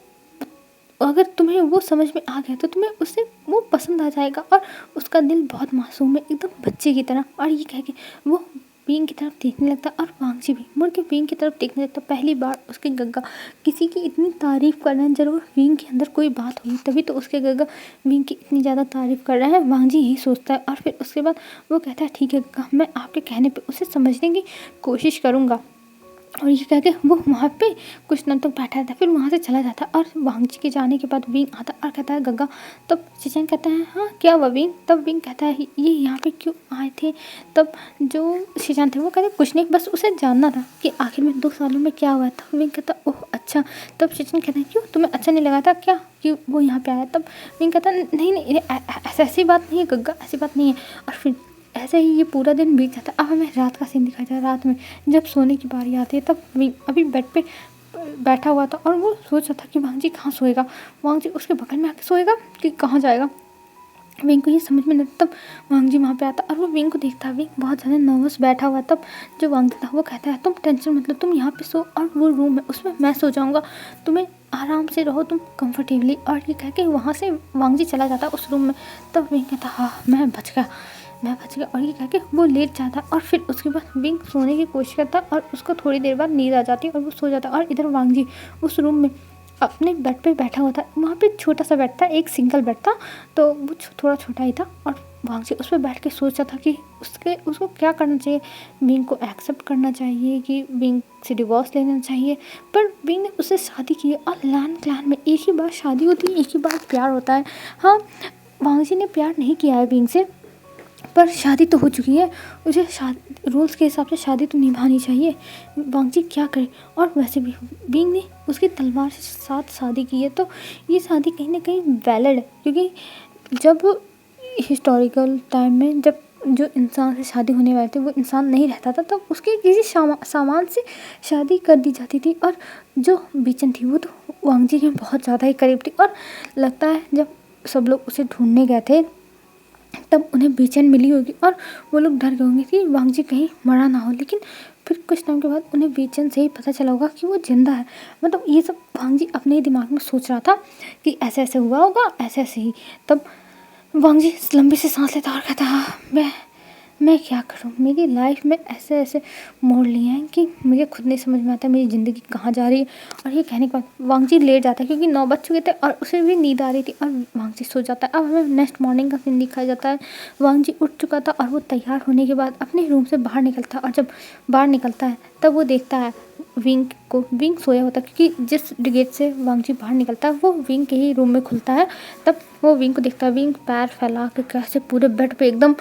अगर तुम्हें वो समझ में आ गया तो तुम्हें उससे वो पसंद आ जाएगा, और उसका दिल बहुत मासूम है एकदम बच्चे की तरह। और ये कह के वो विंग की तरफ देखने लगता, और वांग जी भी मुड़ के विंग की तरफ देखने लगता। पहली बार उसके गग्गा किसी की इतनी तारीफ़ कर रहे हैं, जरूर विंग के अंदर कोई बात हुई तभी तो उसके गग्गा विंग की इतनी ज़्यादा तारीफ़ कर रहे हैं, वांग जी यही सोचता है। और फिर उसके बाद वो कहता है ठीक है गग्गा मैं आपके कहने पर उसे समझने की कोशिश करूँगा। और ये कह के वो वहाँ पे कुछ टाइम तक बैठा रहता है, फिर वहाँ से चला जाता है। और वांग जी के जाने के बाद विंग आता है और कहता है गग्गा। तब शिजान कहता है हाँ क्या हुआ विंग। तब विंग कहता है ये यहाँ पे क्यों आए थे। तब जो शिजान थे वो कहते कुछ नहीं, बस उसे जानना था कि आखिर में 2 सालों में क्या हुआ था। विंग कहता ओह अच्छा। तब शिजान कहता है क्यों तुम्हें अच्छा नहीं लगा था क्या कि वो यहाँ पे आया। तब विंग कहता नहीं नहीं ऐसी बात नहीं है गग्गा, ऐसी बात नहीं है। और फिर ऐसे ही ये पूरा दिन बीत जाता है। अब हमें रात का सीन दिखाया जाता है। रात में जब सोने की बारी आती है तब अभी बेड पे बैठा हुआ था और वो सोच रहा था कि वांग जी कहाँ सोएगा, वांग जी उसके बगल में आके सोएगा कि कहाँ जाएगा। विंग को ये समझ में नहीं आता। तब वांग जी वहाँ पे आता और वो विंग को देखता है। विंग बहुत ज़्यादा नर्वस बैठा हुआ है। तब जो वांग जी था वो कहता है तुम टेंशन मतलब तुम यहाँ पे सो और वो रूम है उसमें मैं सो जाऊँगा, तुम्हें आराम से रहो तुम कंफर्टेबली। और ये कह के वहाँ से वांग जी चला जाता है उस रूम में। तब विंग कहता हाँ मैं बच गया, मैं बच गया। और ये कह के वो लेट जाता है और फिर उसके बाद विंग सोने की कोशिश करता है और उसको थोड़ी देर बाद नींद आ जाती है और वो सो जाता है। और इधर वांग जी उस रूम में अपने बेड पे बैठा हुआ था। वहाँ पे छोटा सा बेड था, एक सिंगल बेड था, तो वो थोड़ा छोटा ही था। और वांग जी उस पर बैठ के सोचा था कि उसको क्या करना चाहिए। विंग को एक्सेप्ट करना चाहिए कि विंग से डिवोर्स लेना चाहिए। पर विंग ने उससे शादी की और लैन क्लैन में एक ही बार शादी होती है, एक ही बार प्यार होता है। हाँ, वांग जी ने प्यार नहीं किया है विंग से, पर शादी तो हो चुकी है, उसे शादी रूल्स के हिसाब से शादी तो निभानी चाहिए। वांग जी क्या करे। और वैसे भी विंग ने उसकी तलवार के साथ शादी की है, तो ये शादी कहीं ना कहीं वैलिड है। क्योंकि जब हिस्टोरिकल टाइम में जब जो इंसान से शादी होने वाले थे वो इंसान नहीं रहता था, तब उसके किसी सामान से शादी कर दी जाती थी। और जो बीचन थी वो तो वांग जी के बहुत ज़्यादा ही करीब थी। और लगता है जब सब लोग उसे ढूंढने गए थे तब उन्हें बेचैन मिली होगी और वो लोग डर गए होंगे कि वांग जी कहीं मरा ना हो। लेकिन फिर कुछ टाइम के बाद उन्हें बेचैन से ही पता चला होगा कि वो जिंदा है। मतलब ये सब वांग जी अपने ही दिमाग में सोच रहा था कि ऐसे ऐसे हुआ होगा, ऐसे ऐसे ही। तब वांग जी लंबी से सांस लेता और कहता हाँ मैं क्या करूँ, मेरी लाइफ में ऐसे ऐसे मोड़ लिए हैं कि मुझे खुद नहीं समझ में आता मेरी ज़िंदगी कहाँ जा रही है। और ये कहने के बाद वांग जी लेट जाता है क्योंकि 9 बज चुके थे और उसे भी नींद आ रही थी और वांग जी सो जाता है। अब हमें नेक्स्ट मॉर्निंग का सीन दिखाया जाता है। वांग जी उठ चुका था और वो तैयार होने के बाद अपने रूम से बाहर निकलता है। और जब बाहर निकलता है तब वो देखता है विंग को। विंग सोया होता है क्योंकि जिस गेट से वांग जी बाहर निकलता है वो विंग के ही रूम में खुलता है। तब वो विंग को देखता है, विंग पैर फैला के कैसे पूरे बेड पे एकदम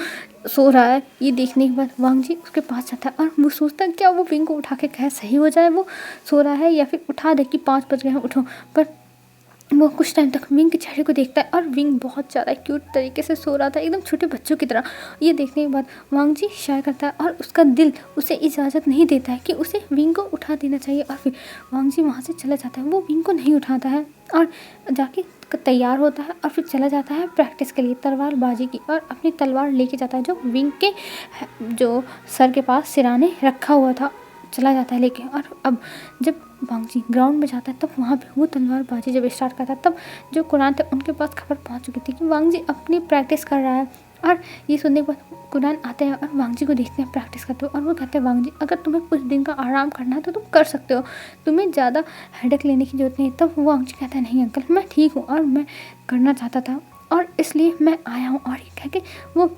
सो रहा है। ये देखने के बाद वांग जी उसके पास जाता है और वो सोचता है क्या वो विंग को उठा के कहे सही हो जाए वो सो रहा है, या फिर उठा दे कि 5 बज गए हैं उठो। पर वो कुछ टाइम तक विंग के चेहरे को देखता है और विंग बहुत ज़्यादा क्यूट तरीके से सो रहा था, एकदम छोटे बच्चों की तरह। ये देखने के बाद वांग जी शाय करता है और उसका दिल उसे इजाज़त नहीं देता है कि उसे विंग को उठा देना चाहिए। और फिर वांग जी वहाँ से चला जाता है, वो विंग को नहीं उठाता है और जाके तैयार होता है और फिर चला जाता है प्रैक्टिस के लिए तलवारबाजी की। और अपनी तलवार लेके जाता है जो विंग के जो सर के पास सिराने रखा हुआ था, चला जाता है लेके। और अब जब वांग जी ग्राउंड में जाता है तब वहाँ पे वो तलवारबाजी जब स्टार्ट करता है तब जो कुरान थे उनके पास खबर पहुँच चुकी थी कि वांग जी अपनी प्रैक्टिस कर रहा है। और ये सुनने के बाद कुरान आते हैं और वांग जी को देखते हैं प्रैक्टिस करते हुए और वो कहते हैं वांग जी अगर तुम्हें कुछ दिन का आराम करना है तो तुम कर सकते हो, तुम्हें ज़्यादा हेडेक लेने की ज़रूरत नहीं है। तब वांग जी कहता है नहीं अंकल मैं ठीक हूँ और मैं करना चाहता था और इसलिए मैं आया हूँ। और ये कह के वो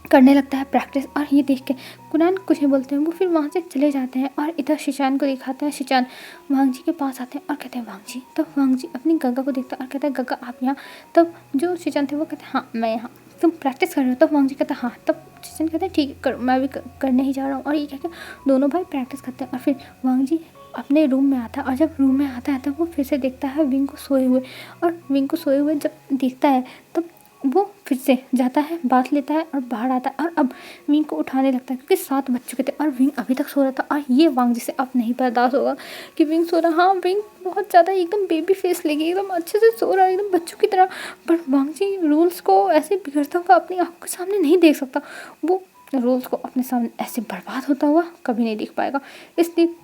करने लगता है प्रैक्टिस। और ये देख के कुरान कुछ नहीं बोलते हैं, वो फिर वहाँ से चले जाते हैं। और इधर शिचान को दिखाते हैं, शिचान वांग जी के पास आते हैं और कहते हैं वांग जी। तो वांग जी अपनी गग्गा को देखता है और कहता है गग्गा आप यहाँ। तब जो शिचान थे वो कहते हैं हाँ मैं यहाँ, तुम प्रैक्टिस कर रहे हो। तब वांग जी कहता है हाँ। तब शिचान कहते हैं ठीक है कर, मैं भी करने ही जा रहा हूँ। और ये कह के दोनों भाई प्रैक्टिस करते हैं। और फिर वांग जी अपने रूम में आता है और जब रूम में आता है तब वो फिर से देखता है विंग को सोए हुए। और विंग को सोए हुए जब देखता है तब वो फिर से जाता है, बात लेता है और बाहर आता है। और अब विंग को उठाने लगता है क्योंकि 7 बज चुके थे और विंग अभी तक सो रहा था। और ये वांग जी से अब नहीं बर्दाश्त होगा कि विंग सो रहा। हाँ, विंग बहुत ज़्यादा एकदम बेबी फेस लेगी, एकदम अच्छे से सो रहा है एकदम बच्चों की तरह। पर वांग जी रूल्स को ऐसे बिगड़ता हुआ अपनी आँखों के सामने नहीं देख सकता। वो रूल्स को अपने सामने ऐसे बर्बाद होता हुआ कभी नहीं देख पाएगा। इसलिए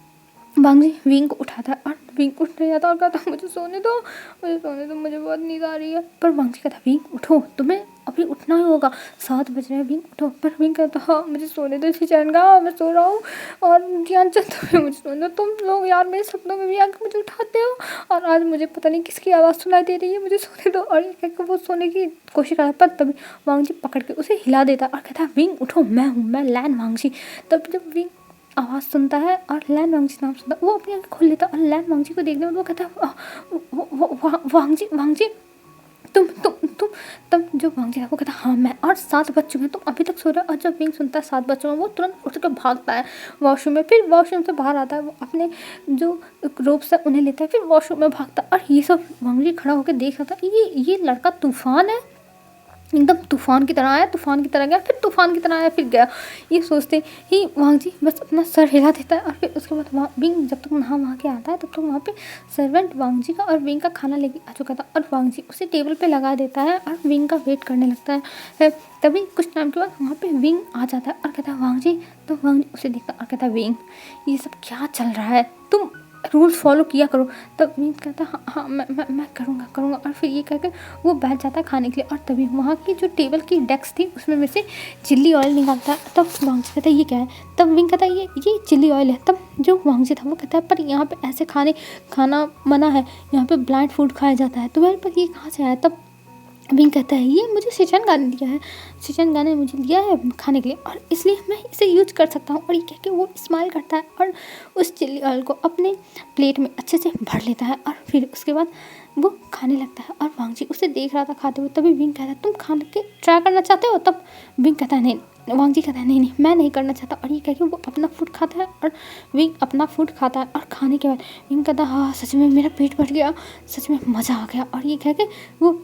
वांग जी विंग को उठाता है और विंग उठ नहीं जाता और कहता है मुझे सोने दो, मुझे सोने दो, मुझे बहुत नींद आ रही है। पर वांग जी कहता है विंग उठो, तुम्हें अभी उठना ही होगा, 7 बज रहे हैं, विंग उठो। पर विंग कहता हाँ मुझे सोने दो शिचान का, मैं सो रहा हूँ और ध्यानचंद तुम्हें मुझे सोने दो। तुम लोग यार मेरे सपनों में भी आकर मुझे उठाते हो और आज मुझे पता नहीं किसकी आवाज़ सुनाई दे रही है, मुझे सोने दो। और ये कहकर वो सोने की कोशिश करता है पर तभी वांग जी पकड़ के उसे हिला देता और कहता है विंग उठो, मैं हूँ, मैं लैन वांग जी। तब जब विंग आवाज़ सुनता है और लैन वांग जी नाम सुनता है, वो अपनी आँखें खोल लेता है और लैन वांग जी को देखने में वो कहता है वांग जी तुम। तब जो वांग जी है वो कहता है हाँ मैं, और 7 बज चुके हैं, तुम अभी तक सो रहे हो। और जब विंग सुनता है 7 बज चुके हैं वो तुरंत उठ के भागता है वॉशरूम में। फिर वॉशरूम से बाहर आता है, वो अपने जो रोब्स है उन्हें लेता है, फिर वॉशरूम में भागता है। और ये सब वांग जी खड़ा होकर देख रहा था, ये लड़का तूफान है, एकदम तूफ़ान की तरह आया, तूफ़ान की तरह गया, फिर तूफ़ान की तरह आया, फिर गया। ये सोचते ही वांग जी बस अपना सर हिला देता है और फिर उसके बाद विंग जब तक नहा के आता है तब तक वहाँ पे सर्वेंट वांग जी का और विंग का खाना लेके आ चुका था और वांग जी उसे टेबल पे लगा देता है और विंग का वेट करने लगता है। तभी कुछ टाइम के बाद वहाँ पे विंग आ जाता है और कहता है वांग जी। तो वांग जी उसे देखता है और कहता है विंग, ये सब क्या चल रहा है, तुम रूल्स फॉलो किया करो। तब विंग कहता है हाँ हाँ मैं करूँगा और फिर ये कहकर वो बैठ जाता है खाने के लिए। और तभी वहाँ की जो टेबल की डेस्क थी उसमें में से चिल्ली ऑयल निकालता है। तब वांग जी कहता है ये क्या है। तब विंग कहता है ये चिल्ली ऑयल है। तब जो वांग जी था वो कहता है पर यहाँ पे ऐसे खाना मना है, यहाँ पे ब्लाइंड फूड खाया जाता है, तुम्हारे पर ये कहाँ से आया। तब विंग कहता है ये मुझे शिचन गाने दिया है, शिचन गाने ने मुझे दिया है खाने के लिए और इसलिए मैं इसे यूज कर सकता हूँ। और ये कह के वो स्माइल करता है और उस चिल्ली ऑयल को अपने प्लेट में अच्छे से भर लेता है और फिर उसके बाद वो खाने लगता है। और वांग जी उसे देख रहा था खाते हुए। तभी विंग कहता है तुम खा के ट्राई करना चाहते हो। तब विंग कहता है नहीं, वांग जी कहता है नहीं मैं नहीं करना चाहता। और ये कह के वो अपना फूड खाता है और विंग अपना फूड खाता है। और खाने के बाद विंग कहता है हाँ सच में मेरा पेट भर गया, सच में मज़ा आ गया। और ये कह के वो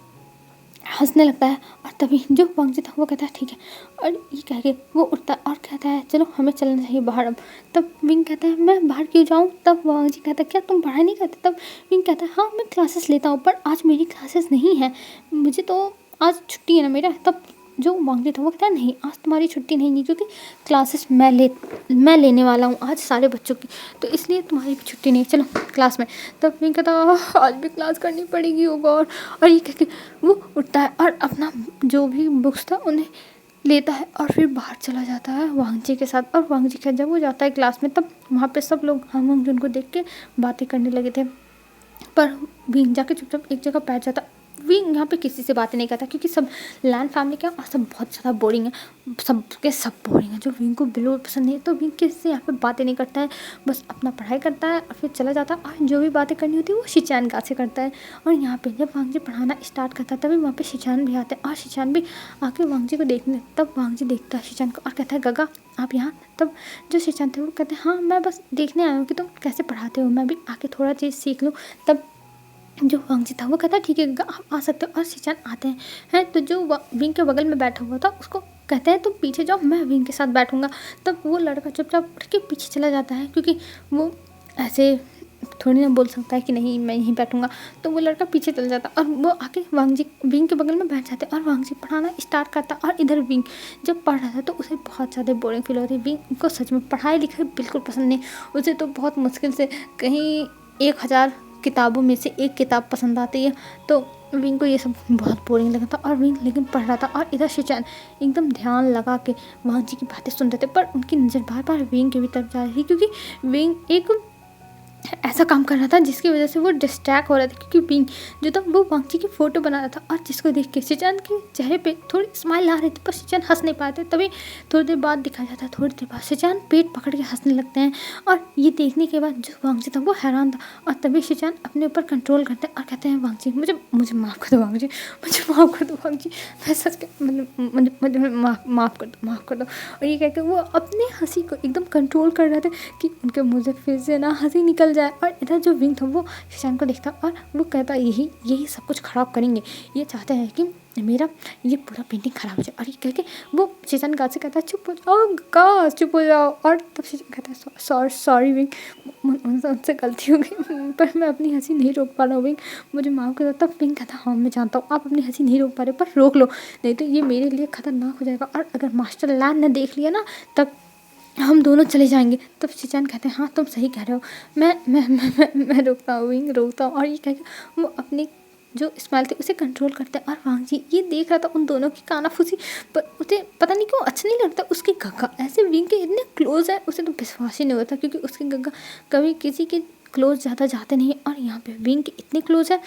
हंसने लगता है। और तभी जो वांग जी था वो कहता है ठीक है। और ये कह के वो उठता है और कहता है चलो हमें चलना चाहिए बाहर अब। तब विंग कहता है मैं बाहर क्यों जाऊँ। तब वांग जी कहता है क्या तुम पढ़ाई नहीं करते। तब विंग कहता है हाँ मैं क्लासेस लेता हूँ पर आज मेरी क्लासेस नहीं है, मुझे तो आज छुट्टी है ना मेरा। तब जो वांग जी था वो कहता है नहीं आज तुम्हारी छुट्टी नहीं है क्योंकि क्लासेस मैं लेने वाला हूँ आज सारे बच्चों की, तो इसलिए तुम्हारी भी छुट्टी नहीं है, चलो क्लास में। तब विंग कहता आज भी क्लास करनी पड़ेगी होगा। और ये कह के वो उठता है और अपना जो भी बुक्स था उन्हें लेता है और फिर बाहर चला जाता है वांग जी के साथ। और वांग जी का जब वो जाता है क्लास में तब वहाँ पे सब लोग हम उनको देख के बातें करने लगे थे। पर विंग जाके चुपचाप एक जगह बैठ जाता। विंग यहाँ पे किसी से बातें नहीं करता क्योंकि सब लैंड फैमिली के और सब बहुत ज़्यादा बोरिंग है, सब बोरिंग है जो विंग को बिल्कुल पसंद नहीं है। तो विंग किसी से यहाँ पे बातें नहीं करता है, बस अपना पढ़ाई करता है और फिर चला जाता है। और जो भी बातें करनी होती है वो शिचान गा से करता है। और यहाँ पे जब वांग जी पढ़ाना स्टार्ट करता है तभी वहाँ पे शिचान भी आते हैं और शिचान भी आके वांग जी को देखने। तब वांग जी देखता है शिचान को और कहता है गगा आप यहाँ। तब जो शिचान थे वो कहते हैं हाँ मैं बस देखने आया हूँ कि तुम कैसे पढ़ाते हो, मैं भी आके थोड़ा चीज़ सीख लूँ। तब जो वांग जी था वो कहता है ठीक है आप आ सकते हो। और शिचान आते हैं तो जो विंग के बगल में बैठा हुआ था उसको कहते हैं तुम पीछे जाओ मैं विंग के साथ बैठूंगा। तब वो लड़का चुपचाप उठ के पीछे चला जाता है क्योंकि वो ऐसे थोड़ी ना बोल सकता है कि नहीं मैं यहीं बैठूंगा। तो वो लड़का पीछे चला जाता और वो आके वांग जी विंग के बगल में बैठ जाते और वांग जी पढ़ाना स्टार्ट करता। और इधर विंग जब पढ़ रहा था तो उसे बहुत ज़्यादा बोरिंग फील हो रही। विंग को सच में पढ़ाई लिखाई बिल्कुल पसंद नहीं, उसे तो बहुत मुश्किल से कहीं 1000 किताबों में से एक किताब पसंद आती है। तो विंग को ये सब बहुत बोरिंग लगा था और विंग लेकिन पढ़ रहा था। और इधर शिचान एकदम ध्यान लगा के वांग जी की बातें सुन रहे थे पर उनकी नज़र बार बार विंग की भी तरफ जा रही थी क्योंकि विंग एक ऐसा काम कर रहा था जिसकी वजह से वो डिस्ट्रैक्ट हो रहा था। क्योंकि विंग जो था वो वांग जी की फ़ोटो बना रहा था और जिसको देख के शिचान के चेहरे पे थोड़ी स्माइल आ रही थी पर शिचान हंस नहीं पाए थे। तभी थोड़ी देर बाद दिखाया जाता है, थोड़ी देर बाद शिचान पेट पकड़ के हंसने लगते हैं। और ये देखने के बाद जो वांग जी था वो हैरान था और तभी शिचान अपने ऊपर कंट्रोल करते हैं और कहते हैं वांग जी मुझे माफ़ कर दो वांग जी, मुझे माफ़ कर दो वांग जी, मैं सच के मुझे माफ़ कर दो। और ये कहकर वो अपने हंसी को एकदम कंट्रोल कर रहे थे कि उनके मुँह से फिर से ना हंसी निकल जाए। और इधर जो विंग था वो शिचान को देखता और वो कहता यही सब कुछ ख़राब करेंगे, ये चाहते हैं कि मेरा ये पूरा पेंटिंग ख़राब हो जाए। और ये कह के वो शिचान गा से कहता है चुप हो जाओ गा चुप हो जाओ। और तब शिचान कहता है सॉरी विंग, उनसे गलती हो गई पर मैं अपनी हंसी नहीं रोक पा रहा हूँ विंग, मुझे माफ़ कर दो। तब विंग कहता हाँ मैं जानता हूँ आप अपनी हंसी नहीं रोक पा रहे पर रोक लो नहीं तो ये मेरे लिए ख़तरनाक हो जाएगा और अगर मास्टर लैंड ने देख लिया ना तब हम दोनों चले जाएंगे। तब शिचान कहते हैं हाँ तुम सही कह रहे हो, मैं रोकता हूँ विंग रोकता हूँ। और ये कह के वो अपनी जो स्माइल थी उसे कंट्रोल करते हैं। और वांग जी ये देख रहा था उन दोनों की कानाफूसी पर उसे पता नहीं क्यों अच्छा नहीं लगता। उसकी गग्गा ऐसे विंग के इतने क्लोज है उसे तो विश्वास ही नहीं होता क्योंकि उसकी गग्गा कभी किसी के क्लोज ज़्यादा जाते नहीं है। और यहाँ पे विंग के इतने क्लोज है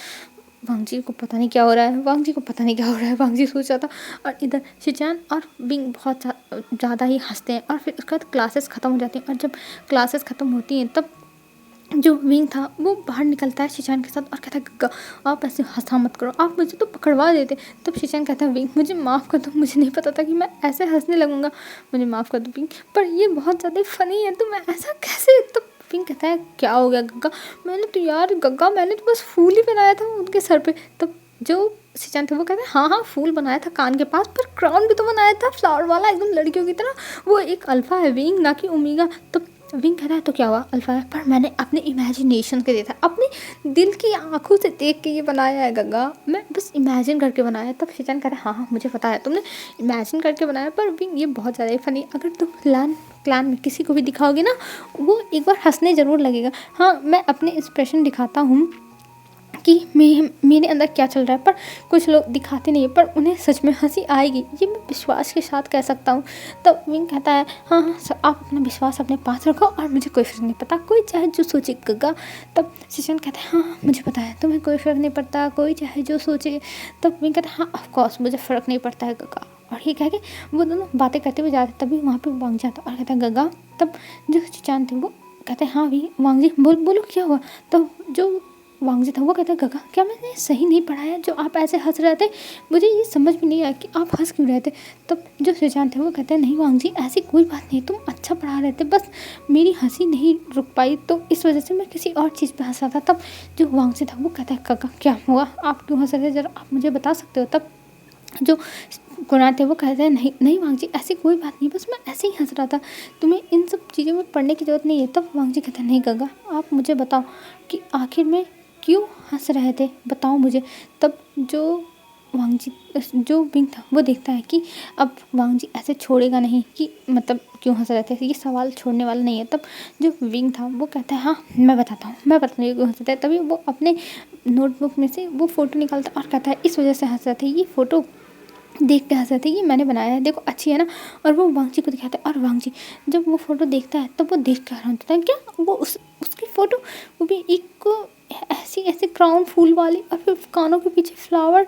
वांग जी को पता नहीं क्या हो रहा है, वांग जी को पता नहीं क्या हो रहा है, वांग जी सोच रहा था। और इधर शिचान और विंग बहुत ज़्यादा ही हंसते हैं। और फिर उसके बाद क्लासेस ख़त्म हो जाती हैं और जब क्लासेस ख़त्म होती हैं तब जो विंग था वो बाहर निकलता है शिचान के साथ और कहता है गग्गा आप ऐसे हंसा मत करो, आप मुझे तो पकड़वा देते। तब शिचान कहता है विंग मुझे माफ़ कर दो, मुझे नहीं पता था कि मैं ऐसे हंसने लगूंगा, मुझे माफ़ कर दो विंग, पर ये बहुत ज़्यादा फ़नी है तो मैं ऐसा कैसे। तब विंग कहता है क्या हो गया गग्गा, मैंने तो बस फूल ही बनाया था उनके सर पे। तब जो शिचान थे वो कहते हैं हाँ हाँ फूल बनाया था कान के पास, पर क्राउन भी तो बनाया था फ्लावर वाला एकदम लड़कियों की तरह। वो एक अल्फा है विंग, ना कि ओमेगा। तो विंग कहता है तो क्या हुआ, अल्फा है, पर मैंने अपने इमेजिनेशन के दिया था, अपने दिल की आंखों से देख के ये बनाया है गंगा, मैं बस इमेजिन करके बनाया है। तब शिचान कह रहा है हाँ हाँ मुझे पता है तुमने इमेजिन करके बनाया, पर विंग ये बहुत ज़्यादा फनी, अगर तुम क्लान में किसी को भी दिखाओगे ना, वो एक बार हंसने ज़रूर लगेगा। हाँ मैं अपने एक्सप्रेशन दिखाता हूँ कि मेरे अंदर क्या चल रहा है, पर कुछ लोग दिखाते नहीं है, पर उन्हें सच में हंसी आएगी, ये मैं विश्वास के साथ कह सकता हूँ। तब विंग कहता है हाँ हाँ आप अपना विश्वास अपने पास रखो और मुझे कोई फ़र्क नहीं पड़ता, कोई चाहे जो सोचे गगा। तब शिशन कहता है हाँ हाँ मुझे पता है तुम्हें कोई फ़र्क नहीं पड़ता, कोई चाहे जो सोचे। तब विंग कहता है हाँ ऑफकोर्स मुझे फ़र्क नहीं पड़ता है गगा। और ये कह के वो दोनों बातें करते हुए जाते, तभी वहाँ पे वांग जाता और कहता है गगा। तब जो शिचान थे वो कहते हैं हाँ भी वांग जी बोलो क्या हुआ। तब जो वांग जी था वो कहता है गगा क्या मैंने सही नहीं पढ़ा है जो आप ऐसे हंस रहे थे, मुझे ये समझ में नहीं आया कि आप हंस क्यों रहे थे। तब जो शिचान थे वो कहते हैं नहीं वांग जी ऐसी कोई बात नहीं, तुम अच्छा पढ़ा रहे थे, बस मेरी हंसी नहीं रुक पाई तो इस वजह से मैं किसी और चीज़ पे हंसा था। तब जो वांग जी था वो कहता है गगा क्या हुआ, आप क्यों हंस रहे थे, जरा आप मुझे बता सकते हो। तब जो कुणाल थे वो कहते हैं नहीं नहीं वांग जी ऐसी कोई बात नहीं, बस मैं ऐसे ही हंस रहा था, तुम्हें इन सब चीज़ों में पढ़ने की ज़रूरत नहीं है। तब वांग जी कहते हैं नहीं गगा आप मुझे बताओ कि आखिर में क्यों हंस रहे थे, बताओ मुझे। तब जो वांग जी जो विंग था वो देखता है कि अब वांग जी ऐसे छोड़ेगा नहीं कि मतलब क्यों हंस रहे थे, ये सवाल छोड़ने वाला नहीं है। तब जो विंग था वो कहता है हाँ मैं बताता हूँ क्यों हंस रहे थे। तभी वो अपने नोटबुक में से वो फ़ोटो निकालता और कहता है इस वजह से हंस रहे थे, ये फ़ोटो देख के हंस रहे थे, ये मैंने बनाया है देखो अच्छी है ना। और वो वांग जी को दिखाता है और वांग जी जब वो फ़ोटो देखता है तब वो देख कर हैरान होता है क्या वो उसकी फ़ोटो, वो भी एक ऐसी ऐसे क्राउन फूल वाली और फिर कानों के पीछे फ्लावर,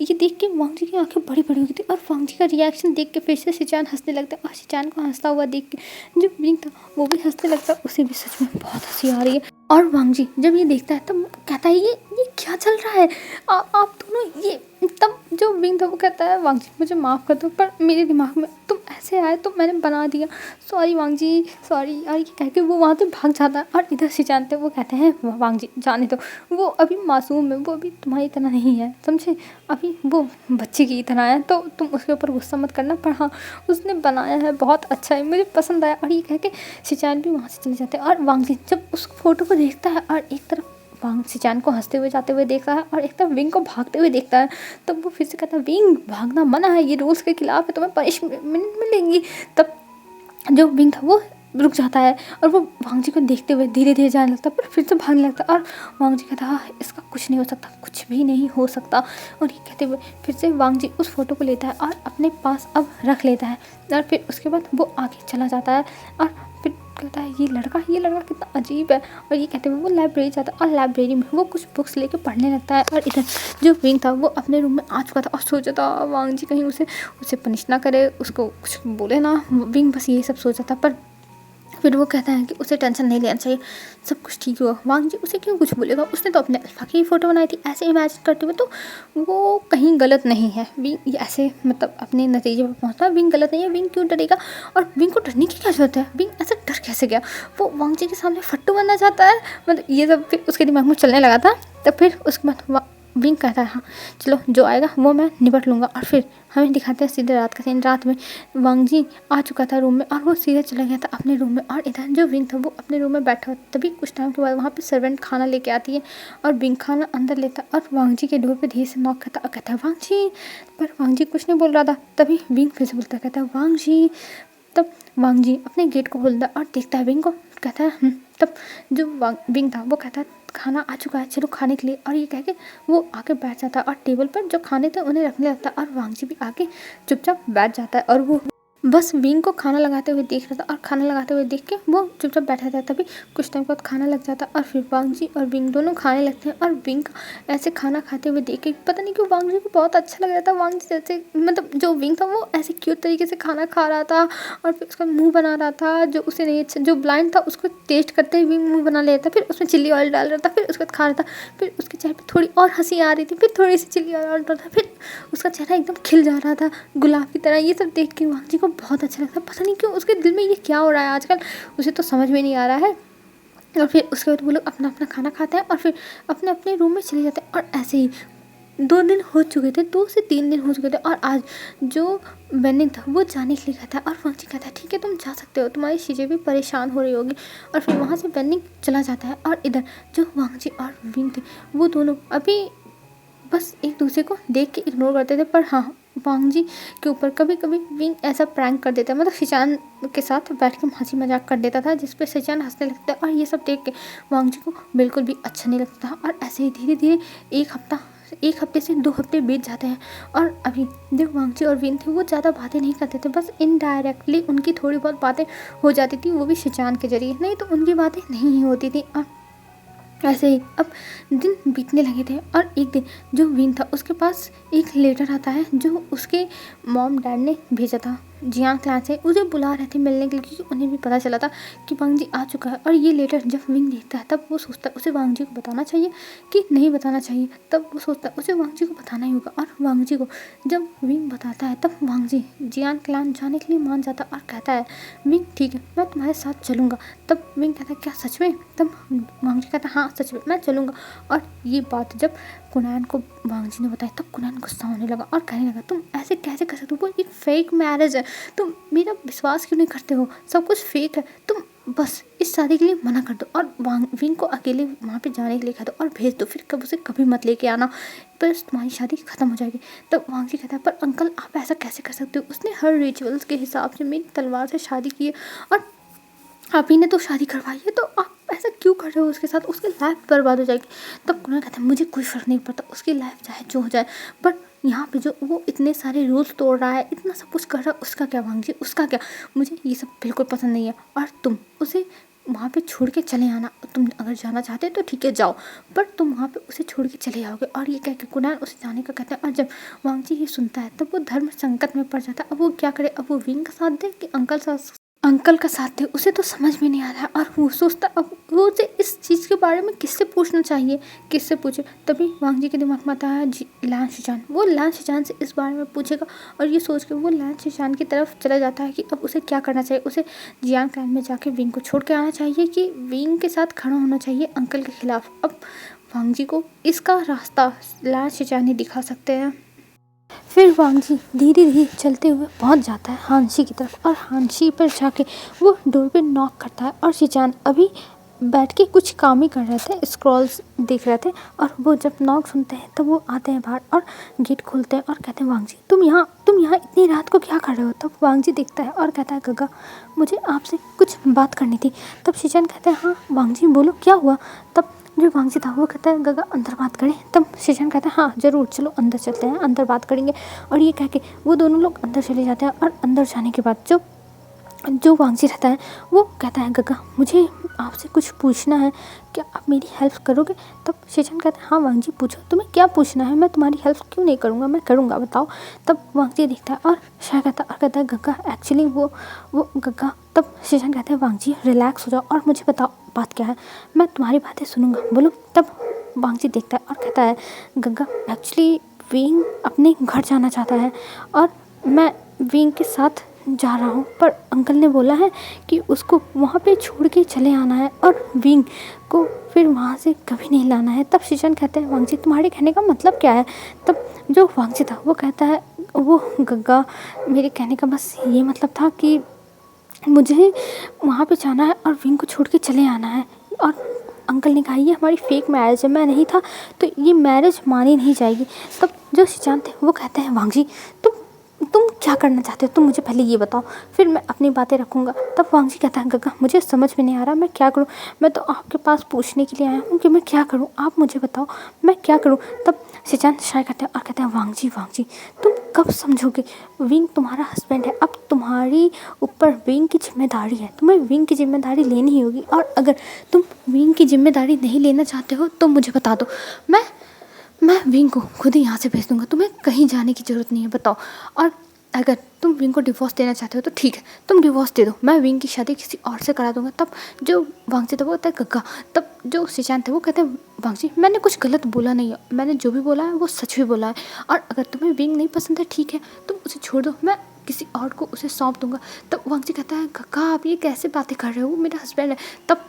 ये देख के वांग जी की आंखें बड़ी बड़ी हो गई थी। और वांग जी का रिएक्शन देख के फिर से शिचान हंसने लगता है और शिचान को हंसता हुआ देख के जो विंग था वो भी हंसने लगता है, उसे भी सच में बहुत हंसी आ रही है। और वांग जी जब ये देखता है तब कहता है ये क्या चल रहा है, आप दोनों ये। तब जो विंग था वो कहता है वांग जी मुझे माफ़ कर दो, पर मेरे दिमाग में तुम ऐसे आए तो मैंने बना दिया, सॉरी वांग जी सॉरी यार, ये कह के वो वहाँ से भाग जाता है। और इधर से जानते वो कहते हैं वांग जी जाने दो, वो अभी मासूम है, वो अभी तुम्हारी तरह नहीं है समझे, अभी वो बच्चे की तरह है, तो तुम उसके ऊपर गुस्सा मत करना, पर हाँ उसने बनाया है बहुत अच्छा है, मुझे पसंद आया। और ये कह के शिचान भी वहाँ से चले जाते हैं। और वांग जी जब उस फोटो को देखता है और एक तरफ वांग शिचान को हंसते हुए जाते हुए देखता है और एक तरफ विंग को भागते हुए देखता है, तब वो फिर से कहता है विंग भागना मना है, ये रूल्स के खिलाफ है, तुम्हें पनिशमेंट मिलेंगी। तब जो विंग था वो रुक जाता है और वो वांग जी को देखते हुए धीरे धीरे जाने लगता है, पर फिर से भागने लगता है। और वांग जी कहता है इसका कुछ नहीं हो सकता, कुछ भी नहीं हो सकता। और ये कहते हुए फिर से वांग जी उस फोटो को लेता है और अपने पास अब रख लेता है। और फिर उसके बाद वो आगे चला जाता है और फिर कहता है ये लड़का कितना अजीब है। और ये कहते हुए वो लाइब्रेरी जाता है और लाइब्रेरी में वो कुछ बुक्स लेके पढ़ने लगता है। और इधर जो विंग था वो अपने रूम में आ चुका था और सोचा था वांग जी कहीं उसे पनिश ना करे, उसको कुछ बोले ना, विंग बस यही सब सोचा था। पर फिर वो कहता है कि उसे टेंशन नहीं लेना चाहिए, सब कुछ ठीक हुआ, वांग जी उसे क्यों कुछ बोलेगा, उसने तो अपने अल्फा की फ़ोटो बनाई थी, ऐसे इमेजिन करते हुए तो वो कहीं गलत नहीं है। विंग ऐसे मतलब अपने नतीजे पर पहुंचता है, विंग गलत नहीं है, विंग क्यों डरेगा और विंग को डरने की क्या जरूरत है, विंग ऐसे डर कैसे गया, वो वांग जी के सामने फट्टू बनना चाहता है, मतलब ये सब फिर उसके दिमाग में चलने लगा था। तब फिर उसके बाद विंग कहता है हाँ चलो जो आएगा वो मैं निपट लूँगा। और फिर हमें दिखाते हैं सीधे रात का सीन, रात में वांग जी आ चुका था रूम में और वो सीधे चला गया था अपने रूम में। और इधर जो विंग था वो अपने रूम में बैठा हुआ, तभी कुछ टाइम के बाद वहाँ पे सर्वेंट खाना लेके आती है और विंग खाना अंदर लेता और वांग जी के डोर पे धीरे से नॉक करता और कहता है वांग जी, पर वांग जी कुछ नहीं बोल रहा था। तभी विंग फिर से बोलता कहता है वांग जी। तब वांग जी अपने गेट को खोलता और देखता है विंग को, कहता है तब जो विंग था वो कहता है खाना आ चुका है चलो खाने के लिए। और ये कह के वो आके बैठ जाता है और टेबल पर जो खाने थे उन्हें रखने लगता है और वांग जी भी आके चुपचाप बैठ जाता है और वो बस विंग को खाना लगाते हुए देख रहा था। और खाना लगाते हुए देख के वो चुपचाप बैठा था। तभी कुछ टाइम बाद खाना लग जाता और फिर वांग जी और विंग दोनों खाने लगते हैं। और विंग ऐसे खाना खाते हुए देख के पता नहीं क्यों वांग जी को बहुत अच्छा लग रहा था। वांग जी जैसे मतलब जो विंग था वो ऐसे क्यूट तरीके से खाना खा रहा था और फिर उसका मुंह बना रहा था, जो उसे नहीं अच्छा, जो ब्लाइंड था उसको टेस्ट करते हुए मुंह बना लेता था, फिर उसमें चिल्ली ऑयल डाल रहा था, फिर उसके बाद खा रहा था, फिर उसके चेहरे पर थोड़ी और हंसी आ रही थी, फिर थोड़ी सी चिल्ली ऑयल डाल रहा था, फिर उसका चेहरा एकदम खिल जा रहा था गुलाब की तरह। ये सब देख के वांग जी को बहुत अच्छा लगता, पता नहीं क्यों उसके दिल में ये क्या हो रहा है आजकल, उसे तो समझ में नहीं आ रहा है। और फिर उसके बाद वो लोग अपना अपना खाना खाते हैं और फिर अपने अपने रूम में चले जाते हैं। और ऐसे ही 2 दिन हो चुके थे, 2 से 3 दिन हो चुके थे और आज जो बेनिंग था वो जाने के लिए कहता है और वांगजी कहता है ठीक है तुम जा सकते हो, तुम्हारी चीज़ें भी परेशान हो रही होगी। और फिर वहाँ से बेनिंग चला जाता है और इधर जो वांगजी और विंग थे वो दोनों अभी बस एक दूसरे को देख के इग्नोर करते थे। पर हाँ, वांगजी के ऊपर कभी कभी विंग ऐसा प्रैंक कर देता है, मतलब शिचान के साथ बैठ के हंसी मजाक कर देता था जिस पे शिचान हंसने लगता है और ये सब देख के वांगजी को बिल्कुल भी अच्छा नहीं लगता था। और ऐसे ही धीरे धीरे एक हफ्ते से 2 हफ्ते बीत जाते हैं और अभी जो वांगजी और विन थे वो ज़्यादा बातें नहीं करते थे, बस इनडायरेक्टली उनकी थोड़ी बहुत बातें हो जाती थी, वो भी शिचान के जरिए, नहीं तो उनकी बातें नहीं ही होती थी। और ऐसे ही अब दिन बीतने लगे थे और एक दिन जो विन था उसके पास एक लेटर आता है जो उसके मॉम डैड ने भेजा था जियांग क्लान से, उसे बुला रहे थे मिलने के लिए क्योंकि उन्हें भी पता चला था कि वांगजी आ चुका है। और ये लेटर जब विंग देखता है तब वो सोचता है उसे वांगजी को बताना चाहिए कि नहीं बताना चाहिए, तब वो सोचता है उसे वांगजी को बताना ही होगा। और वांगजी को जब विंग बताता है तब वांगजी जियांग क्लान जाने के लिए मान जाता और कहता है विंग ठीक है मैं तुम्हारे साथ चलूँगा। तब विंग कहता है क्या सच में? तब वांगजी कहता है हाँ सच में मैं चलूँगा। और ये बात जब कुनैन को वांगजी ने बताया तब कुनैन गुस्सा होने लगा और कहने लगा तुम ऐसे कैसे कर सकते हो, वो एक फेक मैरिज है, तुम मेरा विश्वास क्यों नहीं करते हो, सब कुछ फेक है, तुम बस इस शादी के लिए मना कर दो और विंग को अकेले वहाँ पे जाने के लिए कह दो और भेज दो, फिर कब उसे कभी मत लेके आना, बस तुम्हारी शादी खत्म हो जाएगी। तब वांगजी कहता है पर अंकल आप ऐसा कैसे कर सकते हो, उसने हर रिचुअल्स के हिसाब से मेरी तलवार से शादी की है और आप ही ने तो शादी करवाई है, तो आप ऐसा क्यों कर रहे हो उसके साथ, उसकी लाइफ बर्बाद हो जाएगी। तब कुनैन कहता है मुझे कोई फ़र्क नहीं पड़ता, उसकी लाइफ चाहे जो हो जाए, बट यहाँ पे जो वो इतने सारे रूल्स तोड़ रहा है, इतना सब कुछ कर रहा है, उसका क्या वांगजी, उसका क्या, मुझे ये सब बिल्कुल पसंद नहीं है। और तुम उसे वहाँ पे छोड़ के चले आना, तुम अगर जाना चाहते हो तो ठीक है जाओ, बट तुम वहाँ पे उसे छोड़ के चले आओगे। और ये कह के कुनैन उसे जाने का कहता है और जब वांगजी ये सुनता है तब वो धर्म संकट में पड़ जाता है। अब वो क्या करे, अब वो विंग का साथ दे कि अंकल का साथ थे, उसे तो समझ में नहीं आ रहा है। और वो सोचता अब वो उसे इस चीज़ के बारे में किससे पूछना चाहिए, किससे पूछे। तभी वांगजी के दिमाग में आता है लान शिचान, वो लान शिचान से इस बारे में पूछेगा। और ये सोच के वो लान शिचान की तरफ चला जाता है कि अब उसे क्या करना चाहिए, उसे जियांग क्लैन में जाके विंग को छोड़ के आना चाहिए कि विंग के साथ खड़ा होना चाहिए अंकल के खिलाफ। अब वांगजी को इसका रास्ता लान शिचान ही दिखा सकते हैं। फिर वांगजी धीरे धीरे चलते हुए पहुंच जाता है हानशी की तरफ और हानशी पर जाके वो डोर पे नॉक करता है और शिचान अभी बैठ के कुछ काम ही कर रहे थे, स्क्रॉल्स देख रहे थे। और वो जब नॉक सुनते हैं तब वो आते हैं बाहर और गेट खोलते हैं और कहते हैं वांगजी तुम यहाँ इतनी रात को क्या कर रहे हो। तब वांगजी देखता है और कहता है गग्गा मुझे आपसे कुछ बात करनी थी। तब शिचान कहते हैं हाँ वांगजी बोलो क्या हुआ। तब जो वांगजी था वो कहता है गग्गा अंदर बात करें। तब शिचान कहता है हाँ ज़रूर चलो अंदर चलते हैं, अंदर बात करेंगे। और ये कह के वो दोनों लोग अंदर चले जाते हैं और अंदर जाने के बाद जो वांगजी रहता है वो कहता है गग्गा मुझे आपसे कुछ पूछना है, क्या आप मेरी हेल्प करोगे। तब शिचान कहता है हाँ वांगजी पूछो, तुम्हें क्या पूछना है, मैं तुम्हारी हेल्प क्यों नहीं करूँगा, मैं करूँगा बताओ। तब वांगजी देखता है और शाह कहता है गग्गा एक्चुअली वो गग्गा। तब शिचान कहता है वांगजी रिलैक्स हो जाओ और मुझे बताओ बात क्या है, मैं तुम्हारी बातें सुनूंगा बोलो। तब वांगजी देखता है और कहता है गग्गा एक्चुअली विंग अपने घर जाना चाहता है और मैं विंग के साथ जा रहा हूँ, पर अंकल ने बोला है कि उसको वहाँ पे छोड़ के चले आना है और विंग को फिर वहाँ से कभी नहीं लाना है। तब शिचान कहते हैं वांगजी तुम्हारे कहने का मतलब क्या है। तब जो वांगजी था वो कहता है वो गग्गा मेरे कहने का बस ये मतलब था कि मुझे वहाँ पे जाना है और विंग को छोड़ के चले आना है। और अंकल ने कहा ये हमारी फेक मैरिज है, मैं नहीं था तो ये मैरिज मानी नहीं जाएगी। तब जो शिचान थे वो कहते हैं वांगजी तुम क्या करना चाहते हो, तुम मुझे पहले ये बताओ फिर मैं अपनी बातें रखूँगा। तब वांगजी कहता है गग्गा मुझे समझ में नहीं आ रहा मैं क्या करूँ, मैं तो आपके पास पूछने के लिए आया हूँ कि मैं क्या करूँ, आप मुझे बताओ मैं क्या करूँ। तब शिचान शाय करते हैं और कहते हैं वांगजी तुम कब समझोगे, विंग तुम्हारा हस्बैंड है, अब तुम्हारी ऊपर विंग की जिम्मेदारी है, तुम्हें विंग की जिम्मेदारी लेनी ही होगी। और अगर तुम विंग की जिम्मेदारी नहीं लेना चाहते हो तो मुझे बता दो, मैं विंग को खुद ही यहाँ से भेज दूँगा, तुम्हें कहीं जाने की ज़रूरत नहीं है बताओ। और अगर तुम विंग को डिवोर्स देना चाहते हो तो ठीक है तुम डिवोर्स दे दो, मैं विंग की शादी किसी और से करा दूँगा। तब जो वांगजी था वो कहता है गग्गा। तब जो शिचान थे वो कहते हैं वांगजी मैंने कुछ गलत बोला नहीं है, मैंने जो भी बोला है वो सच भी बोला है, और अगर तुम्हें विंग नहीं पसंद है ठीक है तुम उसे छोड़ दो, मैं किसी और को उसे सौंप दूँगा। तब वांगजी कहता है गग्गा आप ये कैसे बातें कर रहे हो, वो मेरा हस्बैंड है। तब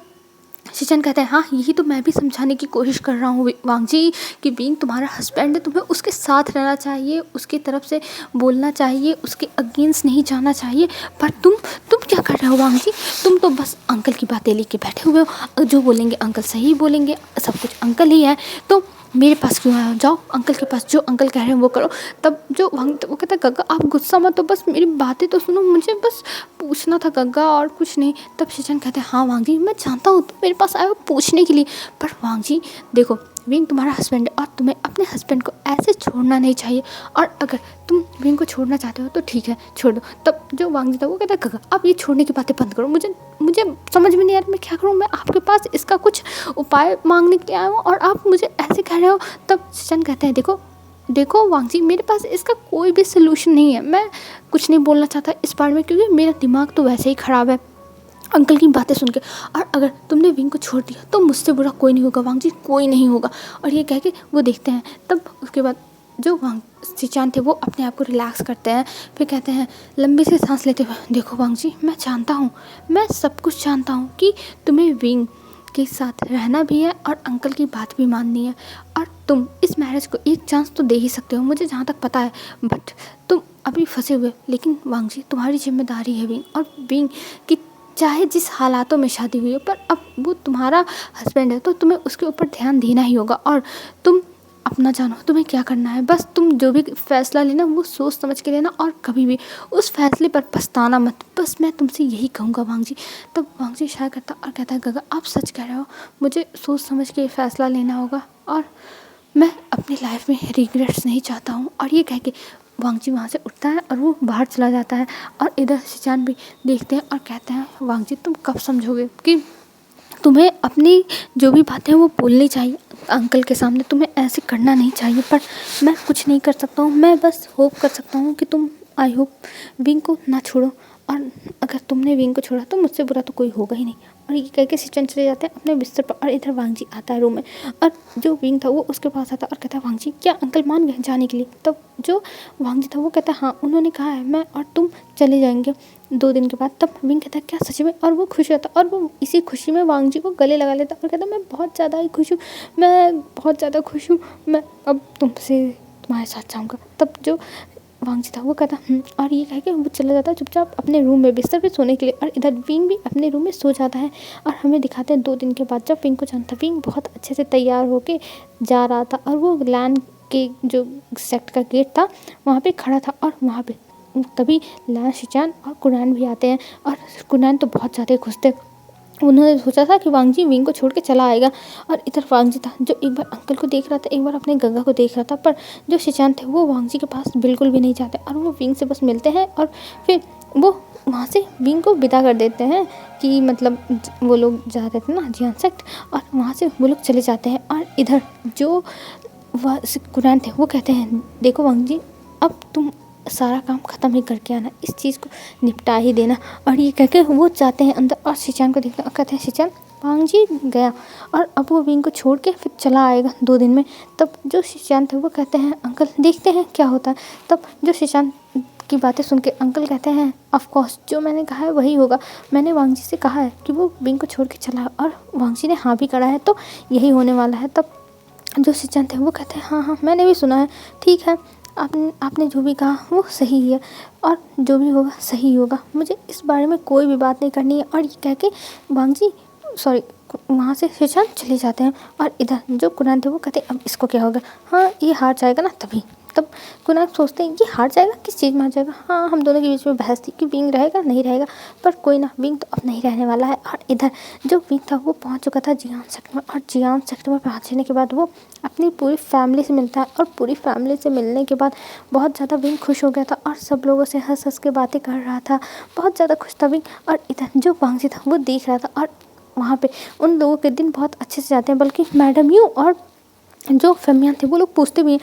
शिचन कहते हैं हाँ यही तो मैं भी समझाने की कोशिश कर रहा हूँ वांग जी कि बीइंग तुम्हारा हस्बैंड है, तुम्हें उसके साथ रहना चाहिए, उसकी तरफ से बोलना चाहिए, उसके अगेंस्ट नहीं जाना चाहिए। पर तुम क्या कर रहे हो वांग जी? तुम तो बस अंकल की बातें लेके बैठे हुए हो, जो बोलेंगे अंकल सही बोलेंगे, सब कुछ अंकल ही है, तो मेरे पास क्यों आए हो? जाओ अंकल के पास, जो अंकल कह रहे हैं वो करो। तब जो वो कहता है गग्गा आप गुस्सा मत हो, बस मेरी बातें तो सुनो, मुझे बस पूछना था गग्गा और कुछ नहीं। तब शिचन कहते हैं हाँ वांग जी मैं जानता हूँ तुम मेरे पास आए हो पूछने के लिए, पर वांग जी देखो विंग तुम्हारा हस्बैंड है और तुम्हें अपने हस्बैंड को ऐसे छोड़ना नहीं चाहिए, और अगर तुम विंग को छोड़ना चाहते हो तो ठीक है छोड़ दो। तब जो वांग जी था वो कहता है गग्गा आप ये छोड़ने की बातें बंद करो, मुझे समझ में नहीं आ रहा मैं क्या करूँ, मैं आपके पास इसका कुछ उपाय मांगने के लिए आया हूँ और आप मुझे ऐसे कह रहे हो। तब शिचन कहते हैं देखो वांग जी मेरे पास इसका कोई भी सोल्यूशन नहीं है, मैं कुछ नहीं बोलना चाहता इस बारे में क्योंकि मेरा दिमाग तो वैसे ही ख़राब है अंकल की बातें सुन के, और अगर तुमने विंग को छोड़ दिया तो मुझसे बुरा कोई नहीं होगा वांग जी, कोई नहीं होगा। और ये कह के वो देखते हैं। तब उसके बाद जो वांग शिचान थे वो अपने आप को रिलैक्स करते हैं, फिर कहते हैं लंबी सी सांस लेते हुए देखो वांग जी मैं जानता हूँ, मैं सब कुछ जानता हूँ कि तुम्हें विंग के साथ रहना भी है और अंकल की बात भी माननी है, और तुम इस मैरिज को एक चांस तो दे ही सकते हो मुझे जहाँ तक पता है, बट तुम अभी फंसे हुए। लेकिन वांग जी तुम्हारी जिम्मेदारी है विंग, और विंग की चाहे जिस हालातों में शादी हुई हो पर अब वो तुम्हारा हस्बैंड है तो तुम्हें उसके ऊपर ध्यान देना ही होगा, और तुम अपना जानो तुम्हें क्या करना है, बस तुम जो भी फैसला लेना वो सोच समझ के लेना और कभी भी उस फैसले पर पछताना मत, बस मैं तुमसे यही कहूँगा वांग जी। तब वांग जी शायद करता और कहता है गगा आप सच कह रहे हो, मुझे सोच समझ के फैसला लेना होगा और मैं अपनी लाइफ में रिग्रेट्स नहीं चाहता हूँ। और ये कह के वांग जी वहाँ से उठता है और वो बाहर चला जाता है, और इधर शिचान भी देखते हैं और कहते हैं वांग जी तुम कब समझोगे कि तुम्हें अपनी जो भी बातें हैं वो बोलनी चाहिए अंकल के सामने, तुम्हें ऐसे करना नहीं चाहिए। पर मैं कुछ नहीं कर सकता हूँ, मैं बस होप कर सकता हूँ कि तुम आई होप विंग को ना छोड़ो, और अगर तुमने विंग को छोड़ा तो मुझसे बुरा तो कोई होगा ही नहीं। और ये कह के शिचन चले जाते हैं अपने बिस्तर पर, और इधर वांग जी आता है रूम में, और जो विंग था वो उसके पास आता है और कहता है वांग जी क्या अंकल मान गए जाने के लिए? तब जो वांग जी था वो कहता है हाँ उन्होंने कहा है मैं और तुम चले जाएंगे 2 दिन के बाद। तब विंग कहता है क्या सच में? और वो खुश होता है और वो इसी खुशी में वांग जी को गले लगा लेता और कहता मैं बहुत ज़्यादा ही खुश हूँ, मैं बहुत ज़्यादा खुश हूँ, मैं अब तुमसे तुम्हारे साथ जाऊँगा। तब जो वांग जी था वो कहता और ये कह के वो चला जाता है चुपचाप अपने रूम में बिस्तर पे सोने के लिए, और इधर विंग भी अपने रूम में सो जाता है। और हमें दिखाते हैं 2 दिन के बाद जब विंग को जानता, विंग बहुत अच्छे से तैयार होके जा रहा था और वो लैंड के जो सेक्ट का गेट था वहाँ पे खड़ा था, और वहाँ पे तभी लैन शिचान और कुरैन भी आते हैं, और कुरैन तो बहुत ज़्यादा खुश थे, उन्होंने सोचा था कि वांग जी विंग को छोड़ के चला आएगा। और इधर वांग जी था जो एक बार अंकल को देख रहा था, एक बार अपने गंगा को देख रहा था, पर जो शिचान थे वो वांग जी के पास बिल्कुल भी नहीं जाते, और वो विंग से बस मिलते हैं और फिर वो वहाँ से विंग को विदा कर देते हैं कि मतलब वो लोग जा रहे थे ना जियान सेक्ट, और वहाँ से वो लोग चले जाते हैं। और इधर जो कुरैन थे वो कहते हैं देखो वांग जी अब तुम सारा काम ख़त्म ही करके आना, इस चीज़ को निपटा ही देना। और ये कहकर वो जाते हैं अंदर और शिचान को देखते हैं और कहते हैं शिचान वांग जी गया और अब वो विंग को छोड़ के फिर चला आएगा 2 दिन में। तब जो शिचान थे वो कहते हैं अंकल देखते हैं क्या होता है। तब जो शिचान की बातें सुन के अंकल कहते हैं ऑफ कोर्स जो मैंने कहा है वही होगा, मैंने वांग जी से कहा है कि वो विंग को छोड़ के चला, और वांग जी ने हाँ भी करा है तो यही होने वाला है। तब जो शिचान थे वो कहते हैं हाँ मैंने भी सुना है, ठीक है आपने जो भी कहा वो सही है और जो भी होगा सही होगा, मुझे इस बारे में कोई भी बात नहीं करनी है। और ये कह के वांग जी वहाँ से शिचान चले जाते हैं। और इधर जो कुरैन थे वो कहते अब इसको क्या होगा, हाँ ये हार जाएगा ना तभी। तब कुरैन सोचते हैं ये हार जाएगा, किस चीज़ में हार जाएगा, हाँ हम दोनों के बीच में बहस थी कि विंग रहेगा नहीं रहेगा, पर कोई ना विंग तो अब नहीं रहने वाला है। और इधर जो विंग था वो पहुँच चुका था जियान सेक्टर में, और जियान सेक्टर में पहुँचने के बाद वो अपनी पूरी फैमिली से मिलता है, और पूरी फैमिली से मिलने के बाद बहुत ज़्यादा विंग खुश हो गया था और सब लोगों से हंस हंस के बातें कर रहा था, बहुत ज़्यादा खुश था विंग। और इधर जो वांग जी था वो देख रहा था, और वहाँ पे उन लोगों के दिन बहुत अच्छे से जाते हैं, बल्कि मैडम यू और जो फेमियन थे वो लोग पूछते भी हैं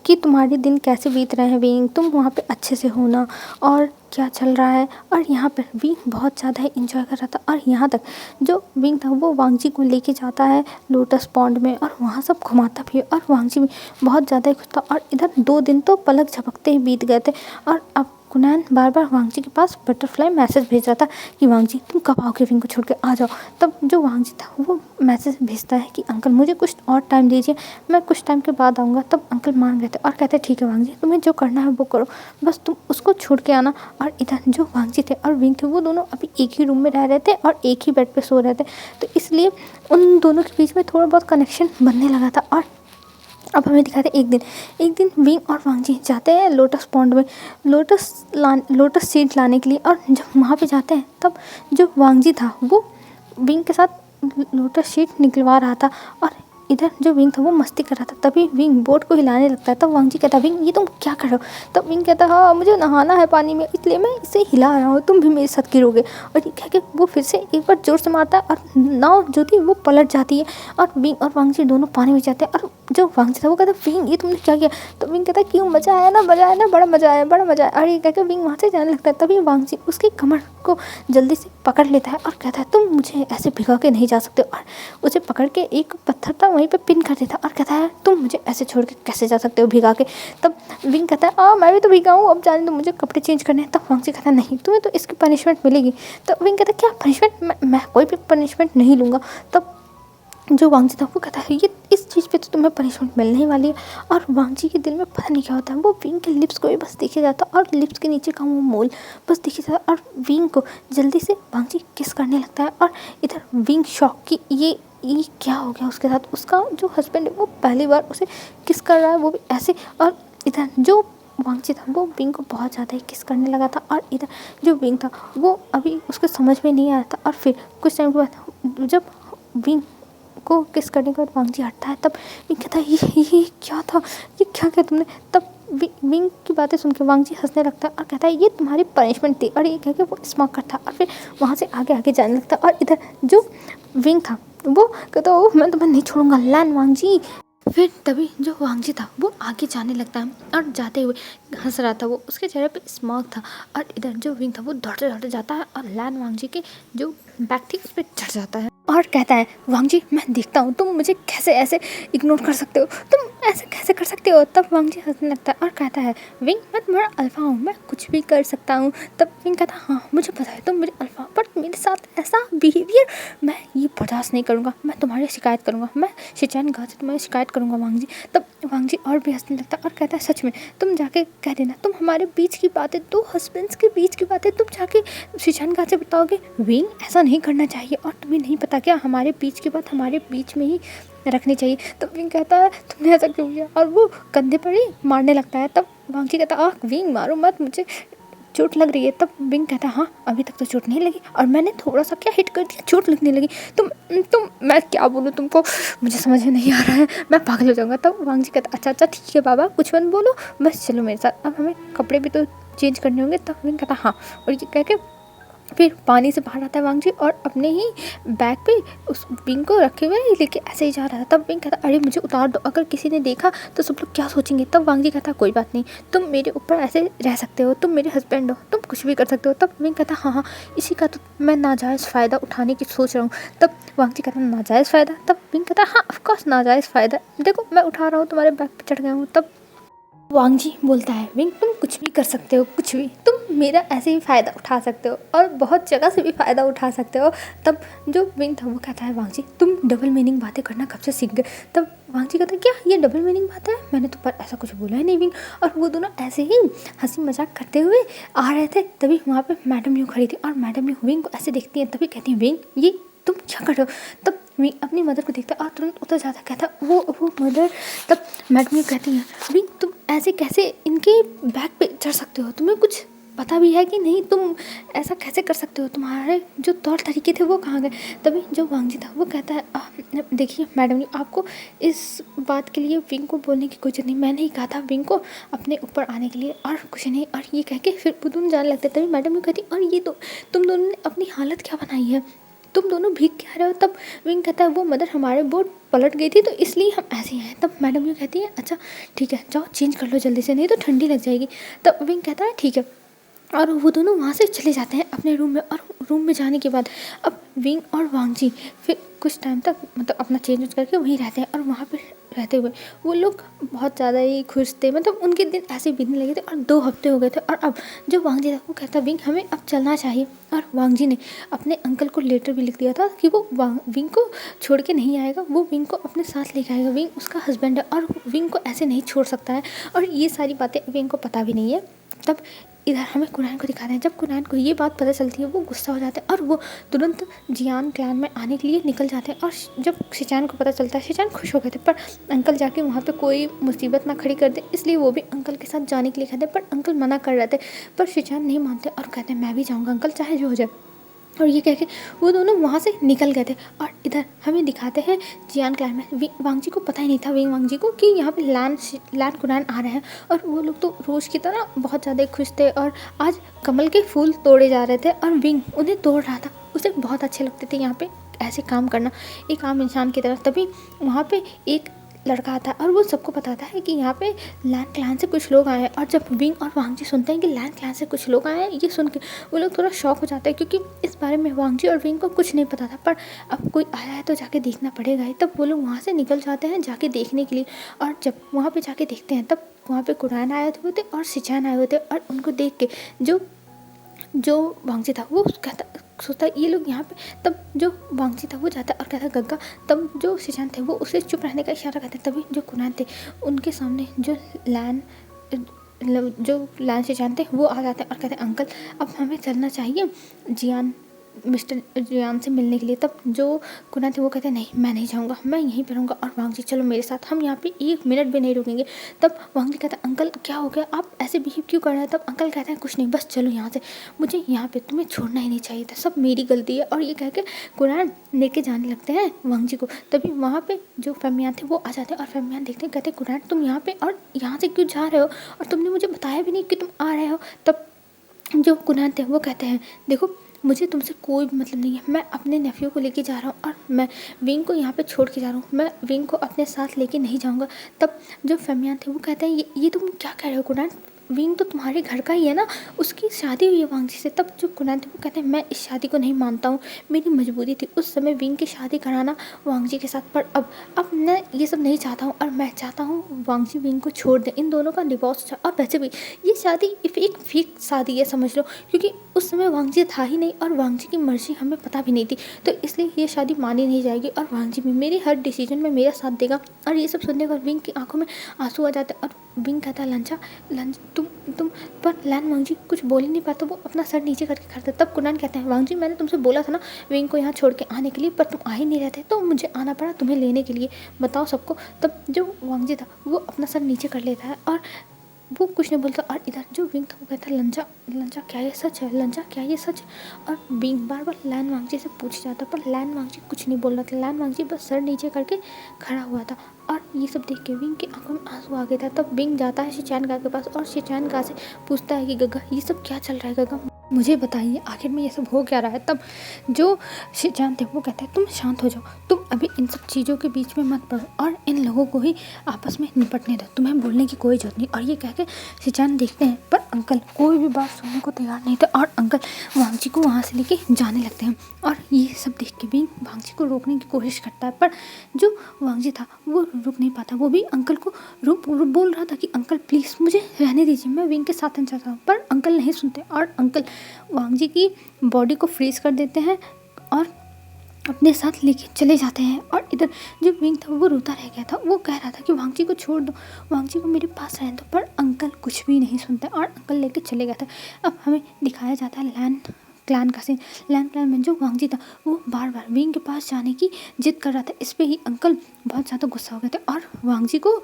कि तुम्हारे दिन कैसे बीत रहे हैं विंग, तुम वहाँ पे अच्छे से हो ना, और क्या चल रहा है। और यहाँ पर विंग बहुत ज़्यादा इंजॉय कर रहा था, और यहाँ तक जो विंग था वो वांग जी को लेके जाता है लोटस पॉन्ड में और वहाँ सब घुमाता भी है, और वांग जी भी बहुत ज़्यादा खुश था। और इधर 2 दिन तो पलक झपकते ही बीत गए थे, और अब कुनान बार बार वांगजी के पास बटरफ्लाई मैसेज भेज रहा था कि वांगजी तुम कब आओगे, विंग को छोड़ के आ जाओ। तब जो वांगजी था वो मैसेज भेजता है कि अंकल मुझे कुछ और टाइम दीजिए, मैं कुछ टाइम के बाद आऊँगा। तब अंकल मान गए थे और कहते ठीक है वांगजी, तुम्हें जो करना है वो करो, बस तुम उसको छोड़ के आना। और इधर जो वांगजी थे और विंग थे वो दोनों अभी एक ही रूम में रह रहे थे और एक ही बेड पे सो रहे थे, तो इसलिए उन दोनों के बीच में थोड़ा बहुत कनेक्शन बनने लगा था। और अब हमें दिखाते एक दिन विंग और वांगजी जाते हैं लोटस पॉन्ड में लोटस सीड लाने के लिए। और जब वहाँ पे जाते हैं तब जो वांगजी था वो विंग के साथ लोटस सीड निकलवा रहा था और इधर जो विंग था वो मस्ती कर रहा था। तभी विंग बोट को हिलाने लगता है। तब वांगजी कहता है विंग ये तुम क्या कर रहे हो? तब विंग कहता है हाँ मुझे नहाना है पानी में, इसलिए मैं इसे हिला रहा हूँ, तुम भी मेरे साथ गिरोगे। और ये कह के वो फिर से एक बार जोर से मारता है और नाव जो थी वो पलट जाती है और विंग और वांगजी दोनों पानी में जाते हैं। और जो वांगजी था वो कहता है विंग ये तुमने क्या किया? तो विंग कहता है क्यों, मज़ा आया ना, बड़ा मज़ा आया। और ये कहकर विंग वहाँ से जाने लगता है। तभी वांगजी उसकी कमर को जल्दी से पकड़ लेता है और कहता है तुम मुझे ऐसे भिगा के नहीं जा सकते। और उसे पकड़ के एक पत्थर था वहीं पे पिन कर देता और कहता है तुम मुझे ऐसे छोड़ के कैसे जा सकते हो भिगा के। तब विंग कहता है मैं भी तो भिगा हूँ, अब जाने दो, मुझे कपड़े चेंज करने हैं। तब वांगजी कहता है नहीं, तुम्हें तो इसकी पनिशमेंट मिलेगी। तो विंग कहता है क्या पनिशमेंट? मैं कोई भी पनिशमेंट नहीं लूँगा। तब जो वांगजी था वो कहता है ये इस चीज़ पे तो तुम्हें पनिशमेंट मिलने ही वाली है। और वांगजी के दिल में पता नहीं क्या होता है, वो विंग के लिप्स को भी बस देखे जाता और लिप्स के नीचे का वो मोल बस देखे जाता और विंग को जल्दी से वांगजी किस करने लगता है। और इधर विंग शॉक कि ये क्या हो गया उसके साथ, उसका जो हस्बैंड है वो पहली बार उसे किस कर रहा है, वो भी ऐसे। और इधर जो वांगजी था वो विंग को बहुत ज़्यादा ही किस करने लगा था। और इधर जो विंग था वो अभी उसको समझ में नहीं आया था। और फिर कुछ टाइम के बाद जब विंग को किस करने के बाद वांगजी हटता है तब विंग कहता है ये क्या था, ये क्या किया तुमने? तब विंग की बातें सुन के वांगजी हंसने लगता है और कहता है ये तुम्हारी पनिशमेंट थी। और ये कह के वो स्मोक करता और फिर वहाँ से आगे जाने लगता। और इधर जो विंग था वो कहता ओह मैं तुम्हें नहीं छोड़ूंगा लैन वांगजी। फिर तभी जो वांगजी था वो आगे जाने लगता है और जाते हुए हंस रहा था, वो उसके चेहरे पे स्मार्ट था। और इधर जो विंग था वो दौड़ते जाता है और लैन वांगजी के जो बैग थी उस पर चढ़ जाता है और कहता है वांगजी मैं देखता हूँ तुम मुझे कैसे ऐसे इग्नोर कर सकते हो, तुम ऐसे कैसे कर सकते हो। तब वांगजी हंसने लगता है और कहता है विंग मैं तुम्हारा अल्फा हूँ, मैं कुछ भी कर सकता हूँ। तब विंग कहता है हाँ मुझे पता है तुम मेरे अल्फा, बट मेरे साथ ऐसा बिहेवियर मैं ये बर्दाश्त नहीं करूँगा, मैं तुम्हारी शिकायत करूँगा, मैं शिचान गाँव से तुम्हारी शिकायत करूँगा वांगजी। तब वांगजी और भी हंसने लगता है और कहता है सच में तुम जाके कह देना, तुम हमारे बीच की बातें, दो हस्बैंड्स के बीच की बातें तुम जाके शिचान गाँव से बताओगे। विंग ऐसा नहीं करना चाहिए और तुम्हें नहीं पता क्या, हमारे बीच की बात हमारे बीच में ही रखनी चाहिए। तब विंग कहता है तुमने ऐसा क्यों किया और वो कंधे पर ही मारने लगता है। तब वांगजी कहता है विंग मारो मत, मुझे चोट लग रही है। तब विंग कहता है हाँ अभी तक तो चोट नहीं लगी और मैंने थोड़ा सा क्या हिट कर दिया, चोट लगने लगी। तुम मैं क्या बोलूँ तुमको, मुझे समझ में नहीं आ रहा है, मैं पागल हो जाऊँगा। तब वांगजी कहता अच्छा ठीक है बाबा कुछ मत बोलो, बस चलो मेरे साथ, अब हमें कपड़े भी तो चेंज करने होंगे। तब विंग कहता हाँ, और ये कह के फिर पानी से बाहर आता है वांगजी और अपने ही बैग पे उस विंग को रखे हुए लेके ऐसे ही जा रहा था। तब विंग कहता अरे मुझे उतार दो, अगर किसी ने देखा तो सब लोग क्या सोचेंगे। तब वांगजी कहता कोई बात नहीं, तुम मेरे ऊपर ऐसे रह सकते हो, तुम मेरे हस्बैंड हो, तुम कुछ भी कर सकते हो। तब विंग कहता हाँ इसी का तो मैं नाजायज़ फ़ायदा उठाने की सोच रहा हूँ। तब वांगजी कहता नाजायज़ फ़ायदा? तब विंग कहता हाँ ऑफकोर्स नाजायज़ फ़ायदा, देखो मैं उठा रहा हूँ, तुम्हारे बैग पर चढ़ गया हूँ। तब वांगजी बोलता है विंग तुम कुछ भी कर सकते हो, कुछ भी, तुम मेरा ऐसे ही फ़ायदा उठा सकते हो और बहुत जगह से भी फ़ायदा उठा सकते हो। तब जो विंग था वो कहता है वांगजी तुम डबल मीनिंग बातें करना कब से सीख गए। तब वांगजी कहता है क्या ये डबल मीनिंग बात है, मैंने तो पर ऐसा कुछ बोला ही नहीं विंग। और वो दोनों ऐसे ही हंसी मजाक करते हुए आ रहे थे। तभी वहाँ पर मैडम यू खड़ी थी और मैडम यू विंग को ऐसे देखती है, तभी कहती है विंग ये तुम क्या कर रहे हो। तब विंग अपनी मदर को देखता है और तुरंत उतर जाता, कहता वो मदर। तब मैडम यू कहती है विंग तुम ऐसे कैसे इनके बैग पे चढ़ सकते हो, तुम्हें कुछ पता भी है कि नहीं, तुम ऐसा कैसे कर सकते हो, तुम्हारे जो तौर तरीके थे वो कहाँ गए। तभी जो वांगजी था वो कहता है देखिए मैडम जी आपको इस बात के लिए विंग को बोलने की कोई जरूरत नहीं, मैंने ही कहा था विंग को अपने ऊपर आने के लिए और कुछ नहीं। और ये कह के फिर वो दोनों जाने लगते। तभी मैडम जी कहती और ये तो तुम दोनों ने अपनी हालत क्या बनाई है, तुम दोनों भीग के आ रहे हो। तब विंग कहता है वो मदर हमारे बोट पलट गई थी तो इसलिए हम ऐसे ही हैं। तब मैडम ये कहती है अच्छा ठीक है जाओ चेंज कर लो जल्दी से, नहीं तो ठंडी लग जाएगी। तब विंग कहता है ठीक है और वो दोनों वहाँ से चले जाते हैं अपने रूम में। और रूम में जाने के बाद अब विंग और वांगजी फिर कुछ टाइम तक मतलब अपना चेंज करके वहीं रहते हैं। और वहाँ पे रहते हुए वो लोग बहुत ज़्यादा ही खुश थे, मतलब उनके दिन ऐसे बीतने लगे थे और 2 हफ्ते हो गए थे। और अब जो वांग जी था वो कहता विंग हमें अब चलना चाहिए, और वांग जी ने अपने अंकल को लेटर भी लिख दिया था कि वो विंग को छोड़ के नहीं आएगा, वो विंग को अपने साथ लेके आएगा। विंग उसका हस्बैंड है और विंग को ऐसे नहीं छोड़ सकता है, और ये सारी बातें विंग को पता भी नहीं है। तब इधर हमें कुरैन को दिखाते हैं, जब कुरैन को ये बात पता चलती है वो गुस्सा हो जाता है और वो तुरंत जियान क्लैन में आने के लिए निकल जाते हैं। और जब शिचान को पता चलता है, शिचान खुश हो गए थे, पर अंकल जाके वहाँ पे कोई मुसीबत ना खड़ी कर दे, इसलिए वो भी अंकल के साथ जाने के लिए कहते हैं। पर अंकल मना कर रहे थे, पर शिचान नहीं मानते और कहते हैं मैं भी जाऊँगा अंकल, चाहे जो हो जाए। और ये कह के वो दोनों वहाँ से निकल गए थे। और इधर हमें दिखाते हैं जियान क्लैन में वांग जी को पता ही नहीं था, वांग जी को, कि यहाँ पे लैन कुरैन आ रहे हैं। और वो लोग तो रोज़ की तरह बहुत ज़्यादा खुश थे, और आज कमल के फूल तोड़े जा रहे थे और विंग उन्हें तोड़ रहा था। उसे बहुत अच्छे लगते थे यहाँ पे ऐसे काम करना एक आम इंसान की तरह। तभी वहाँ पे एक लड़का आता है और वो सबको बताता है कि यहाँ पे लैन क्लैन से कुछ लोग आए हैं। और जब विंग और वांग जी सुनते हैं कि लैन क्लैन से कुछ लोग आए हैं, ये सुन के वो लोग थोड़ा शॉक हो जाते हैं, क्योंकि इस बारे में वांग जी और विंग को कुछ नहीं पता था। पर अब कोई आया है तो जाके देखना पड़ेगा ही। तब वो लोग वहाँ से निकल जाते हैं जाके देखने के लिए, और जब वहाँ पर जाके देखते हैं तब वहाँ पर कुरैन आए हुए थे और शिचान आए हुए थे। और उनको देख के जो वांग जी था वो कहता सोचता ये लोग यहाँ पे। तब जो वांग जी था वो जाता और कहता गग्गा। तब जो शिचान थे वो उसे चुप रहने का इशारा करते। तभी जो कुरैन थे उनके सामने जो लैन शिचान थे वो आ जाते हैं और कहते हैं अंकल अब हमें चलना चाहिए मिस्टर जियान से मिलने के लिए। तब जो कुरैन थे वो कहते हैं नहीं मैं नहीं जाऊँगा, मैं यहीं पर रहूँगा। और वांग जी चलो मेरे साथ, हम यहाँ पे 1 मिनट भी नहीं रुकेंगे। तब वांग जी कहता है अंकल क्या हो गया, आप ऐसे बिहेव क्यों कर रहे हैं। तब अंकल कहते हैं कुछ नहीं, बस चलो यहाँ से, मुझे यहाँ पे तुम्हें छोड़ना ही नहीं चाहिए था, सब मेरी गलती है। और ये कह के कुरैन लेके जाने लगते हैं वांग जी को। तभी वहाँ पे जो फैमियान थे वो आ जाते हैं और फैमियान देखते हैं, कहते कुरैन तुम यहाँ पे और यहाँ से क्यों जा रहे हो, और तुमने मुझे बताया भी नहीं कि तुम आ रहे हो। तब जो कुरैन थे वो कहते हैं देखो मुझे तुमसे कोई भी मतलब नहीं है, मैं अपने नेफ्यू को लेके जा रहा हूँ और मैं विंग को यहाँ पे छोड़ के जा रहा हूँ, मैं विंग को अपने साथ लेके नहीं जाऊँगा। तब जो फैमियान थे वो कहते हैं ये तुम क्या कह रहे हो कुरैन, विंग तो तुम्हारे घर का ही है ना, उसकी शादी हुई है वांग जी से। तब जो कुरैन थे वो कहते हैं मैं इस शादी को नहीं मानता हूँ, मेरी मजबूरी थी उस समय विंग की शादी कराना वांग जी के साथ, पर अब मैं ये सब नहीं चाहता हूँ और मैं चाहता हूँ वांग जी विंग को छोड़ दें, इन दोनों का डिवोर्स। और वैसे भी ये शादी एक फेक शादी है समझ लो, क्योंकि उस समय वांग जी था ही नहीं और वांग जी की मर्जी हमें पता भी नहीं थी, तो इसलिए ये शादी मानी नहीं जाएगी। और वांग जी भी मेरे हर डिसीजन में मेरा साथ देगा। और ये सब सुनने पर विंग की आंखों में आंसू आ जाते हैं और विंग कहता है लंचा तुम पर लैन वांग जी कुछ बोल ही नहीं पाता, वो अपना सर नीचे करके खड़े। तब कुरैन कहते हैं वांग जी मैंने तुमसे बोला था ना विंग को यहाँ छोड़ के आने के लिए, पर तुम आ ही नहीं रहते, तो मुझे आना पड़ा तुम्हें लेने के लिए, बताओ सबको। तब जो वांग जी था वो अपना सर नीचे कर लेता है और वो कुछ नहीं बोलता। और इधर जो विंग था वो कहता है लंचा क्या ये सच है, लंचा क्या ये सच है। और विंग बार बार लैन वांग जी से पूछ जाता, पर लैन वांग जी कुछ नहीं बोल रहा था, लैन वांग जी बस सर नीचे करके खड़ा हुआ था। और ये सब देख के विंग की आंखों में आंसू आ गया था। तब विंग जाता है शिचान का के पास और शिचान का से पूछता है कि गग्गा ये सब क्या चल रहा है, गग्गा मुझे बताइए आखिर में ये सब हो क्या रहा है। तब जो शिचान थे वो कहते हैं तुम शांत हो जाओ, तुम अभी इन सब चीज़ों के बीच में मत पड़ो और इन लोगों को ही आपस में निपटने दो, तुम्हें बोलने की कोई जरूरत नहीं। और ये कह के शिचान देखते हैं पर अंकल कोई भी बात सुनने को तैयार नहीं था और अंकल वांग जी को वहाँ से लेके जाने लगते हैं। और ये सब देख के भी वांग जी को रोकने की कोशिश करता है, पर जो वांग जी था वो रुक नहीं पाता, वो भी अंकल को बोल रहा था कि अंकल प्लीज़ मुझे रहने दीजिए, मैं विंग के साथ रहना चाहता हूँ। पर अंकल नहीं सुनते और अंकल वांग जी की बॉडी को फ्रीज कर देते हैं और अपने साथ लेके चले जाते हैं। और इधर जो विंग था वो रोता रह गया था, वो कह रहा था कि वांग जी को छोड़ दो, वांग जी को मेरे पास रहने दो, पर अंकल कुछ भी नहीं सुनते और अंकल लेके चले गए थे। अब हमें दिखाया जाता है लैन क्लैन का सीन। लैन क्लैन में जो वांग जी था वो बार बार विंग के पास जाने की जिद कर रहा था, इस पर ही अंकल बहुत ज़्यादा गुस्सा हो गए थे और वांग जी को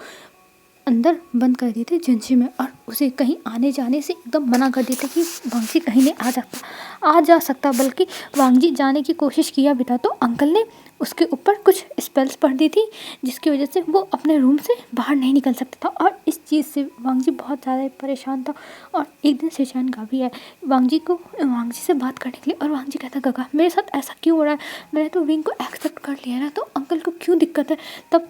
अंदर बंद कर दिए थे जिंजी में और उसे कहीं आने जाने से एकदम मना कर दिया था कि वांग जी कहीं नहीं आ जा सकता, बल्कि वांग जी जाने की कोशिश किया भी था तो अंकल ने उसके ऊपर कुछ स्पेल्स पढ़ दी थी जिसकी वजह से वो अपने रूम से बाहर नहीं निकल सकता था। और इस चीज़ से वांग जी बहुत ज़्यादा परेशान था और एक दिन शिचान का भी है वांग जी से बात करने के लिए। और वांग जी कहता गगा मेरे साथ ऐसा क्यों हो रहा है, मैंने तो विंग को एक्सेप्ट कर लिया ना, तो अंकल को क्यों दिक्कत है। तब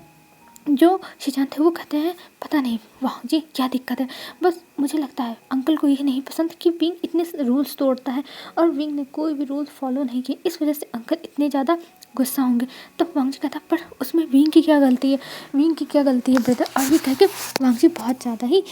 जो शिजान थे वो कहते हैं पता नहीं वाह जी क्या दिक्कत है, बस मुझे लगता है अंकल को ये नहीं पसंद कि विंग इतने रूल्स तोड़ता है और विंग ने कोई भी रूल्स फॉलो नहीं किए, इस वजह से अंकल इतने ज़्यादा गुस्सा होंगे। तब वांग जी कहता पर उसमें विंग की क्या गलती है, विंग की क्या गलती है ब्रदर, और ये कह के वांग जी बहुत ज़्यादा ही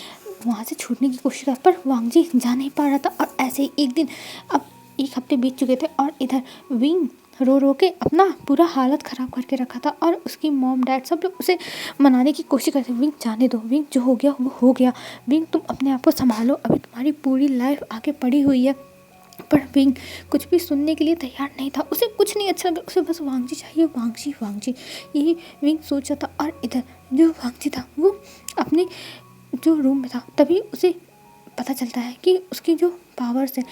वहाँ से छूटने की कोशिश कर, पर वांग जी जा नहीं पा रहा था। और ऐसे ही एक दिन, अब 1 हफ्ते बीत चुके थे और इधर विंग रो रो के अपना पूरा हालत ख़राब करके रखा था और उसकी मॉम डैड सब लोग उसे मनाने की कोशिश करते, विंग जाने दो, विंग जो हो गया वो हो गया, विंग तुम अपने आप को संभालो, अभी तुम्हारी पूरी लाइफ आगे पड़ी हुई है। पर विंग कुछ भी सुनने के लिए तैयार नहीं था, उसे कुछ नहीं अच्छा लगा, उसे बस वांग जी चाहिए, वांग जी यही विंग सोच रहा था। और इधर जो वांग जी था वो अपने जो रूम में था, तभी उसे पता चलता है कि उसकी जो पावर्स है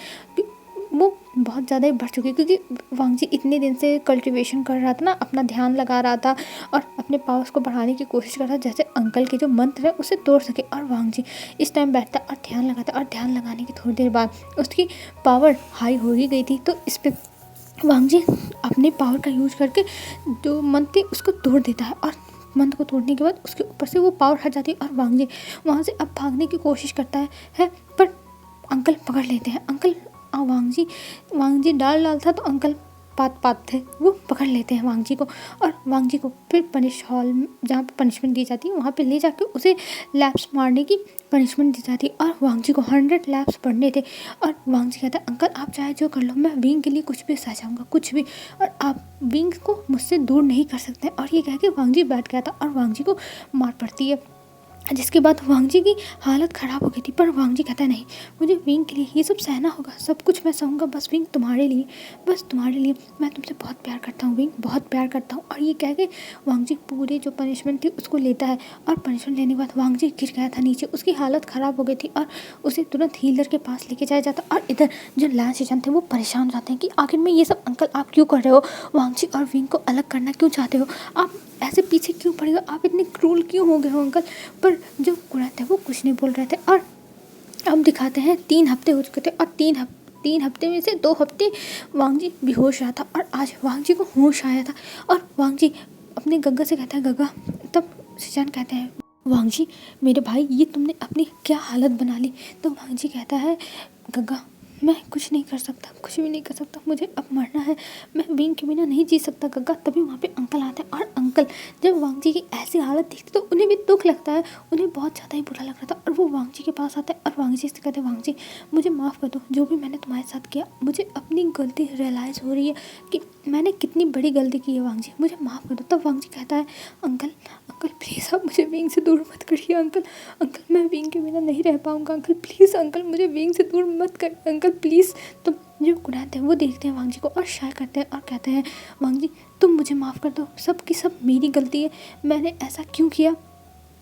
वो बहुत ज़्यादा ही बढ़ चुकी है, क्योंकि वांग जी इतने दिन से कल्टीवेशन कर रहा था ना, अपना ध्यान लगा रहा था और अपने पावर्स को बढ़ाने की कोशिश कर रहा था, जैसे अंकल के जो मंत्र है उसे तोड़ सके। और वांग जी इस टाइम बैठता और ध्यान लगाता, और ध्यान लगाने की थोड़ी देर बाद उसकी पावर हाई हो ही गई थी। तो इस पर वांग जी अपने पावर का यूज करके जो मंत्र थी उसको तोड़ देता है, और मंत्र को तोड़ने के बाद उसके ऊपर से वो पावर हट जाती है और वांग जी वहाँ से अब भागने की कोशिश करता है पर अंकल पकड़ लेते हैं। अंकल वांग जी डाल था तो अंकल पात थे, वो पकड़ लेते हैं वांग जी को, और वांग जी को फिर पनिश हॉल जहाँ पे पनिशमेंट दी जाती है वहाँ पे ले जाके उसे लैप्स मारने की पनिशमेंट दी जाती है। और वांग जी को 100 लैप्स पढ़ने थे, और वांग जी कहता है अंकल आप चाहे जो कर लो, मैं विंग के लिए कुछ भी सह जाऊँगा, कुछ भी, और आप विंग को मुझसे दूर नहीं कर सकते। और ये कह के वांग जी बैठ गया था और वांग जी को मार पड़ती है, जिसके बाद वांग जी की हालत ख़राब हो गई थी। पर वांग जी कहता है नहीं, मुझे विंग के लिए ये सब सहना होगा, सब कुछ मैं सहूँगा, बस विंग तुम्हारे लिए, बस तुम्हारे लिए, मैं तुमसे बहुत प्यार करता हूँ विंग, बहुत प्यार करता हूँ। और ये कह के वांग जी पूरे जो पनिशमेंट थी उसको लेता है, और पनिशमेंट लेने के बाद वांग जी गिर गया था नीचे, उसकी हालत ख़राब हो गई थी और उसे तुरंत हीलर के पास लेके जाया जाता। और इधर जो लैंस शिजान थे वो परेशान हो जाते हैं कि आखिर में ये सब अंकल आप क्यों कर रहे हो, वांग जी और विंग को अलग करना क्यों चाहते हो, आप ऐसे पीछे क्यों पड़े हो, आप इतने क्रूल क्यों हो गए हो अंकल। पर जो कुरैन थे वो कुछ नहीं बोल रहे थे। और अब दिखाते हैं 3 हफ्ते हो चुके थे, और 3 हफ्ते में से 2 हफ्ते वांग जी बेहोश रहा था, और आज वांग जी को होश आया था। और वांग जी अपने गग्गा से कहता है गग्गा, तब शिजान कहते हैं वांग जी मेरे भाई ये तुमने अपनी क्या हालत बना ली। तो वांग जी कहता है गग्गा मैं कुछ नहीं कर सकता, कुछ भी नहीं कर सकता, मुझे अब मरना है, मैं विंग के बिना नहीं जी सकता गग्गा। तभी वहाँ पे अंकल आते हैं, और अंकल जब वांग जी की ऐसी हालत देखते तो उन्हें भी दुख लगता है, उन्हें बहुत ज़्यादा ही बुरा लग रहा था, और वो वांग जी के पास आते हैं और वांग जी से कहते हैं वांग जी मुझे माफ़ कर दो, जो भी मैंने तुम्हारे साथ किया, मुझे अपनी गलती रियलाइज़ हो रही है कि मैंने कितनी बड़ी गलती की है वांग जी, मुझे माफ़ कर दो। तब वांग जी कहता है अंकल अंकल प्लीज़ आप मुझे विंग से दूर मत करिए अंकल, अंकल मैं विंग के बिना नहीं रह पाऊँगा अंकल, प्लीज़ अंकल मुझे विंग से दूर मत करिए अंकल प्लीज़। तो जो कुरैन थे वो देखते हैं वांग जी को और शाय करते हैं और कहते हैं वांग जी तुम मुझे माफ़ कर दो, सब की सब मेरी गलती है, मैंने ऐसा क्यों किया,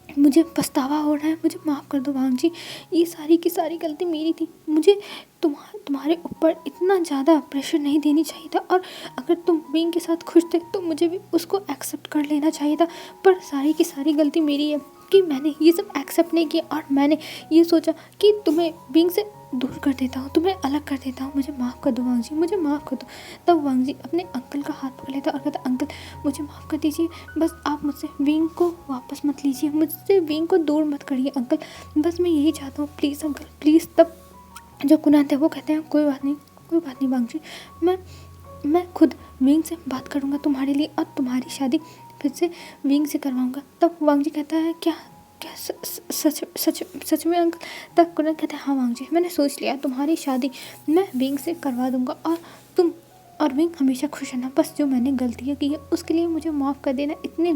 मुझे पछतावा हो रहा है, मुझे माफ़ कर दो वांग जी, ये सारी की सारी गलती मेरी थी, मुझे तुम्हारे ऊपर इतना ज़्यादा प्रेशर नहीं देनी चाहिए था, और अगर तुम विंग के साथ खुश थे तो मुझे भी उसको एक्सेप्ट कर लेना चाहिए था, पर सारी की सारी गलती मेरी है कि मैंने ये सब एक्सेप्ट नहीं किया, और मैंने ये सोचा कि तुम्हें विंग से दूर कर देता हूँ, तुम्हें अलग कर देता हूँ, मुझे माफ़ कर दो वांग जी, मुझे माफ़ कर दो। तब वांग जी अपने अंकल का हाथ पकड़ लेता और कहता अंकल मुझे माफ़ कर दीजिए, बस आप मुझसे विंग को वापस मत लीजिए, मुझसे विंग को दूर मत करिए अंकल, बस मैं यही चाहता हूँ प्लीज़ अंकल प्लीज़। तब जो कुनान थे वो कहते हैं कोई बात नहीं वांग जी, मैं खुद विंग से बात करूँगा तुम्हारे लिए, और तुम्हारी शादी फिर से विंग से करवाऊँगा। तब वांग जी कहता है क्या क्या सच में अंकल। तब कुनान कहते हैं हाँ वांग जी मैंने सोच लिया, तुम्हारी शादी मैं विंग से करवा दूँगा, और तुम और विंग हमेशा खुश रहना, बस जो मैंने गलतियाँ की है उसके लिए मुझे माफ़ कर देना, इतने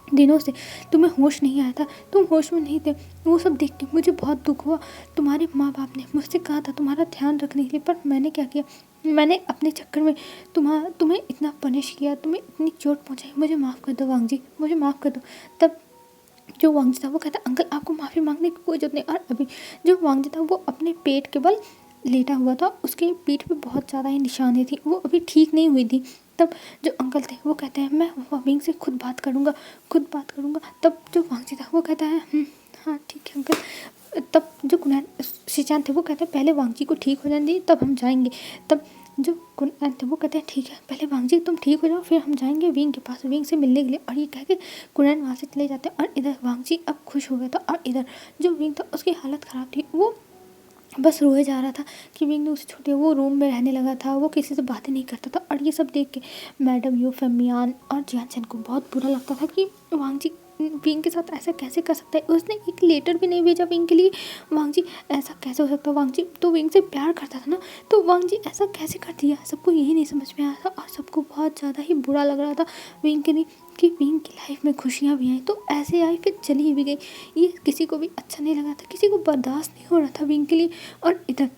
दिनों से तुम्हें होश नहीं आया था, तुम होश में नहीं थे, वो सब देख के मुझे बहुत दुख हुआ, तुम्हारे माँ बाप ने मुझसे कहा था तुम्हारा ध्यान रखने के लिए, पर मैंने क्या किया, मैंने अपने चक्कर में तुम्हें इतना पनिश किया, तुम्हें इतनी चोट पहुँचाई, मुझे माफ़ कर दो वांग जी, मुझे माफ़ कर दो। तब जो वांग जी था वो कहता अंकल आपको माफ़ी मांगने की कोई जरूरत नहीं। और अभी जो वांग जी था वो अपने पेट के बल लेटा हुआ था, उसके पीठ पे बहुत ज़्यादा ही निशानें थी, वो अभी ठीक नहीं हुई थी। तब जो अंकल थे वो कहते हैं मैं विंग से खुद बात करूँगा। तब जो वांग जी था वो कहता है हाँ ठीक है अंकल। तब जो कुनैन शिजान थे वो कहते हैं पहले वांग जी को ठीक हो जाने दीजिए तब हम जाएंगे। तब जो कुनैन थे वो कहते हैं ठीक है पहले वांग जी तुम ठीक हो जाओ फिर हम जाएंगे विंग के पास विंग से मिलने के लिए। और ये कह के कुरैन वहाँ से चले जाते हैं। और इधर वांग जी अब खुश हो गया था और इधर जो विंग था उसकी हालत ख़राब थी, वो बस रोए जा रहा था कि विंग ने उसे छोड़ दिया। वो रूम में रहने लगा था, वो किसी से बातें नहीं करता था। और ये सब देख के मैडम यू, फेमियान और जियान चैन को बहुत बुरा लगता था कि वांग जी विंग के साथ ऐसा कैसे कर सकता है। उसने एक लेटर भी नहीं भेजा विंग के लिए। वांग जी ऐसा कैसे हो सकता है, वांग जी तो विंग से प्यार करता था ना, तो वांग जी ऐसा कैसे कर दिया। सबको यही नहीं समझ में आया था और सबको बहुत ज़्यादा ही बुरा लग रहा था विंग के लिए कि विंग की लाइफ में खुशियाँ भी आई तो ऐसे आई फिर चली भी गई। ये किसी को भी अच्छा नहीं लगा था, किसी को बर्दाश्त नहीं हो रहा था विंग के लिए। और इधर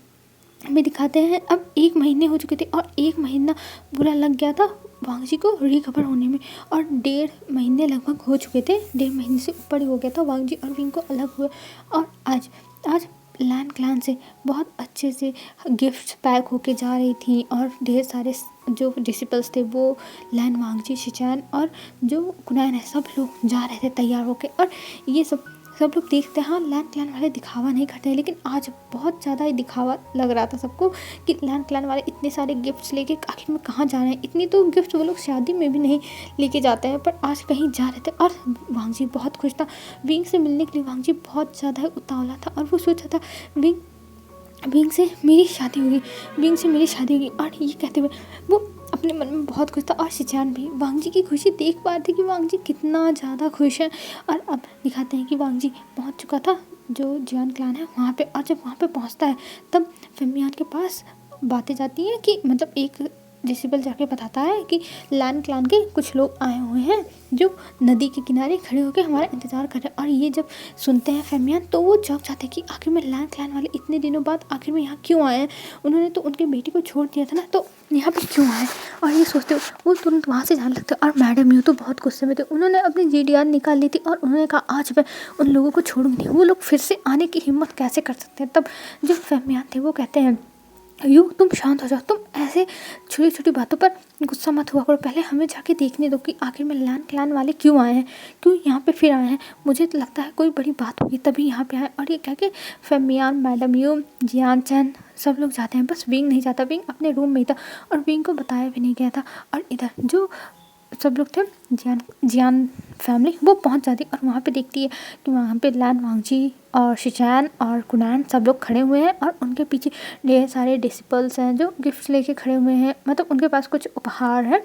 में दिखाते हैं अब 1 महीने हो चुके थे और 1 महीना पूरा लग गया था वांग जी को रिकवर होने में। और 1.5 महीने लगभग हो चुके थे, 1.5 महीने से ऊपर ही हो गया था वांग जी और विंग को अलग हुए। और आज लैन क्लैन से बहुत अच्छे से गिफ्ट्स पैक होके जा रही थी और ढेर सारे जो डिसिपल्स थे वो लैन, वांग जी, शिचैन और जो कुनैन है सब लोग जा रहे थे तैयार होके। और ये सब लोग देखते हैं। हाँ, लैन क्लैन वाले दिखावा नहीं करते हैं, लेकिन आज बहुत ज़्यादा ही दिखावा लग रहा था सबको कि लैन क्लैन वाले इतने सारे गिफ्ट्स लेके आखिर में कहाँ जा रहे हैं। इतनी तो गिफ्ट्स वो लोग शादी में भी नहीं लेके जाते हैं, पर आज कहीं जा रहे थे। और वांग जी बहुत खुश था विंग से मिलने के लिए। वांग जी बहुत ज़्यादा ही उतावला था और वो सोचा था विंग से मेरी शादी होगी, विंग से मेरी शादी होगी। और ये कहते हुए वो अपने मन में बहुत खुश था। और शिचैन भी वांग जी की खुशी देख पा रहे थे कि वांग जी कितना ज़्यादा खुश है। और अब दिखाते हैं कि वांग जी पहुंच चुका था जो जियान क्लैन है वहाँ पे। और जब वहाँ पे पहुँचता है तब फेमियान के पास बातें जाती हैं कि मतलब एक डिसिबल जाके बताता है कि लैन क्लैन के कुछ लोग आए हुए हैं जो नदी के किनारे खड़े होकर हमारा इंतज़ार कर रहे हैं। और ये जब सुनते हैं फेमियान तो वो चौंक जाते हैं कि आखिर में लैन क्लैन वाले इतने दिनों बाद आखिर में यहाँ क्यों आए हैं। उन्होंने तो उनकी बेटी को छोड़ दिया था ना, तो यहाँ पे क्यों आए। और ये सोचते हो वो तुरंत वहाँ से जाने लगते। और मैडम यू तो बहुत गुस्से में थे, उन्होंने अपनी GDR निकाल ली थी और उन्होंने कहा आज मैं उन लोगों को छोड़ूंगी नहीं। वो लोग फिर से आने की हिम्मत कैसे कर सकते हैं। तब जो फेमियान थे वो कहते हैं यू तुम शांत हो जाओ, तुम ऐसे छोटी छोटी बातों पर गुस्सा मत हुआ करो, पहले हमें जाके देखने दो कि आखिर में लैन क्लैन वाले क्यों आए हैं, क्यों यहाँ पे फिर आए हैं। मुझे तो लगता है कोई बड़ी बात होगी तभी यहाँ पे आए। और ये कह के फेमियान, मैडम यू, जियान चैन सब लोग जाते हैं, बस विंग नहीं जाता। विंग अपने रूम में ही था और विंग को बताया भी नहीं गया था। और इधर जो सब लोग थे जियान फैमिली वो पहुंच जाती और वहाँ पे देखती है कि वहाँ पे लैन, वांग जी और शिचैन और कुनैन सब लोग खड़े हुए हैं। और उनके पीछे ढेर सारे डिसिपल्स हैं जो गिफ्ट्स लेके खड़े हुए हैं, मतलब उनके पास कुछ उपहार है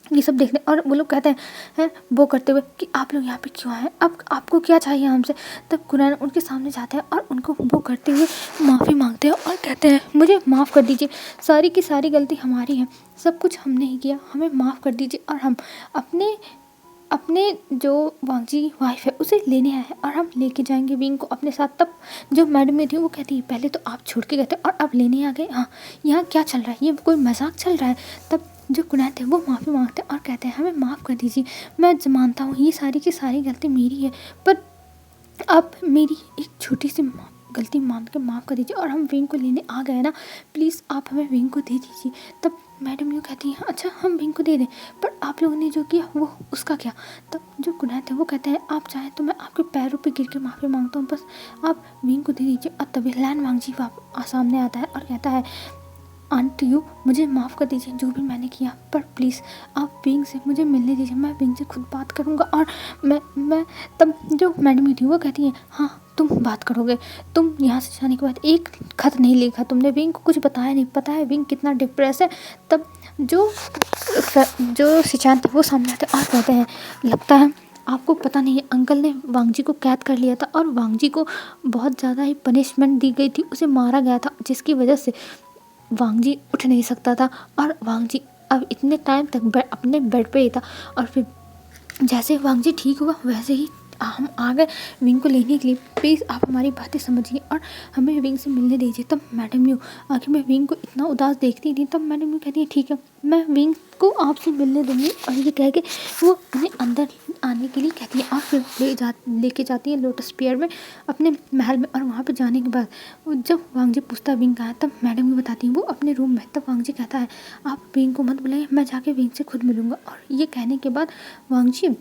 ये सब देखने। और वो लोग कहते हैं वो करते हुए कि आप लोग यहाँ पे क्यों आए, अब आपको क्या चाहिए हमसे। तब कुनैन उनके सामने जाते हैं और उनको वो करते हुए माफ़ी मांगते हैं और कहते हैं मुझे माफ़ कर दीजिए, सारी की सारी गलती हमारी है, सब कुछ हमने ही किया, हमें माफ़ कर दीजिए। और हम अपने जो वांग जी वाइफ है उसे लेने आए हैं और हम लेके जाएंगे विंग को अपने साथ। तब जो मैडम में थी वो कहती है पहले तो आप छोड़ के गए थे और अब लेने आ गए, हाँ यहाँ क्या चल रहा है, ये कोई मजाक चल रहा है। तब जो कुनैन थे वो माफ़ी मांगते हैं और कहते हैं हमें माफ़ कर दीजिए, मैं मानता हूँ ये सारी की सारी गलती मेरी है, पर आप मेरी एक छोटी सी गलती मान के माफ़ कर दीजिए और हम विंग को लेने आ गए ना, प्लीज़ आप हमें विंग को दे दीजिए। तब मैडम यूँ कहती हैं अच्छा हम विंग को दे दें, पर आप लोगों ने जो किया वो उसका क्या। तब जो कुनैन थे वो कहते हैं आप चाहें तो मैं आपके पैरों पे गिर के माफ़ी मांगता हूँ, बस आप विंग को दे दीजिए। और तभी लैन वांग जी सामने आता है और कहता है आंटी यू मुझे माफ़ कर दीजिए जो भी मैंने किया, पर प्लीज़ आप विंग से मुझे मिलने दीजिए, मैं विंग से खुद बात करूँगा। और मैं तब जो मैडम थी वो कहती हैं हाँ तुम बात करोगे, तुम यहाँ से जाने के बाद एक खत नहीं लिखा तुमने, विंग को कुछ बताया नहीं, पता है विंग कितना डिप्रेस है। तब जो शिचैन थे वो सामने आते और कहते हैं लगता है आपको पता नहीं है अंकल ने वांग जी को कैद कर लिया था और वांग जी को बहुत ज़्यादा ही पनिशमेंट दी गई थी, उसे मारा गया था जिसकी वजह से वांग जी उठ नहीं सकता था। और वांग जी अब इतने टाइम तक अपने बेड पे ही था। और फिर जैसे वांग जी ठीक हुआ वैसे ही हम आ गए विंग को लेने के लिए, प्लीज़ आप हमारी बातें समझिए और हमें विंग से मिलने दीजिए। तब मैडम यू आखिर में विंग को इतना उदास देखती थी, तब मैडम यू कहती है ठीक है मैं विंग को आपसे मिलने दूँगी। और ये कह के वो उन्हें अंदर आने के लिए कहती है और फिर लेके जाती है लोटस पियर में अपने महल में। और वहाँ पे जाने के बाद जब वांग जी पूछता है विंग कहाँ है, तब मैडम यू बताती है वो अपने रूम में। तब वांग जी कहता है आप विंग को मत बुलाइए, मैं जाके विंग से खुद मिलूँगा। और ये कहने के बाद वांग जी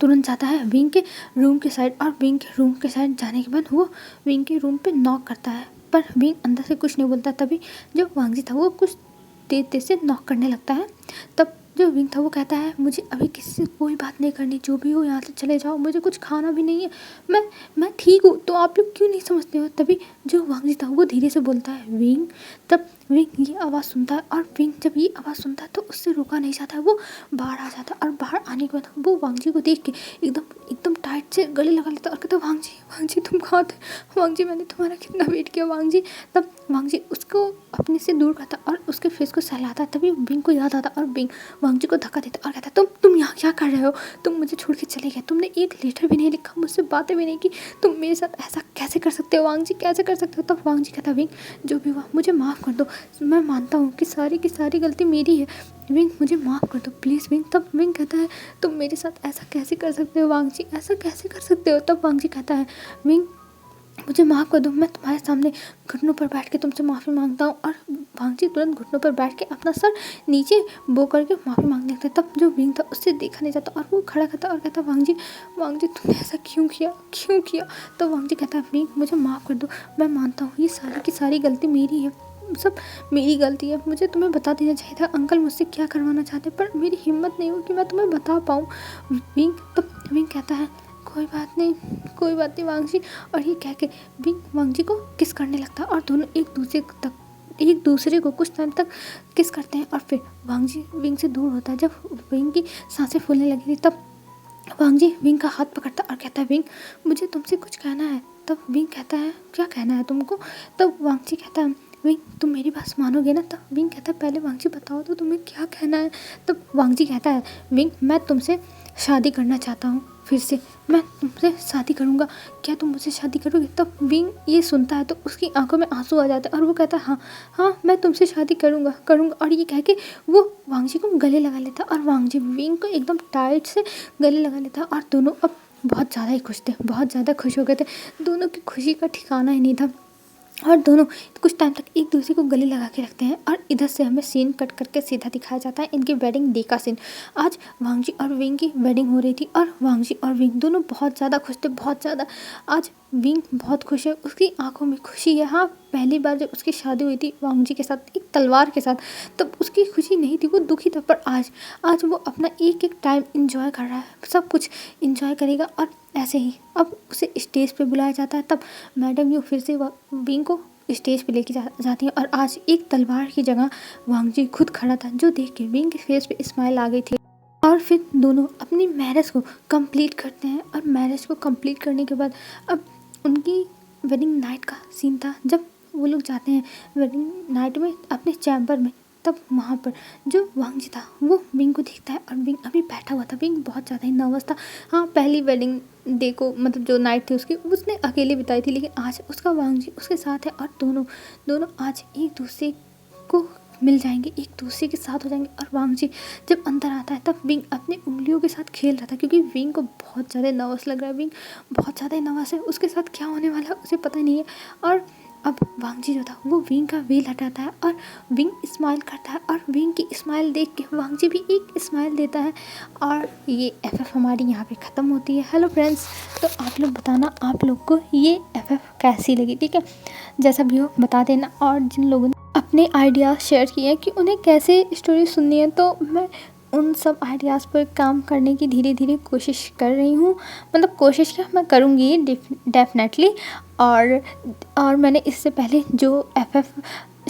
तुरंत जाता है विंग के रूम के साइड। और विंग के रूम के साइड जाने के बाद वो विंग के रूम पे नॉक करता है, पर विंग अंदर से कुछ नहीं बोलता। तभी जो वांग जी था वो कुछ तेज तेज से नॉक करने लगता है। तब जो विंग था वो कहता है मुझे अभी किसी से कोई बात नहीं करनी, जो भी हो यहाँ से चले जाओ, मुझे कुछ खाना भी नहीं है, मैं ठीक हूँ, तो आप लोग क्यों नहीं समझते हो। तभी जो वांगजी था वो धीरे से बोलता है विंग। तब विंग ये आवाज़ सुनता है और विंग जब ये आवाज़ सुनता है तो उससे रोका नहीं जाता है, वो बाहर आ जाता है और बाहर आने के बाद वो वांगजी को देख के एकदम एकदम टाइट से गले लगा लेता है और कहता है वांगजी वांगजी तुम कहाँ थे, वांगजी मैंने तुम्हारा कितना वेट किया वांगजी। तब वांगजी उसको अपने से दूर करता और उसके फेस को सहलाता है। तभी विंग को याद आता और विंग वांगजी को धक्का देता और कहता तुम यहाँ क्या कर रहे हो, तुम मुझे छोड़ के चले गए, तुमने एक लेटर भी नहीं लिखा, मुझसे बातें भी नहीं की, तुम मेरे साथ ऐसा कैसे कर सकते हो वांगजी, कैसे कर सकते हो। तब वांगजी कहता विंग जो भी हुआ मुझे माफ़ कर दो, मैं मानता हूँ कि सारी की सारी गलती मेरी है, विंग मुझे माफ़ कर दो प्लीज़ विंग। तब विंग कहता है तुम मेरे साथ ऐसा कैसे कर सकते हो वांगजी, ऐसा कैसे कर सकते हो। तब वांगजी कहता है विंग मुझे माफ़ कर दो, मैं तुम्हारे सामने घुटनों पर बैठ के तुमसे माफ़ी मांगता हूँ। और वांगजी तुरंत घुटनों पर बैठ के अपना सर नीचे बो करके माफ़ी मांगने लगता है। तब जो विंग था उससे देखा नहीं जाता और वो खड़ा करता और कहता वांगजी वांगजी तुमने ऐसा क्यों किया। तो वांगजी कहता है विंग मुझे माफ़ कर दो, मैं मानता हूँ ये सारी की सारी गलती मेरी है, सब मेरी गलती है, मुझे तुम्हें बता देना चाहिए था अंकल मुझसे क्या करवाना चाहते, पर मेरी हिम्मत नहीं हुई कि मैं तुम्हें बता पाऊँ विंग। तो विंग कहता है कोई बात नहीं वांगजी। और ये कह के विंग वांगजी को किस करने लगता है और दोनों एक दूसरे को कुछ टाइम तक किस करते हैं। और फिर वांगजी विंग से दूर होता है। जब विंग की सांसें फूलने लगी थी तब वांगजी विंग का हाथ पकड़ता और कहता है विंग मुझे तुमसे कुछ कहना है। तब विंग कहता है क्या कहना है तुमको। तब वांगजी कहता है विंग तुम मेरी बात मानोगे ना। तब विंग कहता है पहले वांगजी बताओ तो तुम्हें क्या कहना है। तब वांगजी कहता है विंग मैं तुमसे शादी करना चाहता हूँ, फिर से मैं तुमसे शादी करूँगा, क्या तुम मुझसे शादी करोगे। तब विंग ये सुनता है तो उसकी आंखों में आंसू आ जाते हैं और वो कहता है हाँ मैं तुमसे शादी करूँगा। और ये कह के वो वांगजी को गले लगा लेता और वांगजी विंग को एकदम टाइट से गले लगा लेता और दोनों अब बहुत ज़्यादा ही खुश थे, बहुत ज़्यादा खुश हो गए थे। दोनों की खुशी का ठिकाना ही नहीं था और दोनों कुछ टाइम तक एक दूसरे को गले लगा के रखते हैं। और इधर से हमें सीन कट करके सीधा दिखाया जाता है इनकी वेडिंग डे का सीन। आज वांगजी और विंग की वेडिंग हो रही थी और वांगजी और विंग दोनों बहुत ज़्यादा खुश थे, बहुत ज़्यादा। आज विंग बहुत खुश है, उसकी आंखों में खुशी है। हाँ पहली बार जब उसकी शादी हुई थी वांगजी के साथ एक तलवार के साथ तब उसकी खुशी नहीं थी, वो दुखी था। पर आज वो अपना एक एक टाइम इंजॉय कर रहा है, सब कुछ इंजॉय करेगा। और ऐसे ही अब उसे स्टेज पे बुलाया जाता है। तब मैडम यू फिर से विंग को स्टेज पे लेके जाती है और आज एक तलवार की जगह वांगजी खुद खड़ा था, जो देख के विंग के फेस पे स्माइल आ गई थी। और फिर दोनों अपनी मैरिज को कंप्लीट करते हैं और मैरिज को कंप्लीट करने के बाद अब उनकी वेडिंग नाइट का सीन था। जब वो लोग जाते हैं वेडिंग नाइट में अपने चैम्बर में, तब वहाँ पर जो वांगजी था वो विंग को देखता है और विंग अभी बैठा हुआ था। विंग बहुत ज़्यादा ही नर्वस था। हाँ पहली वेडिंग डे को मतलब जो नाइट थी उसकी उसने अकेले बिताई थी, लेकिन आज उसका वांगजी उसके साथ है और दोनों आज एक दूसरे को मिल जाएंगे, एक दूसरे के साथ हो जाएंगे। और वांगजी जब अंदर आता है तब विंग अपनी उंगलियों के साथ खेल रहा था, क्योंकि विंग को बहुत ज़्यादा नर्वस लग रहा है। विंग बहुत ज़्यादा नर्वस है, उसके साथ क्या होने वाला है उसे पता नहीं है। और अब वांगजी जो था वो विंग का वेल हटाता है और विंग स्माइल करता है और विंग की स्माइल देख के वांगजी भी एक स्माइल देता है। और ये FF हमारी यहाँ पे ख़त्म होती है। हेलो फ्रेंड्स, तो आप लोग बताना आप लोग को ये FF कैसी लगी, ठीक है, जैसा भी हो बता देना। और जिन लोगों ने अपने आइडियाज़ शेयर किए हैं कि उन्हें कैसे स्टोरी सुननी है, तो मैं उन सब आइडियाज़ पर काम करने की धीरे धीरे कोशिश कर रही हूँ। मतलब कोशिश क्या, मैं करूँगी डेफिनेटली। और मैंने इससे पहले जो FF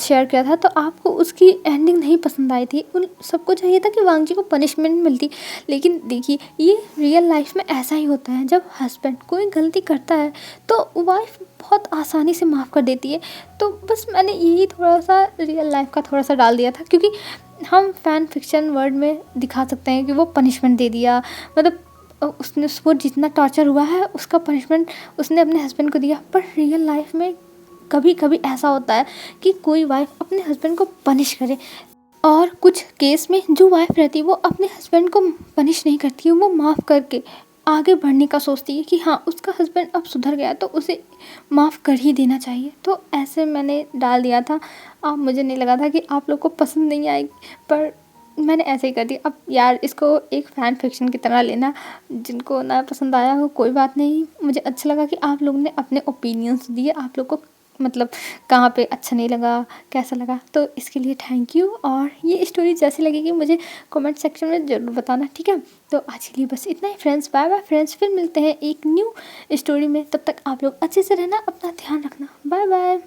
शेयर किया था तो आपको उसकी एंडिंग नहीं पसंद आई थी, उन सबको चाहिए था कि वांगजी को पनिशमेंट मिलती। लेकिन देखिए ये रियल लाइफ में ऐसा ही होता है, जब हस्बैंड कोई गलती करता है तो वाइफ बहुत आसानी से माफ़ कर देती है। तो बस मैंने यही थोड़ा सा रियल लाइफ का थोड़ा सा डाल दिया था, क्योंकि हम फैन फिक्शन वर्ड में दिखा सकते हैं कि वो पनिशमेंट दे दिया, मतलब उसने वो जितना टॉर्चर हुआ है उसका पनिशमेंट उसने अपने हस्बैंड को दिया। पर रियल लाइफ में कभी कभी ऐसा होता है कि कोई वाइफ अपने हस्बैंड को पनिश करे, और कुछ केस में जो वाइफ रहती है वो अपने हस्बैंड को पनिश नहीं करती है, वो माफ़ करके आगे बढ़ने का सोचती है कि हाँ उसका हस्बैंड अब सुधर गया तो उसे माफ़ कर ही देना चाहिए। तो ऐसे मैंने डाल दिया था। अब मुझे नहीं लगा था कि आप लोग को पसंद नहीं आएगी, पर मैंने ऐसे ही कर दिया। अब यार इसको एक फ़ैन फिक्शन की तरह लेना, जिनको ना पसंद आया हो कोई बात नहीं। मुझे अच्छा लगा कि आप लोगों ने अपने ओपिनियंस दिए, आप लोग को मतलब कहाँ पे अच्छा नहीं लगा, कैसा लगा, तो इसके लिए थैंक यू। और ये स्टोरी जैसी लगेगी मुझे कमेंट सेक्शन में ज़रूर बताना, ठीक है। तो आज के लिए बस इतना ही फ्रेंड्स, बाय बाय फ्रेंड्स, फिर मिलते हैं एक न्यू स्टोरी में। तब तक आप लोग अच्छे से रहना, अपना ध्यान रखना, बाय बाय।